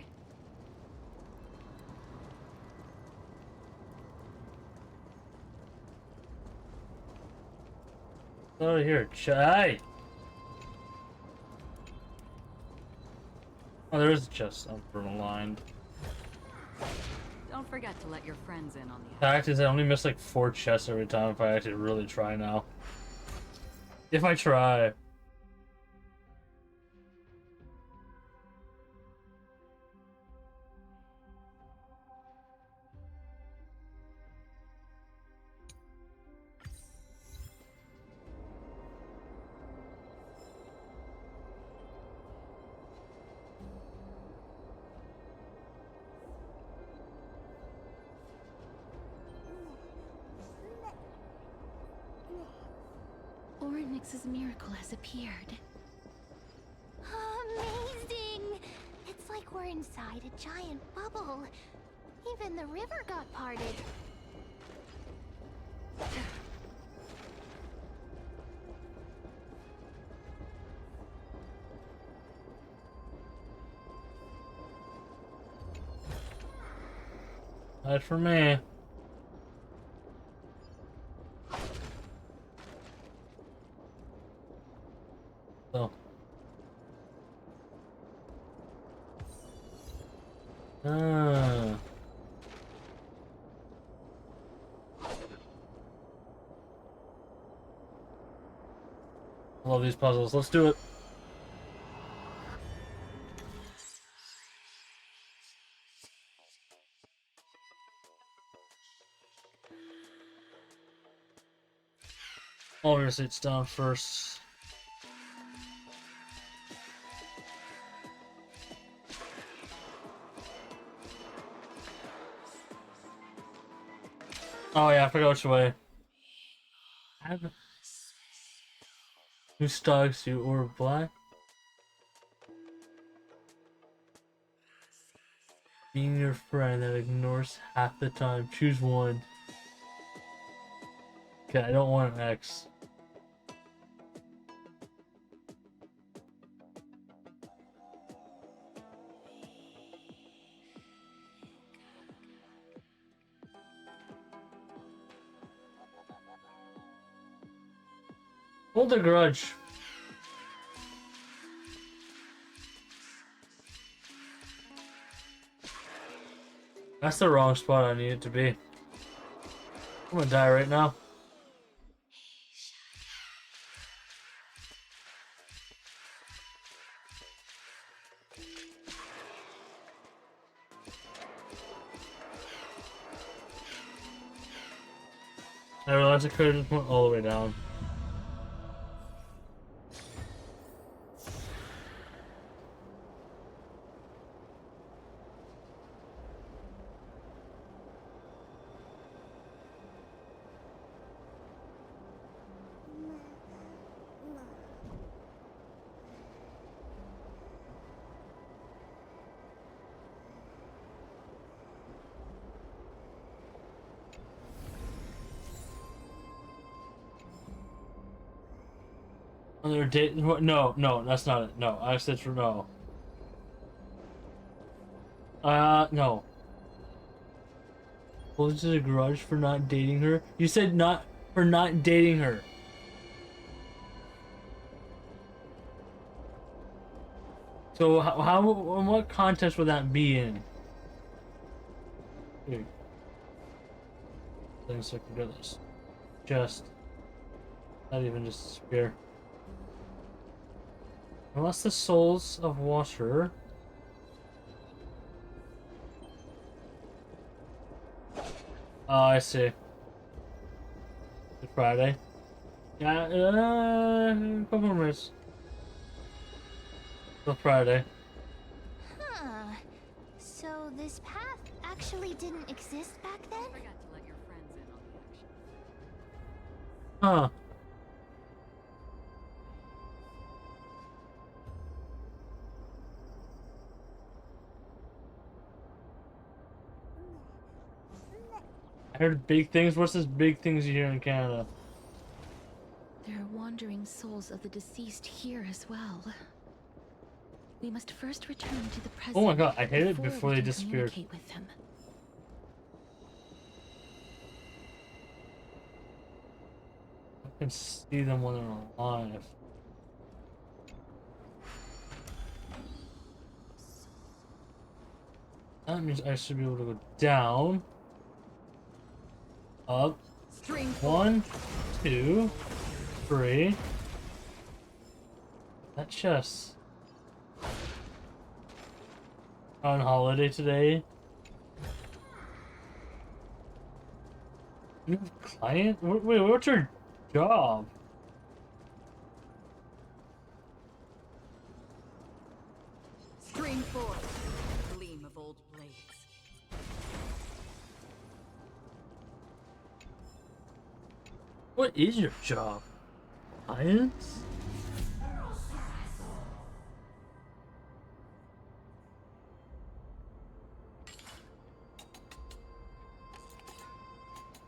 Speaker 1: Oh, here, chai. Oh, there is a chest aligned.
Speaker 3: Don't forget to let your friends in on the
Speaker 1: Fact is, I only miss like 4 chests every time if I actually really try now. If I try.
Speaker 2: Oryx's miracle has appeared.
Speaker 15: Amazing! It's like we're inside a giant bubble. Even the river got parted.
Speaker 1: That's for me. So. Ah. I love these puzzles. Let's do it. Obviously, it's down first. Oh yeah, I forgot which way. Who stalks you, or black? Being your friend that ignores half the time. Choose one. Okay, I don't want an X. Hold a grudge. That's the wrong spot I need it to be. I'm gonna die right now. I realized I could have just went all the way down. Another date? No, no, that's not it. No, I said for no. No. Holds a grudge for not dating her. You said not for not dating her. So how what context would that be in? Here. Things like this. Just not even just a spear. Unless the souls of water. Oh, I see. Good Friday. Yeah, couple more minutes. Till Friday.
Speaker 15: Huh. So this path actually didn't exist back then?
Speaker 3: Forgot to let your friends in on the action.
Speaker 1: Huh. I heard big things. What's this big things you hear in Canada?
Speaker 2: There are wandering souls of the deceased here as well. We must first return to the present.
Speaker 1: Oh my god, I hate it before
Speaker 2: we
Speaker 1: they
Speaker 2: can
Speaker 1: disappeared.
Speaker 2: communicate with them.
Speaker 1: I can see them when they're alive. That means I should be able to go down. Up. 1, 2, 3. That chest. On holiday today. New client? Wait, what's your job?
Speaker 3: Stream 4. Gleam of old blades.
Speaker 1: What is your job? Science?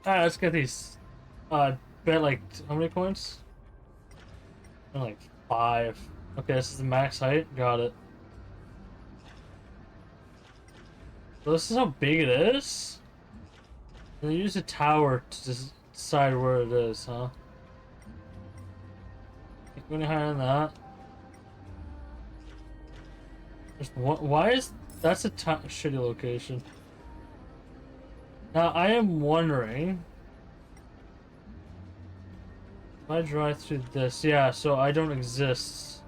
Speaker 1: Alright, let's get these. Bet like how many coins? Like 5. Okay, this is the max height. Got it. So this is how big it is? And they use a tower to just decide where it is, huh? Can't go any higher than that. There's one, why is that's a shitty location? Now I am wondering if I drive through this, yeah, so I don't exist.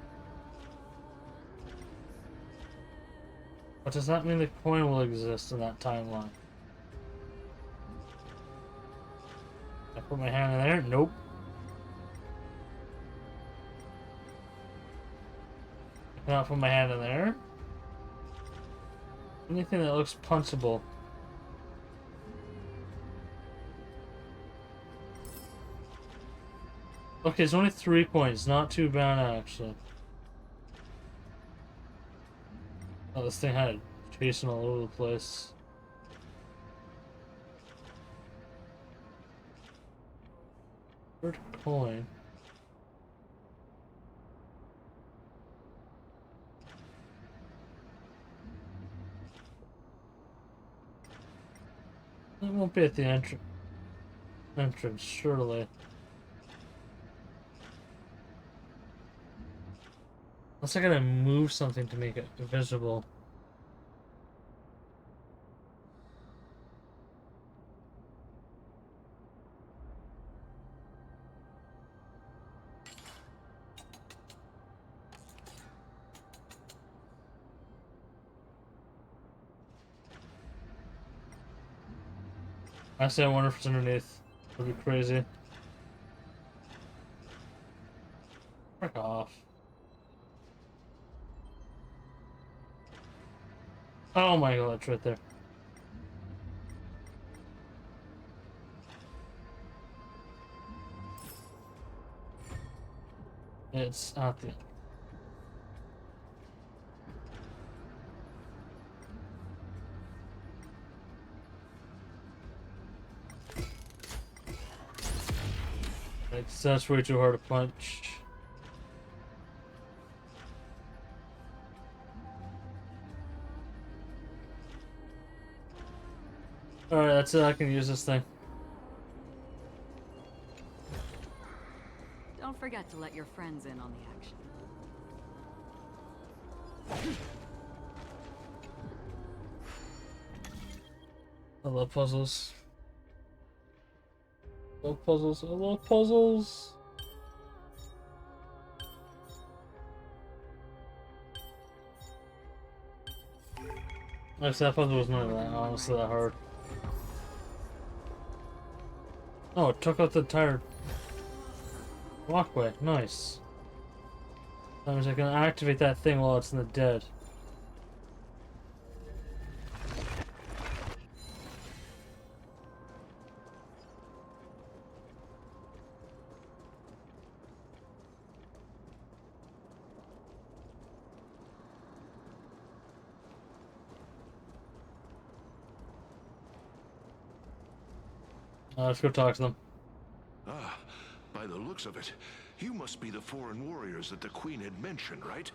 Speaker 1: But does that mean the coin will exist in that timeline? I put my hand in there? Nope. I cannot put my hand in there. Anything that looks punchable. Okay, it's only 3 coins, not too bad actually. Oh, this thing had it chasing all over the place. Third coin. It won't be at the entrance, surely. Unless I gotta move something to make it visible. Actually, I wonder if it's underneath. That'd be crazy. Frick off. Oh my god, it's right there. It's out there. That's way too hard to punch. Alright, that's it. I can use this thing.
Speaker 8: Don't forget to let your friends in on the action.
Speaker 1: I love puzzles. I love puzzles. I love puzzles. Actually, that puzzle was not that honestly that hard. Oh, it took out the entire walkway. Nice. That means I can activate that thing while it's in the dead. Let's go talk to them.
Speaker 7: Ah, by the looks of it, you must be the foreign warriors that the Queen had mentioned, right?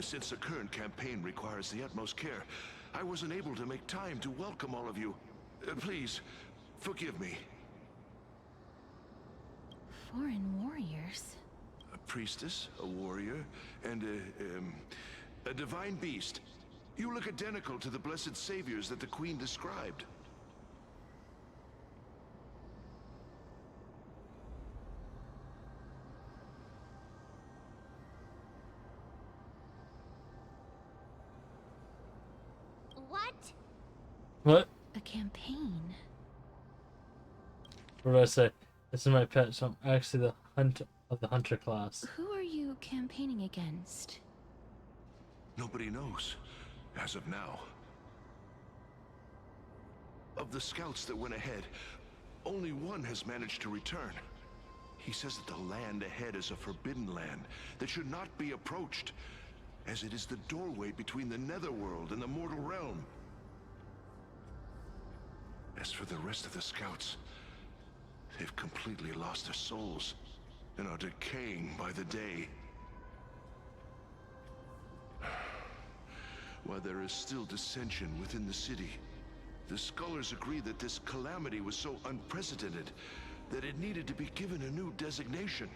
Speaker 7: Since the current campaign requires the utmost care, I wasn't able to make time to welcome all of you. Please, forgive me.
Speaker 2: Foreign warriors?
Speaker 7: A priestess, a warrior, and a divine beast. You look identical to the blessed saviors that the Queen described.
Speaker 15: What?
Speaker 1: What?
Speaker 2: A campaign?
Speaker 1: What did I say? This is my pet, so I'm actually the hunter class.
Speaker 2: Who are you campaigning against?
Speaker 7: Nobody knows, as of now. Of the scouts that went ahead, only one has managed to return. He says that the land ahead is a forbidden land that should not be approached, as it is the doorway between the netherworld and the mortal realm. As for the rest of the scouts, they've completely lost their souls and are decaying by the day. While there is still dissension within the city, the scholars agree that this calamity was so unprecedented that it needed to be given a new designation.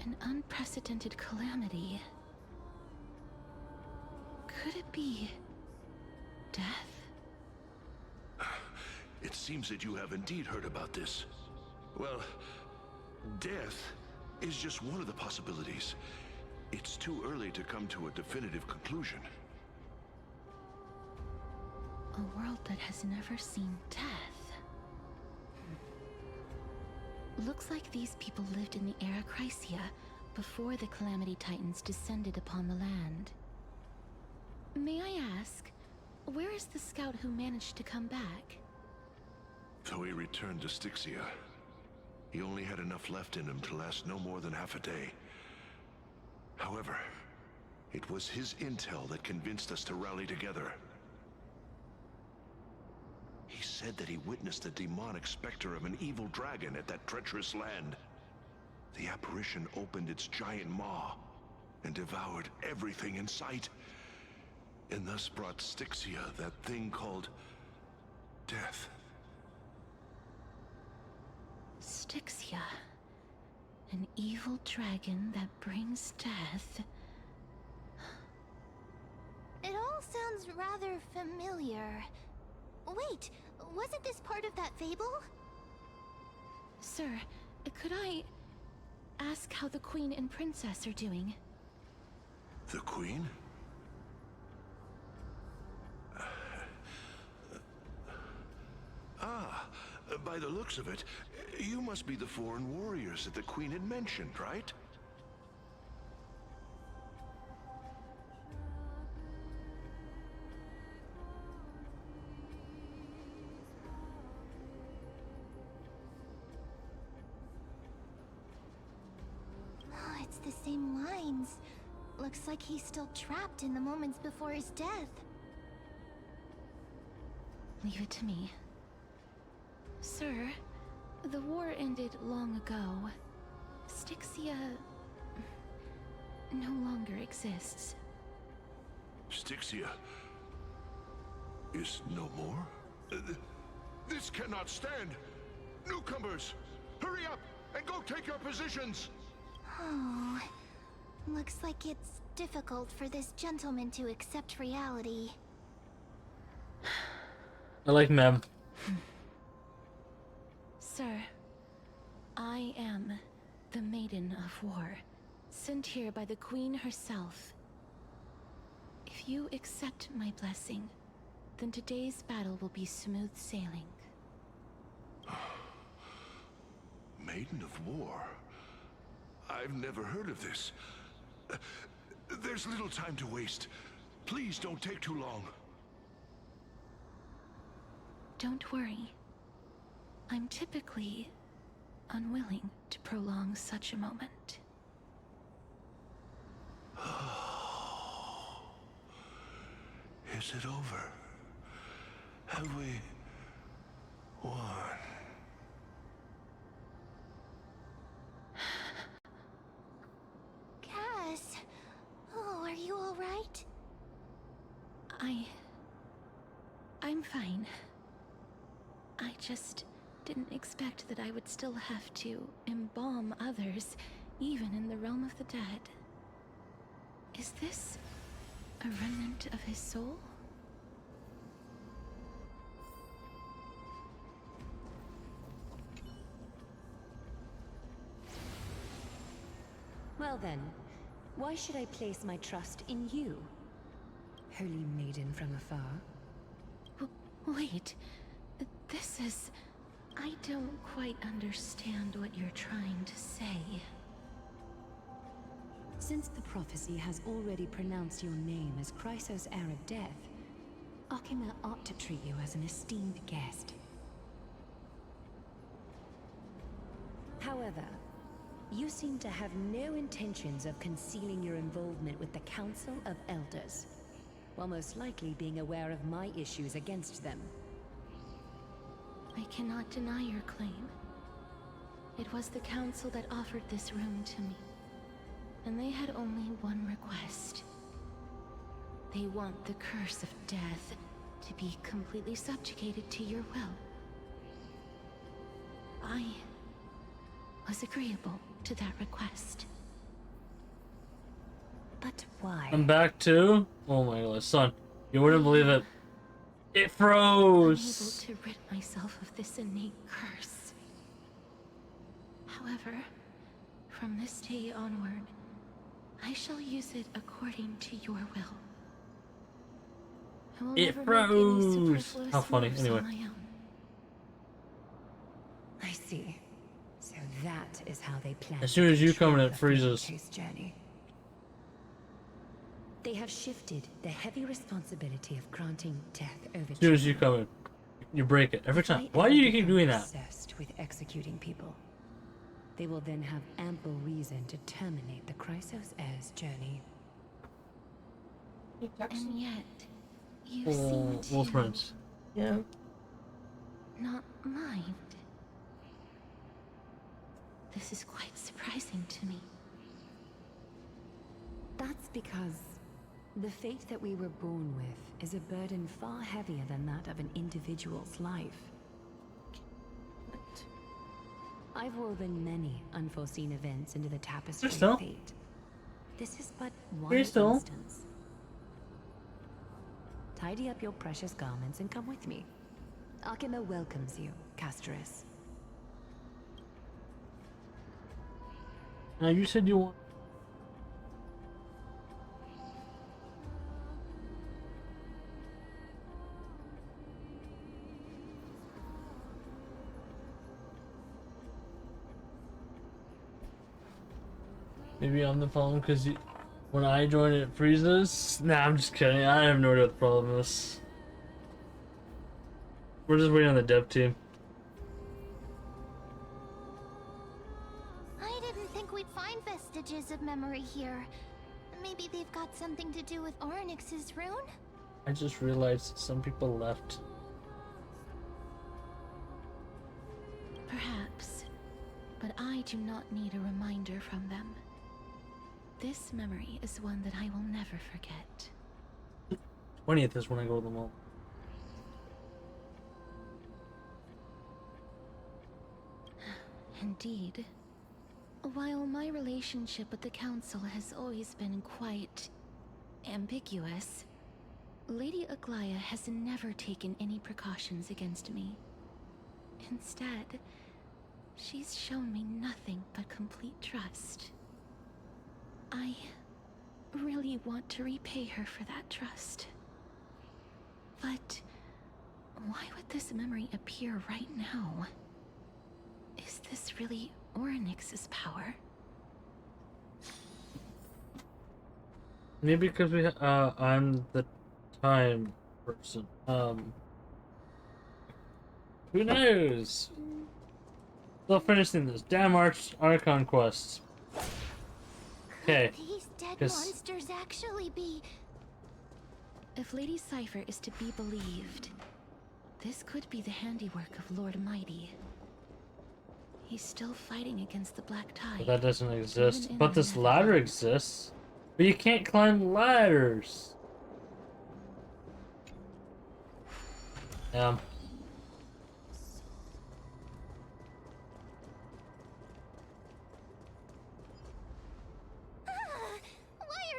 Speaker 2: An unprecedented calamity. Could it be death?
Speaker 7: It seems that you have indeed heard about this. Well, death is just one of the possibilities. It's too early to come to a definitive conclusion.
Speaker 2: A world that has never seen death. Looks like these people lived in the Era Chrysia before the Calamity Titans descended upon the land. May I ask, where is the scout who managed to come back?
Speaker 7: Though he returned to Styxia, he only had enough left in him to last no more than half a day. However, it was his intel that convinced us to rally together. He said that he witnessed the demonic specter of an evil dragon at that treacherous land. The apparition opened its giant maw and devoured everything in sight, and thus brought Styxia that thing called death.
Speaker 2: Styxia. An evil dragon that brings death.
Speaker 15: It all sounds rather familiar. Wait, wasn't this part of that fable?
Speaker 2: Sir, could I ask how the Queen and Princess are doing?
Speaker 7: The Queen? By the looks of it, you must be the foreign warriors that the Queen had mentioned, right?
Speaker 15: Oh, it's the same lines. Looks like he's still trapped in the moments before his death.
Speaker 2: Leave it to me. Sir, the war ended long ago. Styxia no longer exists.
Speaker 7: Styxia? is no more? This cannot stand! Newcomers, hurry up and go take your positions!
Speaker 15: Oh, looks like it's difficult for this gentleman to accept reality.
Speaker 1: I like Mem.
Speaker 2: Sir, I am the Maiden of War, sent here by the Queen herself. If you accept my blessing, then today's battle will be smooth sailing.
Speaker 7: Maiden of War? I've never heard of this. There's little time to waste. Please don't take too long.
Speaker 2: Don't worry. I'm typically unwilling to prolong such a moment.
Speaker 7: Is it over? Have we won?
Speaker 15: Cass, oh, are you all right?
Speaker 2: I'm fine. I just didn't expect that I would still have to embalm others, even in the realm of the dead. Is this a remnant of his soul?
Speaker 10: Well then, why should I place my trust in you, holy maiden from afar?
Speaker 2: Wait, this is... I don't quite understand what you're trying to say.
Speaker 10: Since the prophecy has already pronounced your name as Chrysos, heir of death, Akima ought to treat you as an esteemed guest. However, you seem to have no intentions of concealing your involvement with the Council of Elders, while most likely being aware of my issues against them.
Speaker 2: I cannot deny your claim. It was the Council that offered this room to me, and they had only one request. They want the curse of death to be completely subjugated to your will. I was agreeable to that request.
Speaker 10: But why?
Speaker 1: I'm back to... Oh my god, son. You wouldn't believe it. It froze!
Speaker 2: Unable to rid myself of this innate curse. However, from this day onward, I shall use it according to your will. I will
Speaker 1: It
Speaker 2: never
Speaker 1: froze!
Speaker 2: make any superfluous
Speaker 1: How funny,
Speaker 2: moves
Speaker 1: anyway.
Speaker 2: on my own.
Speaker 10: I see. So that is how they plan.
Speaker 1: As soon as you come in, it
Speaker 10: the
Speaker 1: freezes.
Speaker 10: Chase journey. They have shifted the heavy responsibility of granting death over
Speaker 1: As soon as you come in, you break it every time. Why do you keep doing that?
Speaker 10: Obsessed with executing people. They will then have ample reason to terminate the Chrysos heir's journey.
Speaker 2: And yet, you
Speaker 1: Oh,
Speaker 2: seem
Speaker 1: old
Speaker 2: to
Speaker 1: friends.
Speaker 9: Yeah.
Speaker 2: not mind. This is quite surprising to me.
Speaker 10: That's because the fate that we were born with is a burden far heavier than that of an individual's life. I've woven many unforeseen events into the tapestry
Speaker 1: Crystal?
Speaker 10: of fate. This is but one
Speaker 1: Crystal?
Speaker 10: instance. Tidy up your precious garments and come with me. Akima welcomes you, Castoris.
Speaker 1: Now you said you want... Maybe I'm the problem because when I join it freezes? Nah, I'm just kidding. I have no idea what the problem is. We're just waiting on the dev team.
Speaker 15: I didn't think we'd find vestiges of memory here. Maybe they've got something to do with Ornyx's rune?
Speaker 1: I just realized some people left.
Speaker 2: Perhaps, but I do not need a reminder from them. This memory is one that I will never forget.
Speaker 1: 20th is when I go to the mall.
Speaker 2: Indeed. While my relationship with the Council has always been quite ambiguous, Lady Aglaya has never taken any precautions against me. Instead, she's shown me nothing but complete trust. I really want to repay her for that trust. But why would this memory appear right now? Is this really Orynyx's power?
Speaker 1: Maybe because I'm the time person. Who knows? Still finishing this damn Archon quests. Okay.
Speaker 15: These dead monsters actually be...
Speaker 2: If Lady Cypher is to be believed, this could be the handiwork of Lord Mighty. He's still fighting against the Black Tide.
Speaker 1: But that doesn't exist. But this ladder exists. But you can't climb ladders.
Speaker 15: Why are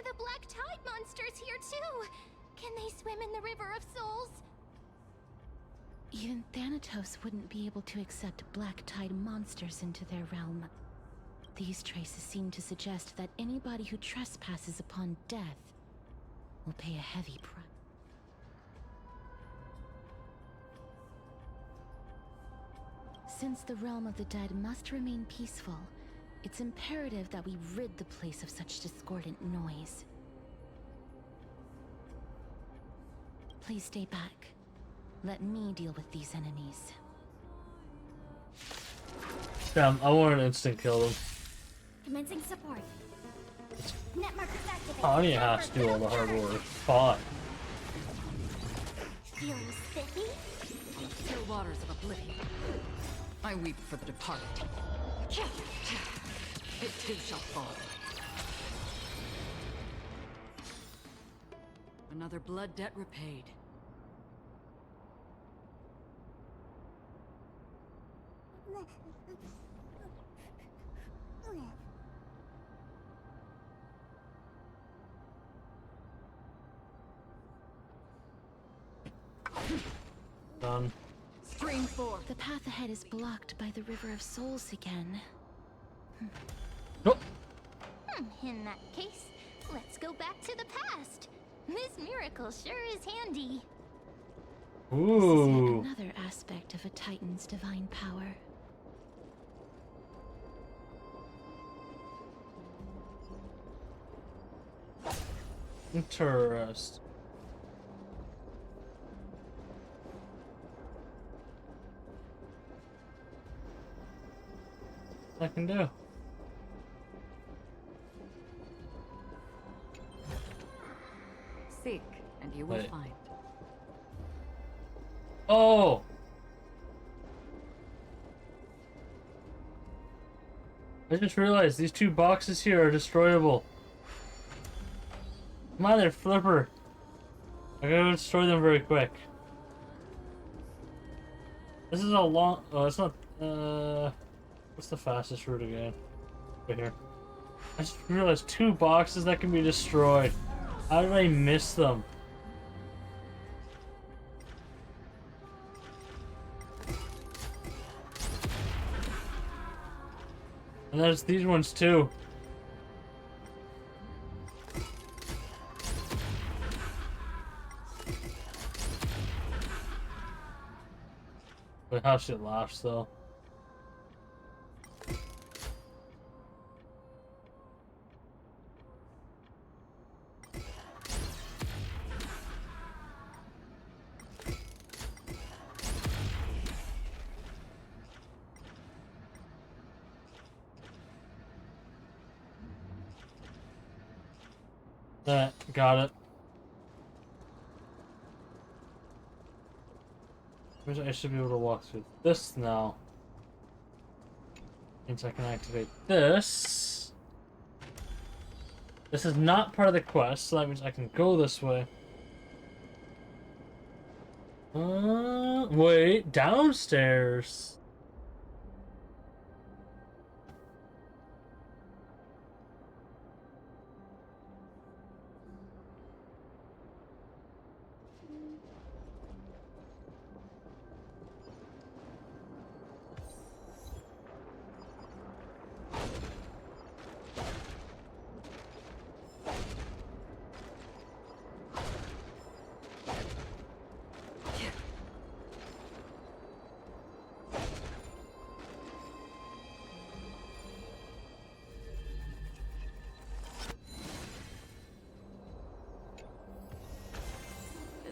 Speaker 15: the Black Tide monsters here too? Can they swim in the River of Souls?
Speaker 2: Even Thanatos wouldn't be able to accept Black Tide monsters into their realm. These traces seem to suggest that anybody who trespasses upon death will pay a heavy price. Since the realm of the dead must remain peaceful, it's imperative that we rid the place of such discordant noise. Please stay back. Let me deal with these enemies.
Speaker 1: Damn, I want to instant kill them.
Speaker 15: Commencing support. Net markers activated.
Speaker 1: Anya has to do all the hard work. Fine.
Speaker 15: Feeling spiffy?
Speaker 3: Still waters of oblivion. I weep for the departed. It too shall fall. Another blood debt repaid.
Speaker 1: Done.
Speaker 2: Spring forth. The path ahead is blocked by the River of Souls again.
Speaker 1: Nope.
Speaker 15: In that case, let's go back to the past. This miracle sure is handy.
Speaker 1: Ooh.
Speaker 2: This is yet another aspect of a Titan's divine power.
Speaker 1: Interesting. I can do.
Speaker 3: Seek, and you will find.
Speaker 1: Oh! I just realized these two boxes here are destroyable. Mother flipper. I gotta destroy them very quick. This is a long... Oh, it's not... What's the fastest route again? Right here. I just realized two boxes that can be destroyed. How did I miss them? And there's these ones too. But how she laughs though. Got it. I should be able to walk through this now. Means I can activate this. This is not part of the quest, so that means I can go this way. Wait, downstairs.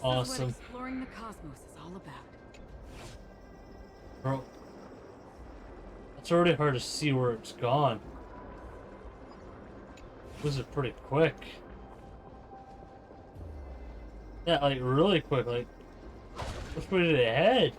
Speaker 1: Awesome.
Speaker 8: This is what exploring the cosmos is all about.
Speaker 1: Bro, it's already hard to see where it's gone. This is pretty quick. Yeah, like really quick. Like, let's put it ahead.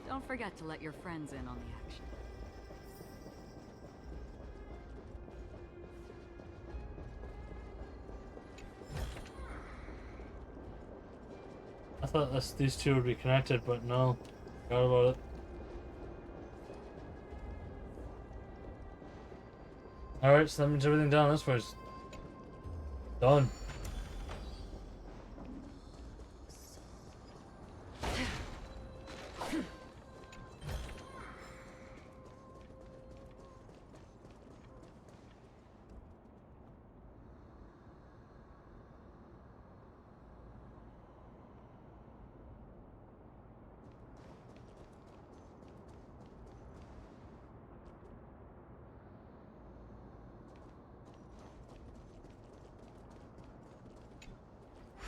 Speaker 8: Don't forget to let your friends in on the action.
Speaker 1: I thought these two would be connected, but no. Forgot about it. Alright, so that means everything down this way is done.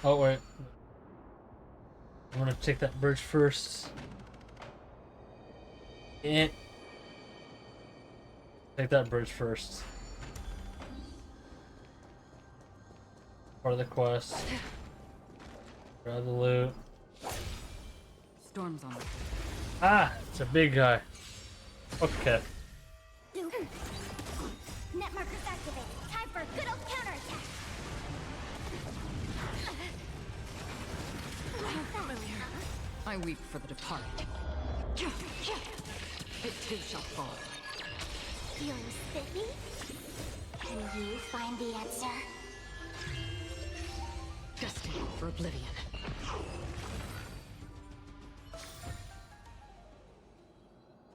Speaker 1: Oh wait, I'm gonna take that bridge first. Take that bridge first. Part of the quest. Grab the loot.
Speaker 8: Storm's on the way.
Speaker 1: Ah, it's a big guy. Okay.
Speaker 15: Net markers activated. Time for a good old counterattack.
Speaker 8: I weep for the departed. It too shall fall.
Speaker 15: Feeling spiffy? Can you find the answer?
Speaker 8: Destined for oblivion.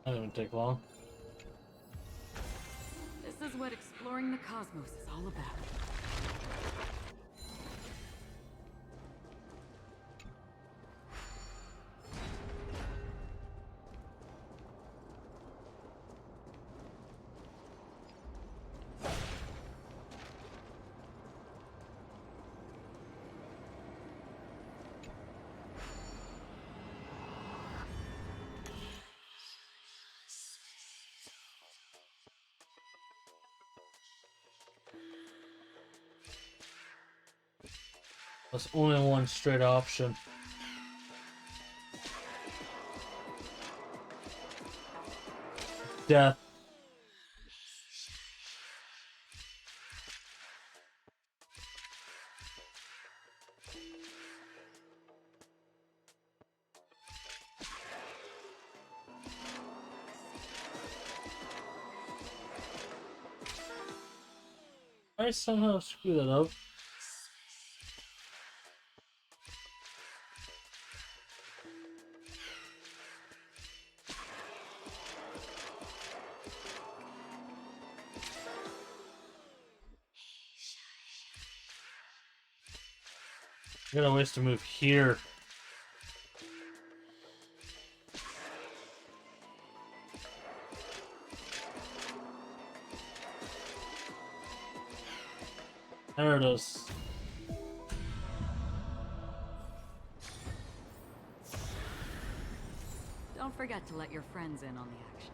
Speaker 1: That didn't take long.
Speaker 8: This is what exploring the cosmos is all about.
Speaker 1: There's only one straight option. Death. I somehow screw that up. I got a ways to move here. There it is.
Speaker 8: Don't forget to let your friends in on the action.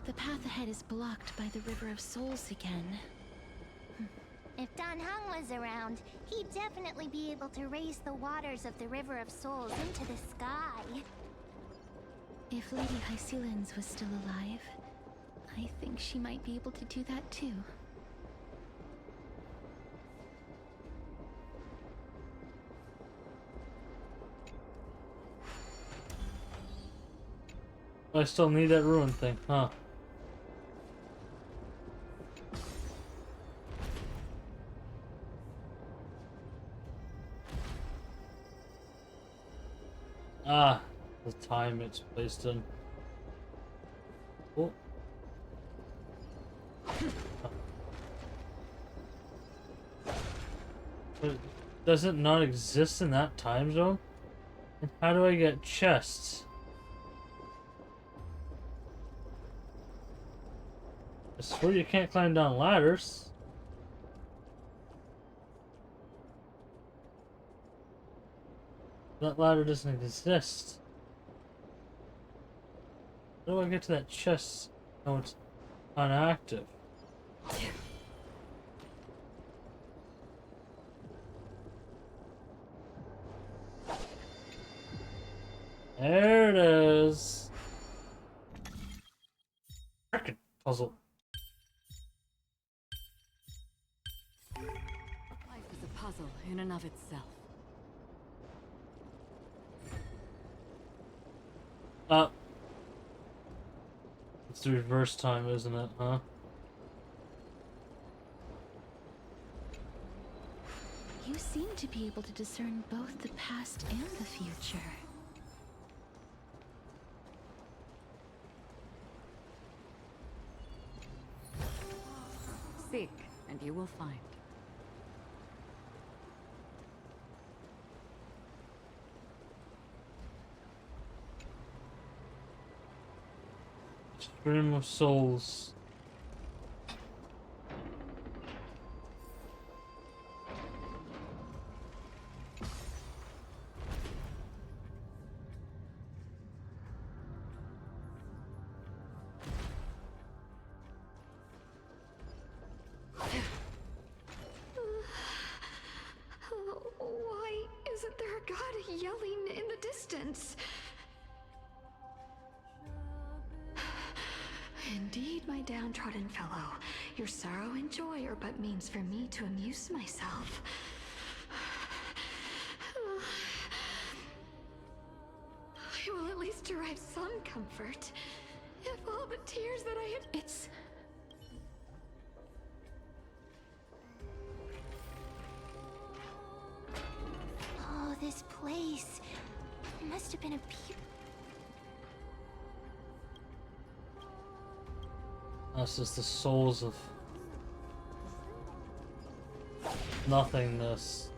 Speaker 2: The path ahead is blocked by the River of Souls again.
Speaker 15: If Dan Heng was around, he'd definitely be able to raise the waters of the River of Souls into the sky.
Speaker 2: If Lady Hycelens was still alive, I think she might be able to do that too.
Speaker 1: I still need that ruin thing, huh? Ah, the time it's placed in. Oh. But does it not exist in that time zone? And how do I get chests? I swear you can't climb down ladders. That ladder doesn't exist. How do I get to that chest? Oh, it's inactive. There it is. Frickin' puzzle.
Speaker 8: Life is a puzzle in and of itself.
Speaker 1: It's the reverse time, isn't it, huh?
Speaker 2: You seem to be able to discern both the past and the future.
Speaker 8: Seek, and you will find.
Speaker 1: Stream of souls.
Speaker 5: Why isn't there a god yelling in the distance? Indeed, my downtrodden fellow, your sorrow and joy are but means for me to amuse myself. I will at least derive some comfort. If all the tears that I have...
Speaker 2: It's... Oh, this place. It must have been a
Speaker 1: That's just the souls of nothingness.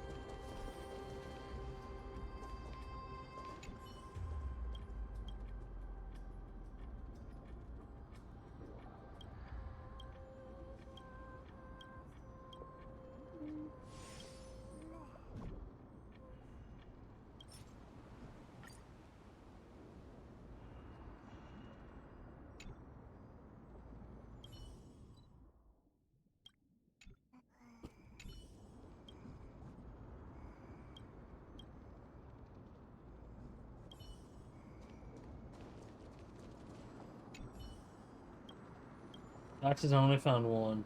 Speaker 1: Axes, I only found one.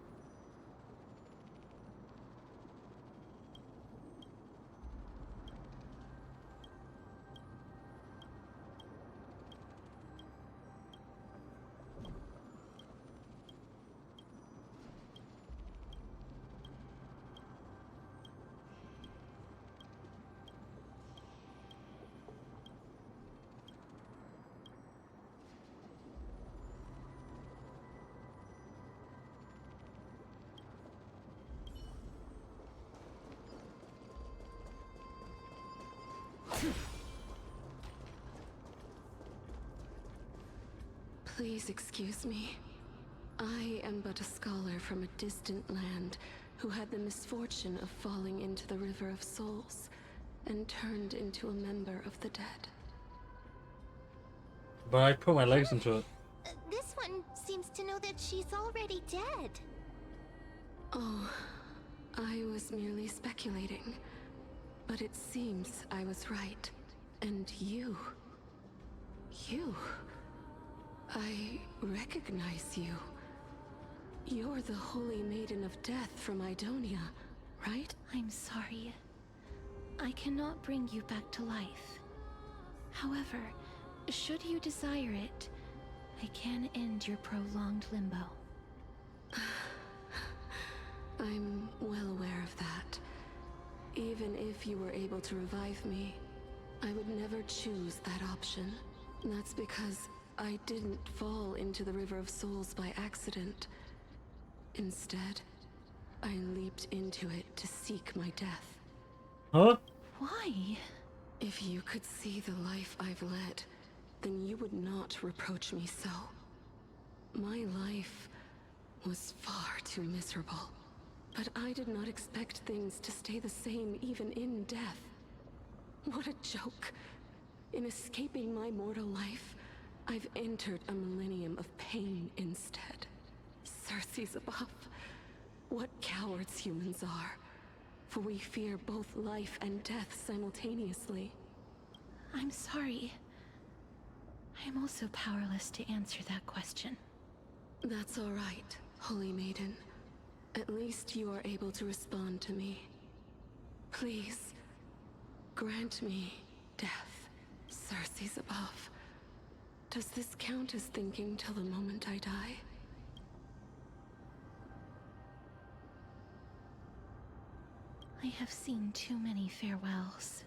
Speaker 5: Please excuse me. I am but a scholar from a distant land who had the misfortune of falling into the River of Souls and turned into a member of the dead.
Speaker 1: But I put my legs into it.
Speaker 15: This one seems to know that she's already dead.
Speaker 5: Oh, I was merely speculating. But it seems I was right. And you... I recognize you. You're the Holy Maiden of Death from Idonia, right?
Speaker 2: I'm sorry. I cannot bring you back to life. However, should you desire it, I can end your prolonged limbo.
Speaker 5: I'm well aware of that. Even if you were able to revive me, I would never choose that option. That's because I didn't fall into the River of Souls by accident. Instead, I leaped into it to seek my death.
Speaker 1: Huh?
Speaker 5: Why? If you could see the life I've led, then you would not reproach me so. My life was far too miserable. But I did not expect things to stay the same even in death. What a joke. In escaping my mortal life, I've entered a millennium of pain instead. Circe's above. What cowards humans are. For we fear both life and death simultaneously.
Speaker 2: I'm sorry. I am also powerless to answer that question.
Speaker 5: That's all right, Holy Maiden. At least you are able to respond to me. Please, grant me death. Circe's above. Does this count as thinking till the moment I die?
Speaker 2: I have seen too many farewells.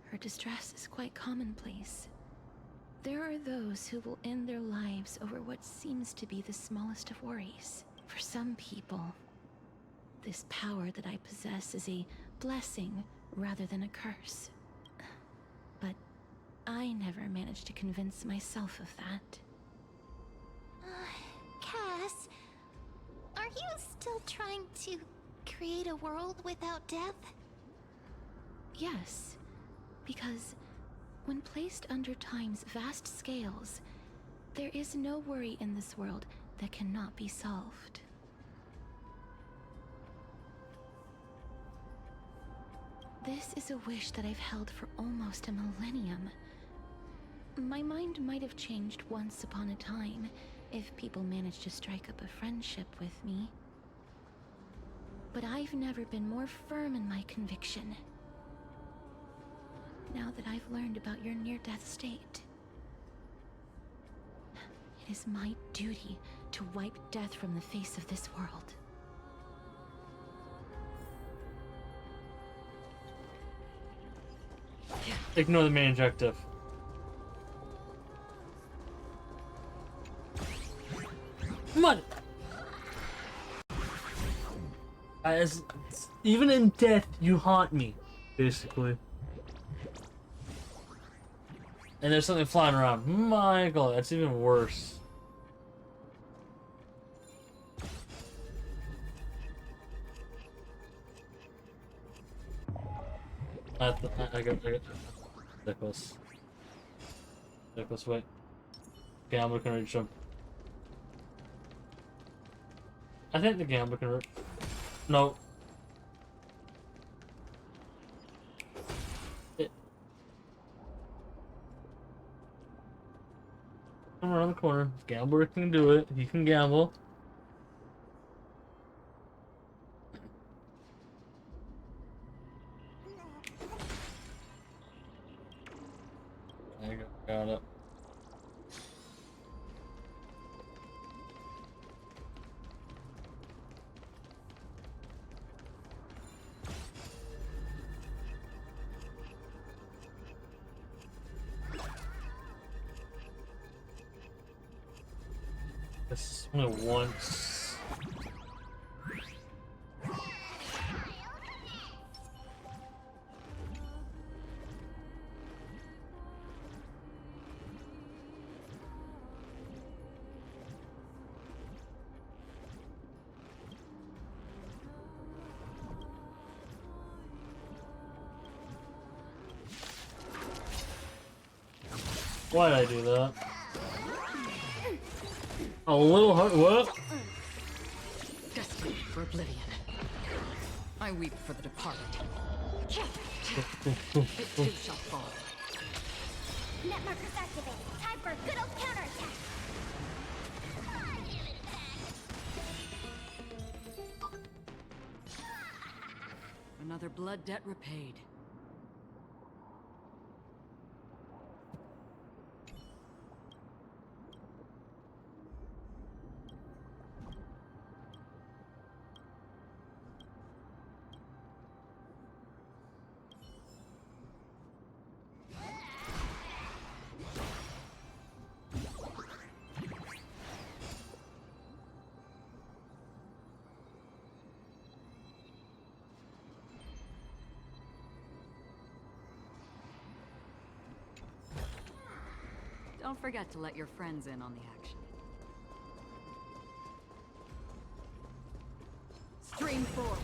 Speaker 2: Her distress is quite commonplace. There are those who will end their lives over what seems to be the smallest of worries. For some people, this power that I possess is a blessing rather than a curse. But I never managed to convince myself of that.
Speaker 15: Cass, are you still trying to create a world without death?
Speaker 2: Yes, because when placed under time's vast scales, there is no worry in this world that cannot be solved. This is a wish that I've held for almost a millennium. My mind might have changed once upon a time if people managed to strike up a friendship with me. But I've never been more firm in my conviction. Now that I've learned about your near-death state, it is my duty to wipe death from the face of this world.
Speaker 1: Ignore the main objective. Come on! As even in death, you haunt me, basically. And there's something flying around. Michael, that's even worse. I got Nicholas. Nicholas, wait. Gambler can reach him. I think the gambler can reach. No. Come around the corner. Gambler can do it. He can gamble. There you go. Got it. This is only once. Why did I do that? A little hard. What?
Speaker 3: Destiny for oblivion. I weep for the departed. It too shall fall.
Speaker 15: Net markers activated. Time for a good old counterattack.
Speaker 8: Another blood debt repaid.
Speaker 3: Don't forget to let your friends in on the action. Stream forward.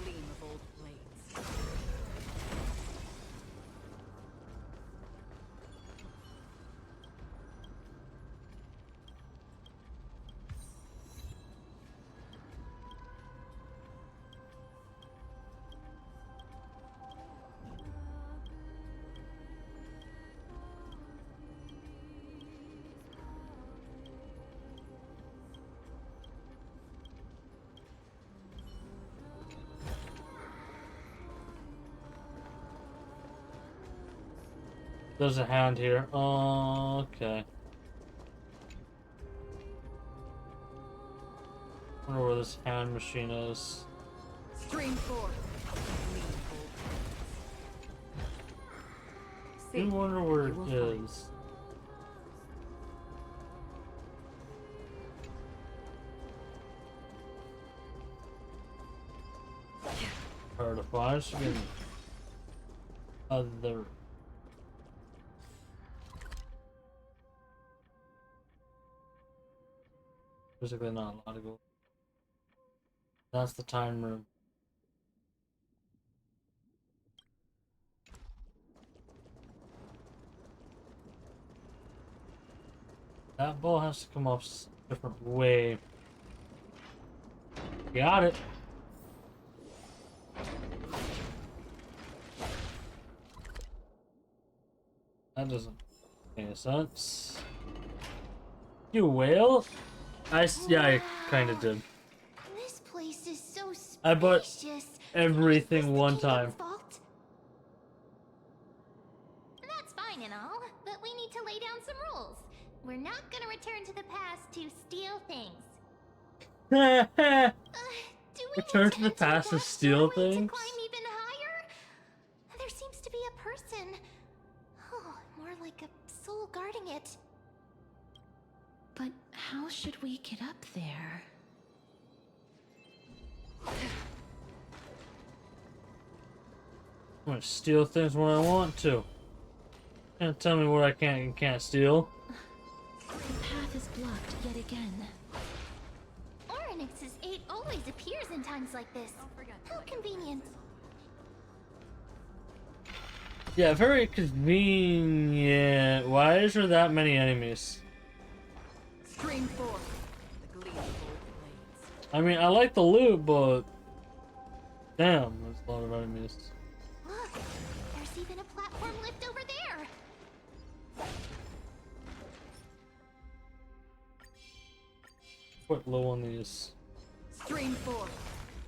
Speaker 3: Gleam of old blades.
Speaker 1: There's a hand here. Oh, okay. I wonder where this hand machine is.
Speaker 3: Stream forward.
Speaker 1: I wonder where it is. Hard to find. Should be in other. Basically not allowed to go. That's the time room. That ball has to come off a different way. Got it. That doesn't make any sense. You whale? Yeah, I kind of did.
Speaker 15: This place is so spacious.
Speaker 1: I bought everything one time.
Speaker 15: That's fine and all, but we need to lay down some rules. We're not gonna return to the past to steal things.
Speaker 1: Return to the past to steal things?
Speaker 15: To climb even higher? There seems to be a person. Oh, more like a soul guarding it. But how should we get up there?
Speaker 1: I'm gonna steal things when I want to. Can't tell me what I can and can't steal.
Speaker 15: The path is blocked yet again. Oryx's 8 always appears in times like this. How convenient.
Speaker 1: Yeah, very convenient. Why is there that many enemies?
Speaker 3: Stream forward. The gleam of old blades.
Speaker 1: I mean, I like the loot, but damn, there's a lot of enemies.
Speaker 15: Look, there's even a platform lift over there.
Speaker 1: Quite low on these.
Speaker 3: Stream forward.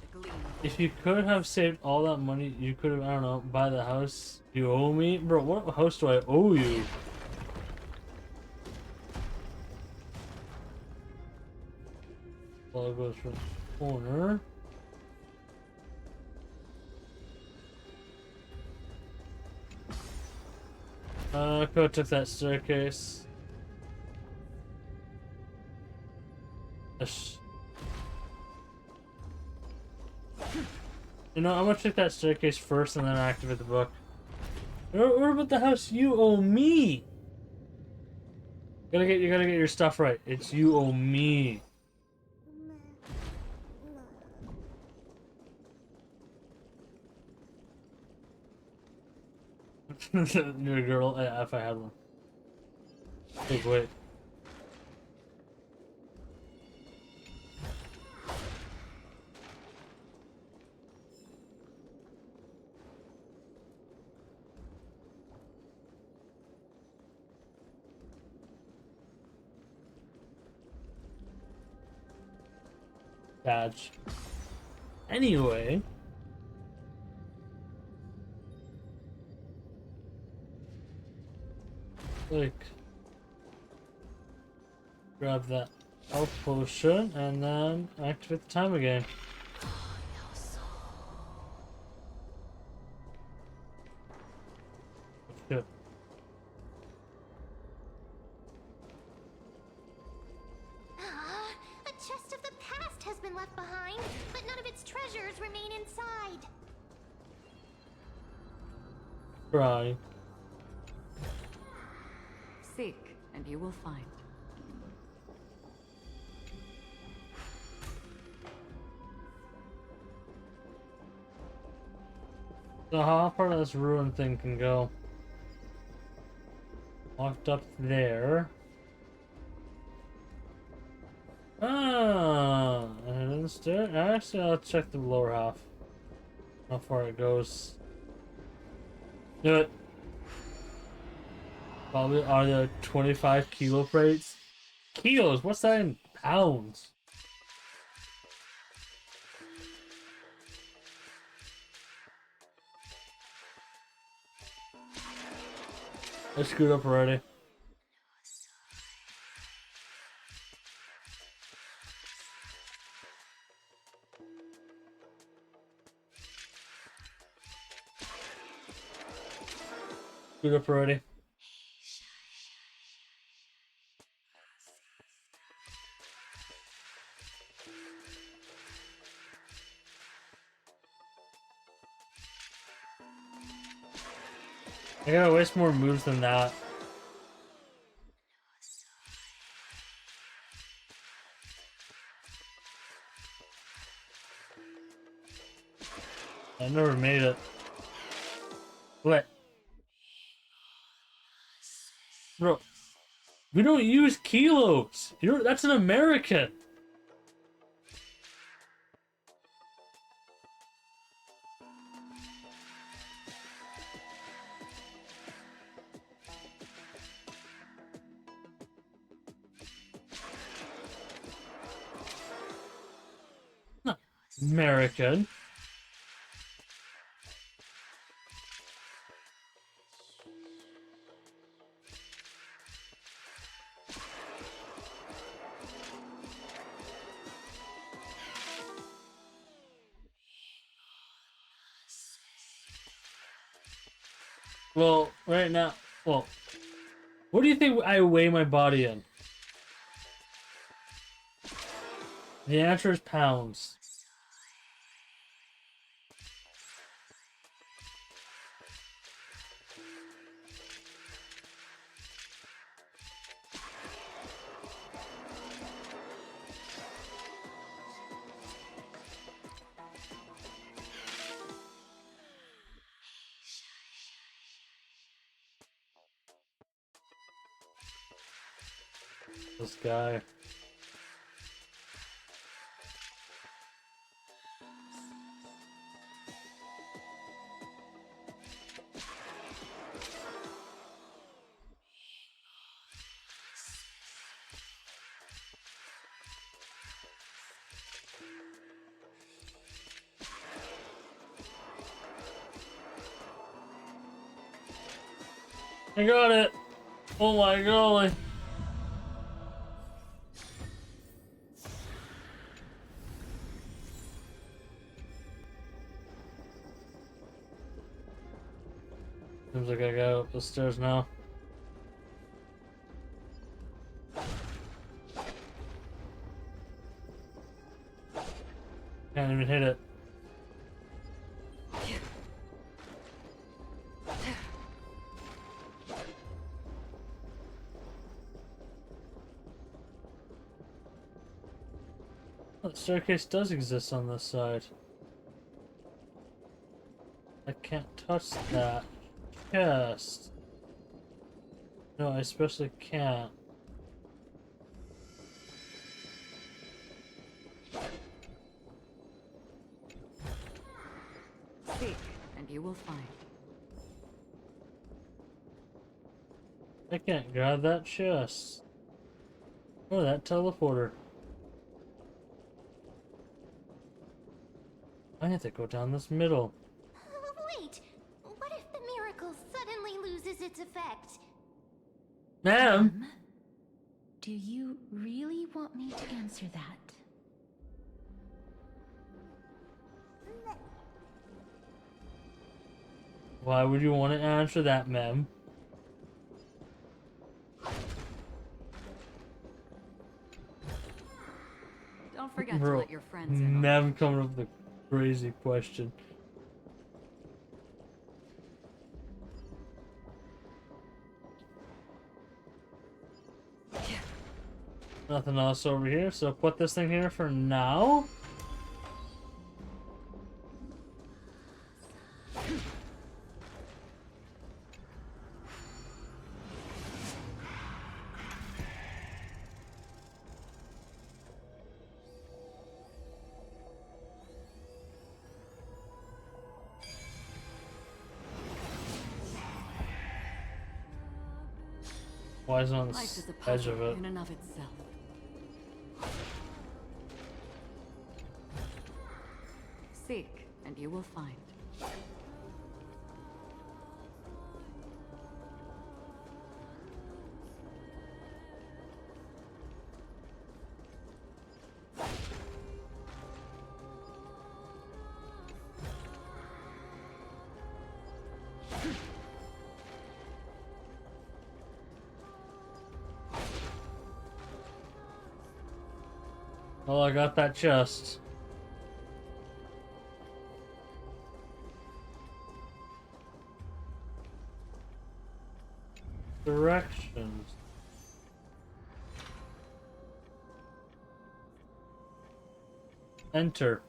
Speaker 3: The gleam.
Speaker 1: If you could have saved all that money, you could have, I don't know, buy the house you owe me. Bro, what house do I owe you? Well, goes from the corner. I could have took that staircase. You know, I'm gonna check that staircase first and then activate the book. What about the house you owe me? You gotta get your stuff right. It's you owe me. New girl, if I had one. Wait. Badge. Anyway. Like, grab that health potion and then activate the time again. Shit.
Speaker 15: A chest of the past has been left behind, but none of its treasures remain inside.
Speaker 1: Right.
Speaker 3: Seek.
Speaker 12: and you will find.
Speaker 1: So how far this ruin thing can go? Walked up there. Ah, and instead, actually, I'll check the lower half. How far it goes. Do it. Probably are there 25 kilo plates? Kilos? What's that in pounds? I screwed up already. Screwed up already. I gotta waste more moves than that. I never made it. What? Bro, we don't use kilos. That's an American. Not American. Well, right now, well, what do you think I weigh my body in? The answer is pounds. This guy. I got it! Oh my golly! Seems like I got up the stairs now. Can't even hit it. Oh, the staircase does exist on this side. I can't touch that chest. No, I especially can't.
Speaker 12: Seek, and you will find.
Speaker 1: I can't grab that chest. Or that teleporter. I have to go down this middle.
Speaker 15: Wait, what if the miracle suddenly loses its effect?
Speaker 1: Ma'am!
Speaker 2: Do you really want me to answer that?
Speaker 1: Why would you want to answer that, ma'am?
Speaker 12: Don't forget
Speaker 1: Bro,
Speaker 12: to let your friends in.
Speaker 1: ma'am coming up with a crazy question. Nothing else over here, so put this thing here for now. Why is it on the
Speaker 8: Life is a
Speaker 1: edge
Speaker 8: puzzle
Speaker 1: of it?
Speaker 8: in and of itself. Seek, and you will find.
Speaker 1: Well, I got that chest. Directions. Enter.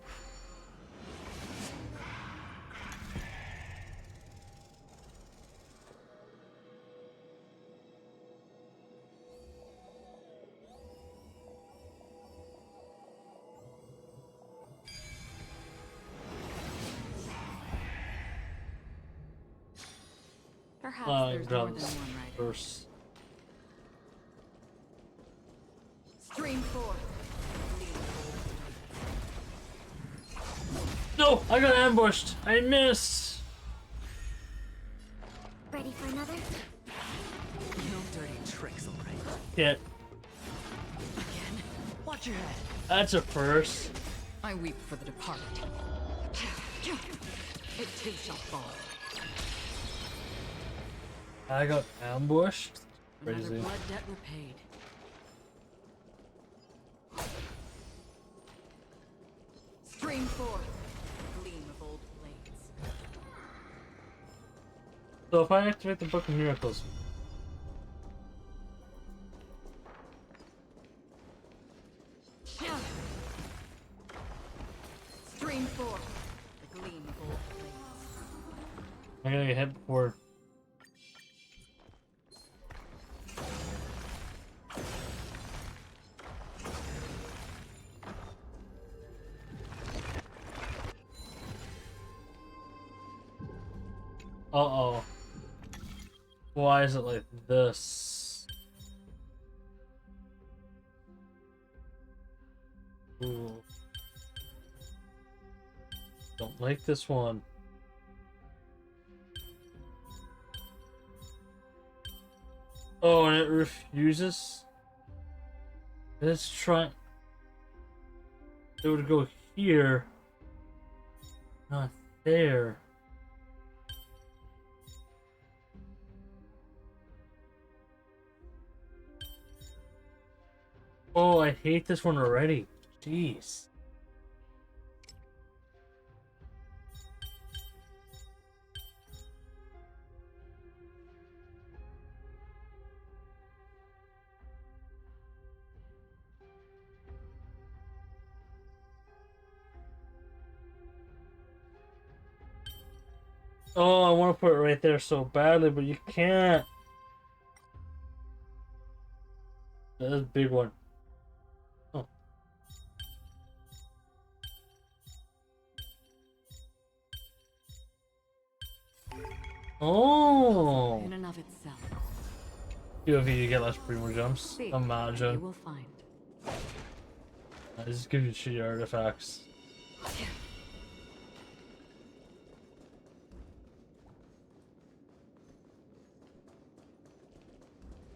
Speaker 8: Perhaps there's more
Speaker 1: God,
Speaker 8: than one right.
Speaker 1: first.
Speaker 8: Stream forth.
Speaker 1: No, I got ambushed. I missed.
Speaker 15: Ready for another?
Speaker 14: No dirty tricks, alright.
Speaker 1: Hit.
Speaker 14: Again. Watch your head.
Speaker 1: That's a first.
Speaker 3: I weep for the departed.
Speaker 8: It too shall fall.
Speaker 1: I got ambushed.
Speaker 8: Another
Speaker 1: Crazy.
Speaker 8: blood debt repaid. Stream forth. Gleam of old blades.
Speaker 1: So if I activate the Book of Miracles,
Speaker 8: Stream forth. The gleam of old blades.
Speaker 1: I'm gonna get hit before. Uh-oh. Why is it like this? Ooh. Don't like this one. Oh, and it refuses? Let's try. It would go here. Not there. Oh, I hate this one already. Jeez. Oh, I want to put it right there so badly, but you can't. That's a big one. Oh. Oh.
Speaker 8: In and of itself.
Speaker 1: POV, you get less primo jumps.
Speaker 8: Seek, You
Speaker 1: Imagine.
Speaker 8: will find.
Speaker 1: I just give you shitty artifacts.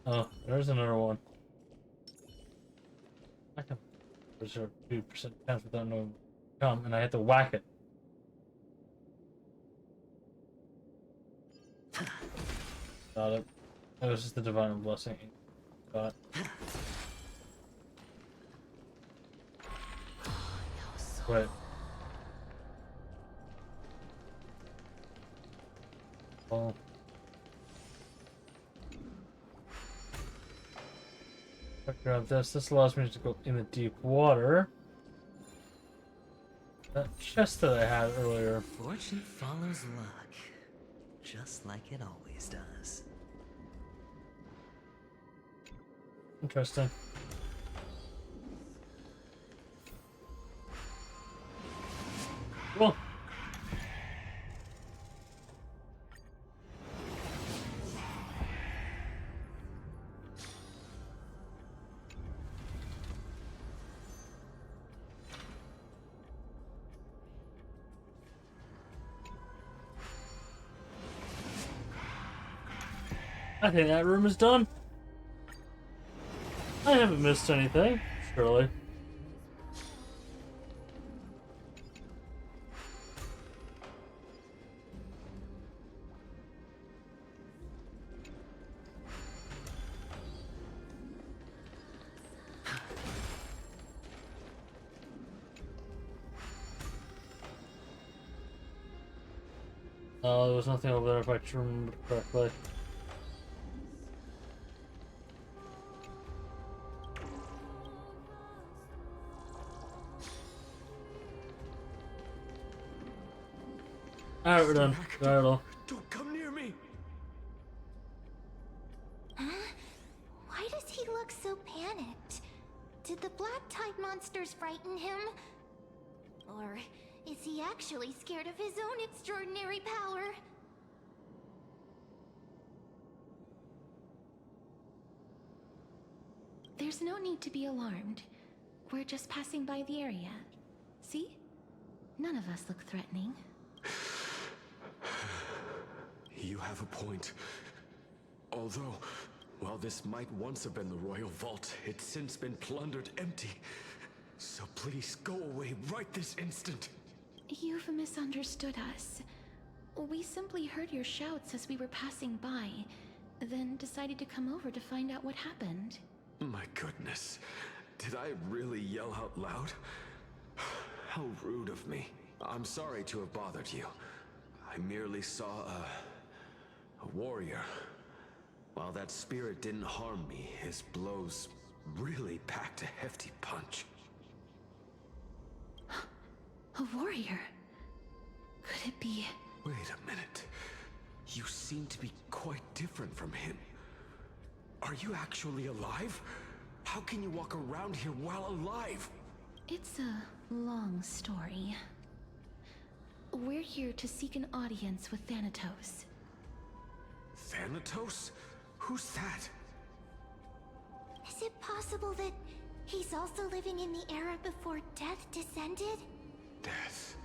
Speaker 1: Oh, there's another one. I can. There's a 2% chance without no come, and I have to whack it. Got it. That was just the divine blessing. Got it. Right. Oh. Check around this. This allows me to go in the deep water. That chest that I had earlier.
Speaker 14: Fortune follows luck, just like it always does.
Speaker 1: Interesting. Cool. I think that room is done. I haven't missed anything, surely. Oh, there was nothing over there if I remember correctly. Alright, we're done. Alright,
Speaker 11: Don't come near me!
Speaker 15: Huh? Why does he look so panicked? Did the Black Tide monsters frighten him? Or is he actually scared of his own extraordinary power?
Speaker 2: There's no need to be alarmed. We're just passing by the area. See? None of us look threatening.
Speaker 11: You have a point. Although, while this might once have been the Royal Vault, it's since been plundered empty. So please go away right this instant.
Speaker 2: You've misunderstood us. We simply heard your shouts as we were passing by, then decided to come over to find out what happened.
Speaker 11: My goodness. Did I really yell out loud? How rude of me. I'm sorry to have bothered you. I merely saw a warrior. While that spirit didn't harm me, his blows really packed a hefty punch.
Speaker 2: A warrior? Could it be?
Speaker 11: Wait a minute. You seem to be quite different from him. Are you actually alive? How can you walk around here while alive?
Speaker 2: It's a long story. We're here to seek an audience with Thanatos.
Speaker 11: Thanatos? Who's that?
Speaker 15: Is it possible that he's also living in the era before death descended?
Speaker 11: Death?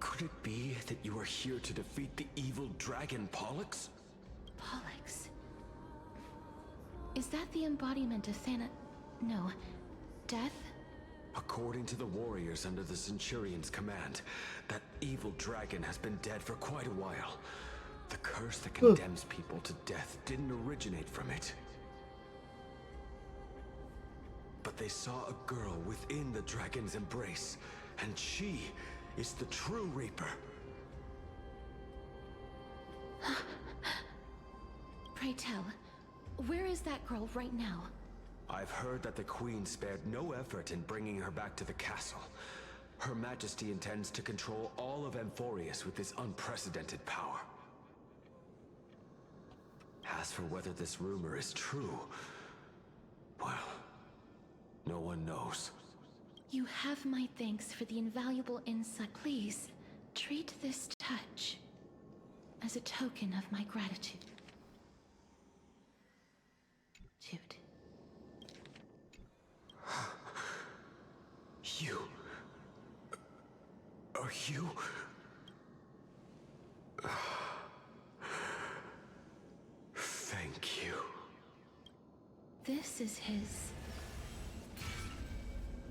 Speaker 11: Could it be that you are here to defeat the evil dragon Pollux?
Speaker 2: Pollux? Is that the embodiment of No. Death?
Speaker 11: According to the warriors under the Centurion's command, that evil dragon has been dead for quite a while. The curse that condemns people to death didn't originate from it. But they saw a girl within the dragon's embrace, and she is the true Reaper.
Speaker 2: Pray tell, where is that girl right now?
Speaker 11: I've heard that the Queen spared no effort in bringing her back to the castle. Her Majesty intends to control all of Amphorius with this unprecedented power. As for whether this rumor is true, well, no one knows.
Speaker 2: You have my thanks for the invaluable insight. Please, treat this touch as a token of my gratitude. Jude.
Speaker 11: You... Are you... Thank you.
Speaker 2: This is his...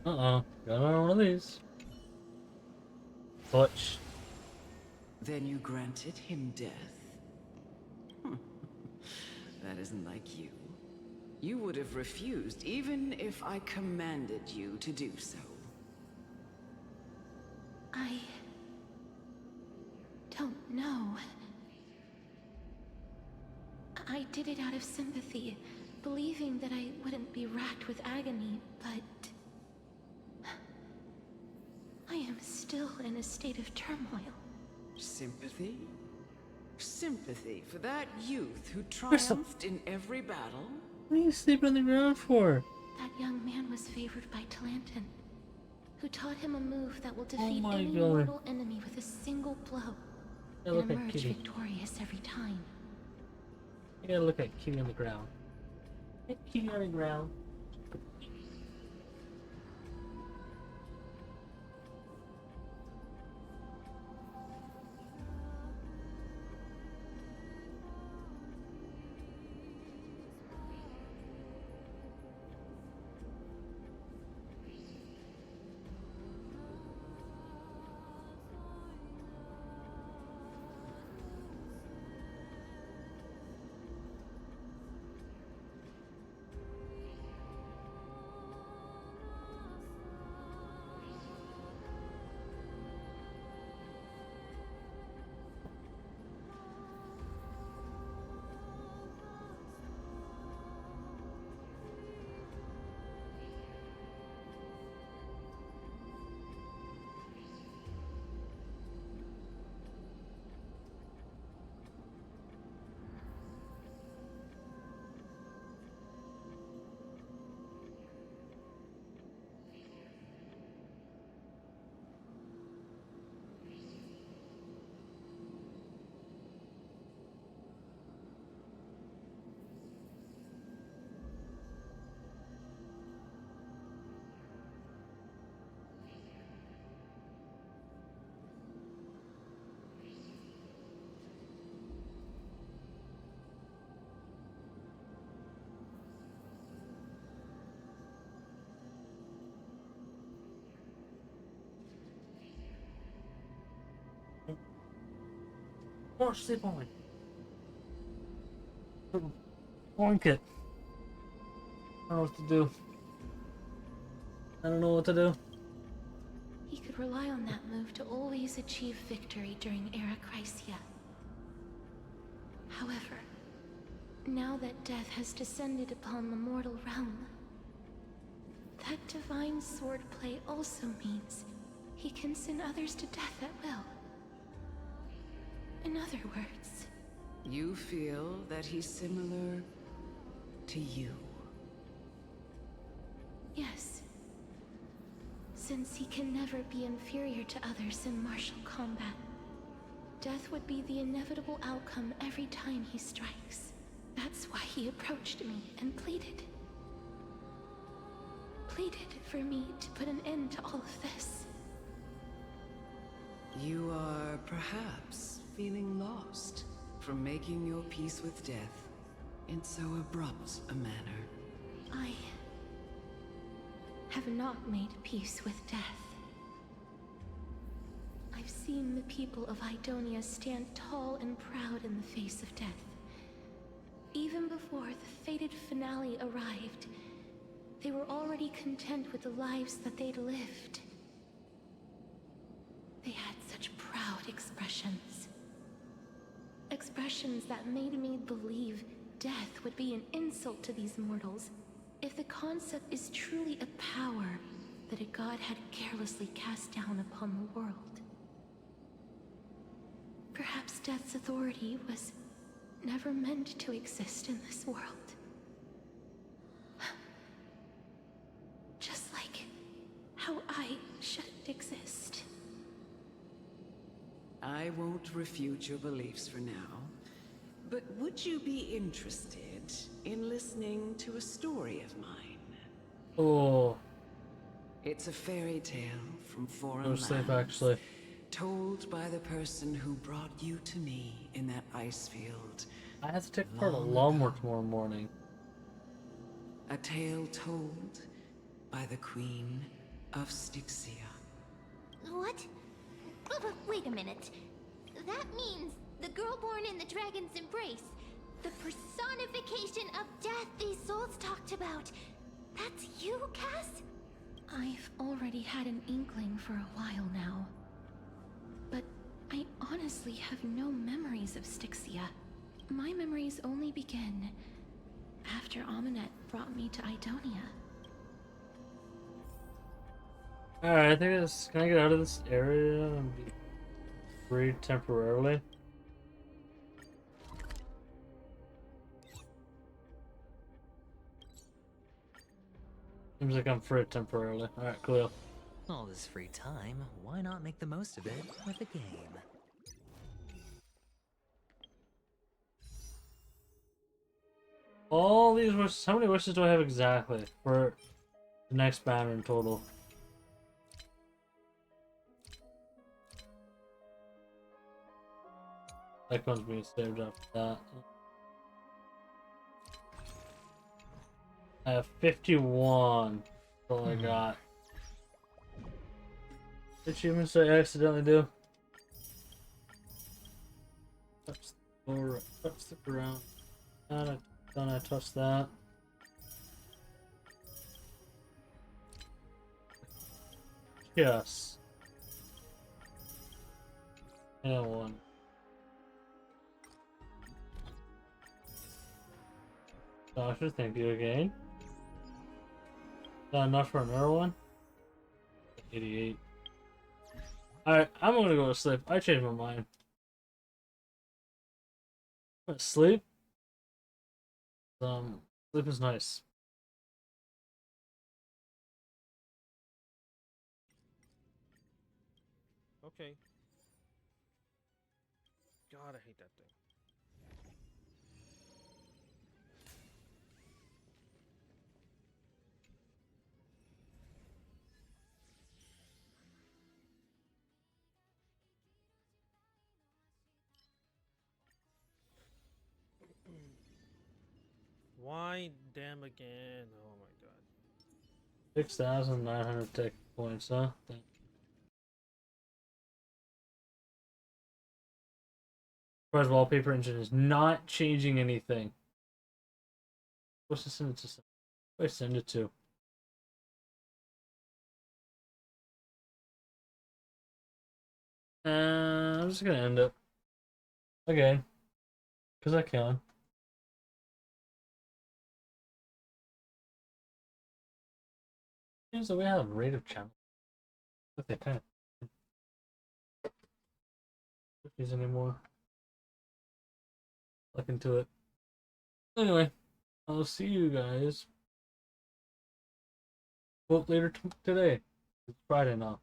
Speaker 1: Uh-oh. Got another one of these. Butch.
Speaker 13: Then you granted him death? That isn't like you. You would have refused even if I commanded you to do so.
Speaker 2: I... don't know. I did it out of sympathy, believing that I wouldn't be racked with agony, but I am still in a state of turmoil.
Speaker 13: Sympathy? Sympathy for that youth who triumphed in every battle?
Speaker 1: What are you sleeping on the ground for?
Speaker 2: That young man was favored by Talantin, who taught him a move that will defeat
Speaker 1: my
Speaker 2: any
Speaker 1: God.
Speaker 2: mortal enemy with a single blow
Speaker 1: Yeah,
Speaker 2: and
Speaker 1: look at
Speaker 2: emerge
Speaker 1: Kitty.
Speaker 2: victorious every time.
Speaker 1: You gotta look at Kitty on the ground. Hey, Kitty on the ground. More sleep on it. Blanket. I don't know what to do. I don't know what to do.
Speaker 2: He could rely on that move to always achieve victory during Era Chrysia. However, now that death has descended upon the mortal realm, that divine swordplay also means he can send others to death at will. In other words,
Speaker 13: You feel that he's similar to you?
Speaker 2: yes. Since he can never be inferior to others in martial combat, death would be the inevitable outcome every time he strikes. That's why he approached me and pleaded. Pleaded for me to put an end to all of this.
Speaker 13: You are perhaps feeling lost from making your peace with death in so abrupt a manner.
Speaker 2: I have not made peace with death. I've seen the people of Idonia stand tall and proud in the face of death. Even before the fated finale arrived, they were already content with the lives that they'd lived. They had such proud expressions. Expressions that made me believe death would be an insult to these mortals if the concept is truly a power that a god had carelessly cast down upon the world. Perhaps death's authority was never meant to exist in this world. Just like how I shouldn't exist.
Speaker 13: I won't refute your beliefs for now, but would you be interested in listening to a story of mine?
Speaker 1: Oh.
Speaker 13: It's a fairy tale from foreign
Speaker 1: No
Speaker 13: lands,
Speaker 1: sleep, actually.
Speaker 13: told by the person who brought you to me in that ice field.
Speaker 1: I have to take part of
Speaker 13: long
Speaker 1: lawnmower tomorrow morning.
Speaker 13: A tale told by the Queen of Styxia.
Speaker 15: What? Oh, wait a minute. That means the girl born in the dragon's embrace, the personification of death these souls talked about. That's you, Cass?
Speaker 2: I've already had an inkling for a while now. But I honestly have no memories of Styxia. My memories only begin after Amunet brought me to Idonia.
Speaker 1: Alright, I think this. Can I get out of this area and be free temporarily? Seems like I'm free temporarily. Alright, cool.
Speaker 14: All this free time, why not make the most of it with a game?
Speaker 1: All these wishes. How many wishes do I have exactly for the next banner in total? That one's being saved up for that. I have 51. That's all I got. Achievements I accidentally do. Touch the floor, touch the ground. Then I touch that. Yes. And one. Doctor, thank you again. Not enough for another one? 88. Alright, I'm gonna go to sleep. I changed my mind. I'm gonna sleep. Sleep is nice.
Speaker 9: Okay. God, I hate that thing. Why damn again? Oh my god.
Speaker 1: 6,900 tech points, huh? Surprise wallpaper engine is not changing anything. What's to send it to? Who do I send it to? I'm just gonna end it. Again. Because I can. Seems that we have rate of channel. But they kind of use anymore. Look into it. Anyway, I'll see you guys. Well, later today. It's Friday now.